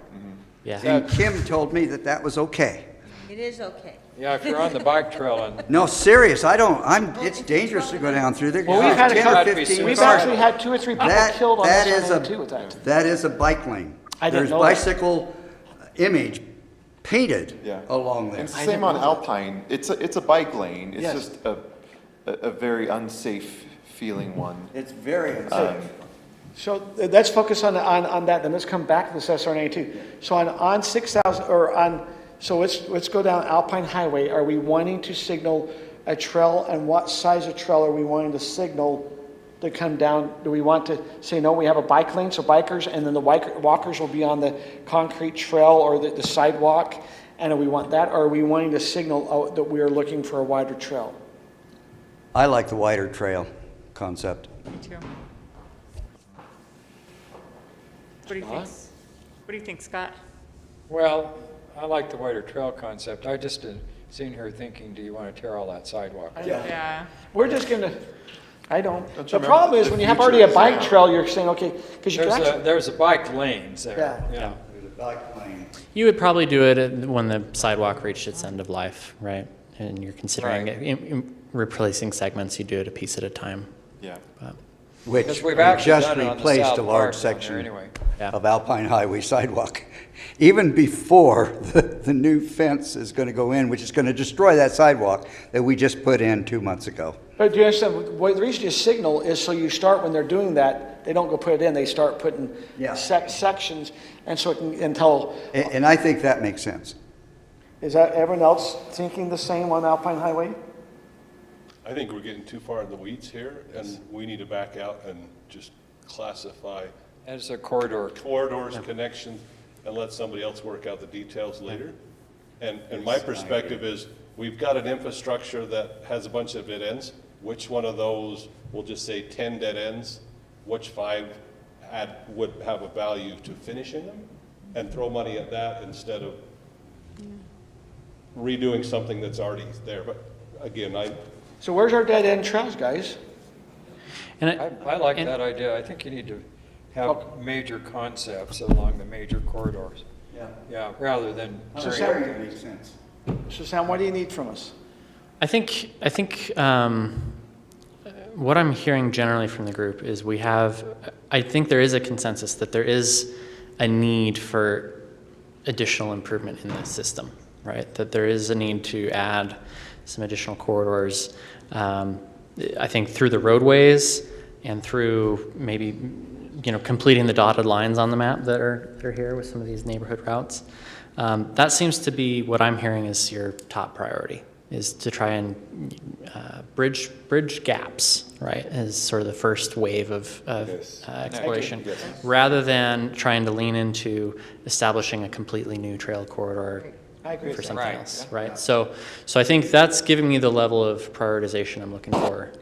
[SPEAKER 8] Yeah.
[SPEAKER 2] And Kim told me that that was okay.
[SPEAKER 11] It is okay.
[SPEAKER 4] Yeah, if you're on the bike trail and
[SPEAKER 2] No, serious, it's dangerous to go down through there.
[SPEAKER 1] Well, we've had a
[SPEAKER 2] 10 or
[SPEAKER 1] couple,
[SPEAKER 2] 15
[SPEAKER 1] we've
[SPEAKER 2] cars.
[SPEAKER 1] actually had 2 or 3 people
[SPEAKER 2] That-
[SPEAKER 1] killed on
[SPEAKER 2] that
[SPEAKER 1] this
[SPEAKER 2] is
[SPEAKER 1] one
[SPEAKER 2] a-
[SPEAKER 1] too with that.
[SPEAKER 2] That is a bike lane.
[SPEAKER 1] I didn't
[SPEAKER 2] There's
[SPEAKER 1] know that.
[SPEAKER 2] bicycle image painted
[SPEAKER 12] Yeah.
[SPEAKER 2] along there.
[SPEAKER 12] And it's the same on Alpine. It's a bike lane. It's
[SPEAKER 1] Yes.
[SPEAKER 12] just a very unsafe feeling one.
[SPEAKER 2] It's very unsafe.
[SPEAKER 1] So let's focus on that, then let's come back to this SR 92. So on 6,000, so let's go down Alpine Highway. Are we wanting to signal a trail, and what size of trail are we wanting to signal to come down? Do we want to say, no, we have a bike lane, so bikers, and then the walkers will be on the concrete trail or the sidewalk, and do we want that? Or are we wanting to signal that we are looking for a wider trail?
[SPEAKER 2] I like the wider trail concept.
[SPEAKER 10] Me too. What do you think? What do you think, Scott?
[SPEAKER 4] well, I like the wider trail concept. I just seen her thinking, do you want to tear all that sidewalk?
[SPEAKER 10] Yeah.
[SPEAKER 1] We're just gonna, I don't.
[SPEAKER 12] Don't you
[SPEAKER 1] The
[SPEAKER 12] remember
[SPEAKER 1] problem is
[SPEAKER 12] the
[SPEAKER 1] when you have
[SPEAKER 12] future
[SPEAKER 1] already a
[SPEAKER 12] is
[SPEAKER 1] bike
[SPEAKER 12] now?
[SPEAKER 1] trail, you're saying, okay, because you can actually.
[SPEAKER 4] There's a bike lanes there.
[SPEAKER 1] Yeah.
[SPEAKER 2] There's a bike lane.
[SPEAKER 8] You would probably do it when the sidewalk reached its end of life, right? And you're considering
[SPEAKER 4] Right.
[SPEAKER 8] replacing segments, you do it a piece at a time.
[SPEAKER 12] Yeah.
[SPEAKER 8] But
[SPEAKER 2] Which
[SPEAKER 4] Because we've
[SPEAKER 2] we
[SPEAKER 4] actually
[SPEAKER 2] just
[SPEAKER 4] done it on the
[SPEAKER 2] replaced
[SPEAKER 4] south
[SPEAKER 2] a
[SPEAKER 4] part
[SPEAKER 2] large
[SPEAKER 4] down there
[SPEAKER 2] section
[SPEAKER 4] anyway.
[SPEAKER 2] of Alpine Highway sidewalk, even before the new fence is going to go in, which is going to destroy that sidewalk that we just put in 2 months ago.
[SPEAKER 1] But do you understand, the reason you signal is so you start, when they're doing that, they don't go put it in, they start putting sections, and so it can, until...
[SPEAKER 2] And I think that makes sense.
[SPEAKER 1] Is that everyone else thinking the same on Alpine Highway?
[SPEAKER 13] I think we're getting too far in the weeds here, and we need to back out and just classify
[SPEAKER 4] As a corridor.
[SPEAKER 13] corridors, connections, and let somebody else work out the details later. And my perspective is, we've got an infrastructure that has a bunch of dead ends. Which one of those, we'll just say 10 dead ends, which 5 would have a value to finishing them? And throw money at that instead of redoing something that's already there. But again,
[SPEAKER 1] So where's our dead end trails, guys?
[SPEAKER 8] And
[SPEAKER 4] I like that idea. I think you need to have major concepts along the major corridors. Yeah, rather than.
[SPEAKER 1] So Sam, what do you need from us?
[SPEAKER 8] I think what I'm hearing generally from the group is I think there is a consensus that there is a need for additional improvement in the system, right? That there is a need to add some additional corridors. I think through the roadways and through maybe, completing the dotted lines on the map that are here with some of these neighborhood routes. That seems to be what I'm hearing is your top priority, is to try and bridge gaps, right, as sort of the first wave of exploration, rather than trying to lean into establishing a completely new trail corridor for something else, right? Yeah. So I think that's giving me the level of prioritization I'm looking for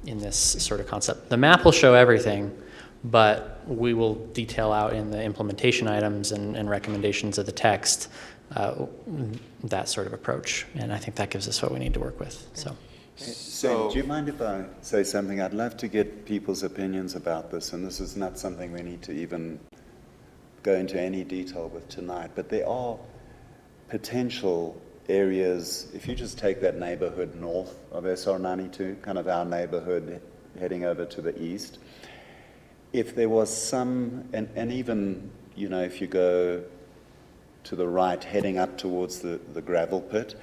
[SPEAKER 8] in this sort of concept. The map will show everything, but we will detail out in the implementation items and recommendations of the text that sort of approach. And I think that gives us what we need to work with.
[SPEAKER 7] So, do you mind if I say something? I'd love to get people's opinions about this, and this is not something we need to even go into any detail with tonight, but there are potential areas, if you just take that neighborhood north of SR 92, kind of our neighborhood heading over to the east, if there was some, and even, if you go to the right, heading up towards the gravel pit,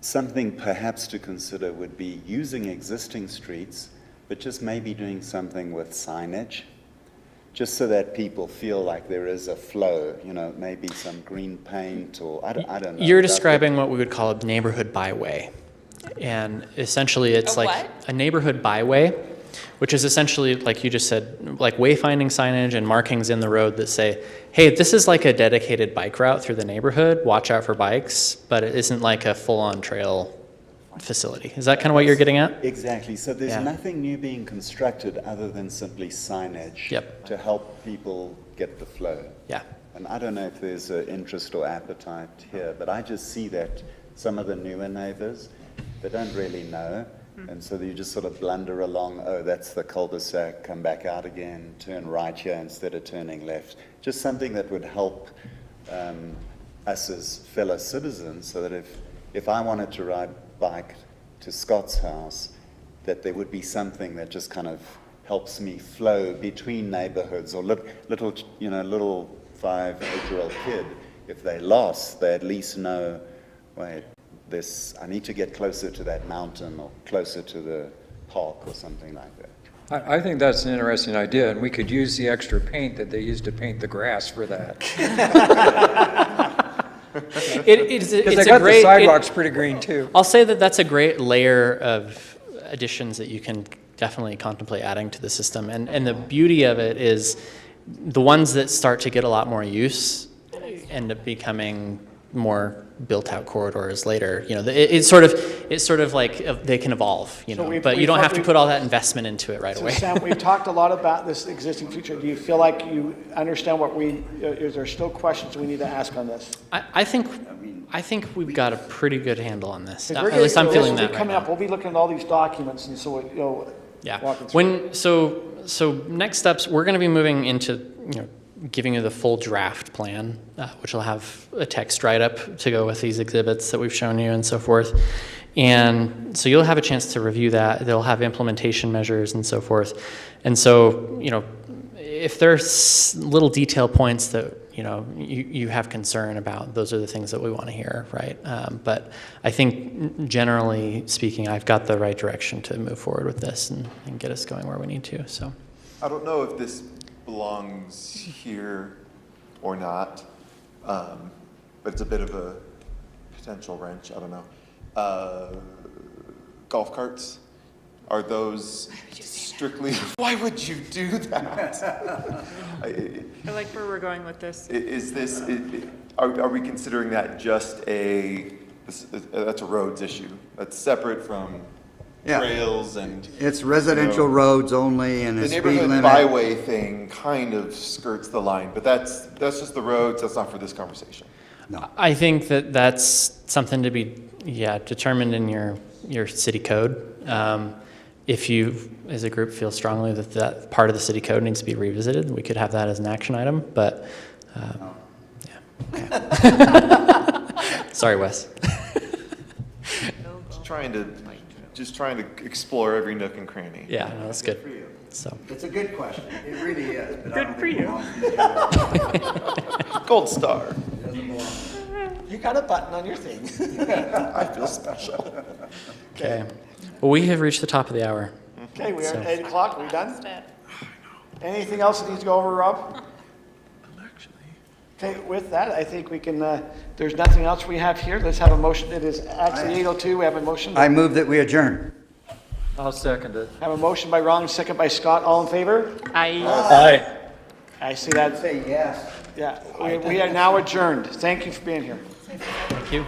[SPEAKER 7] something perhaps to consider would be using existing streets, but just maybe doing something with signage, just so that people feel like there is a flow, maybe some green paint or I don't know.
[SPEAKER 8] You're describing what we would call a neighborhood byway. And essentially it's like a neighborhood byway, which is essentially, like you just said, like wayfinding signage and markings in the road that say, hey, this is like a dedicated bike route through the neighborhood, watch out for bikes, but it isn't like a full-on trail facility. Is that kind of what you're getting at?
[SPEAKER 7] Exactly. So there's nothing new being constructed other than simply signage to help people get the flow.
[SPEAKER 8] Yeah.
[SPEAKER 7] And I don't know if there's an interest or appetite here, but I just see that some of the newer neighbors, they don't really know. And so you just sort of blunder along, oh, that's the cul-de-sac, come back out again, turn right here instead of turning left. Just something that would help us as fellow citizens, so that if I wanted to ride bike to Scott's house, that there would be something that just kind of helps me flow between neighborhoods, or little 5-8-year-old kid, if they're lost, they at least know, wait, I need to get closer to that mountain or closer to the park or something like that.
[SPEAKER 4] I think that's an interesting idea, and we could use the extra paint that they used to paint the grass for that.
[SPEAKER 8] It's
[SPEAKER 4] a great, the sidewalks pretty green too.
[SPEAKER 8] I'll say that's a great layer of additions that you can definitely contemplate adding to the system. And the beauty of it is the ones that start to get a lot more use end up becoming more built-out corridors later. It's sort of like they can evolve. But you don't have to put all that investment into it right away.
[SPEAKER 1] Sam, we've talked a lot about this existing feature. Do you feel like you understand is there still questions we need to ask on this?
[SPEAKER 8] I think we've got a pretty good handle on this. At least I'm feeling that right now.
[SPEAKER 1] We'll be looking at all these documents, and so walking through.
[SPEAKER 8] So next steps, we're going to be moving into giving you the full draft plan, which will have a text write-up to go with these exhibits that we've shown you and so forth. And so you'll have a chance to review that. They'll have implementation measures and so forth. And so, if there's little detail points that, you know, you have concern about, those are the things that we want to hear, right? But I think generally speaking, I've got the right direction to move forward with this and get us going where we need to, so.
[SPEAKER 12] I don't know if this belongs here or not, but it's a bit of a potential wrench, I don't know. Golf carts, are those strictly, why would you do that?
[SPEAKER 10] I like where we're going with this.
[SPEAKER 12] Is this, are we considering that just that's a roads issue? That's separate from
[SPEAKER 2] Yeah.
[SPEAKER 12] trails and.
[SPEAKER 2] It's residential roads only and a
[SPEAKER 12] The
[SPEAKER 2] speed
[SPEAKER 12] neighborhood
[SPEAKER 2] limit.
[SPEAKER 12] byway thing kind of skirts the line, but that's just the roads, that's not for this conversation.
[SPEAKER 8] I think that that's something to be, determined in your city code. If you, as a group, feel strongly that that part of the city code needs to be revisited, we could have that as an action item, but, Sorry, Wes.
[SPEAKER 12] Just trying to explore every nook and cranny.
[SPEAKER 8] Yeah, no, that's good. So.
[SPEAKER 2] It's a good question. It really is. But
[SPEAKER 10] Good for you.
[SPEAKER 12] Gold star.
[SPEAKER 1] You got a button on your thing.
[SPEAKER 12] I feel special.
[SPEAKER 8] Okay. Well, we have reached the top of the hour.
[SPEAKER 1] Okay, we are
[SPEAKER 8] So-
[SPEAKER 1] at 8 o'clock, are we done? Anything else that needs to go over, Rob? Okay, with that, I think we can, there's nothing else we have here. Let's have a motion. It is actually 8:02. We have a motion.
[SPEAKER 2] I move that we adjourn.
[SPEAKER 5] I'll second it.
[SPEAKER 1] Have a motion by Ron, second by Scott. All in favor?
[SPEAKER 9] Aye.
[SPEAKER 1] I see that.
[SPEAKER 2] Say yes.
[SPEAKER 1] Yeah, we are now adjourned. Thank you for being here.
[SPEAKER 8] Thank you.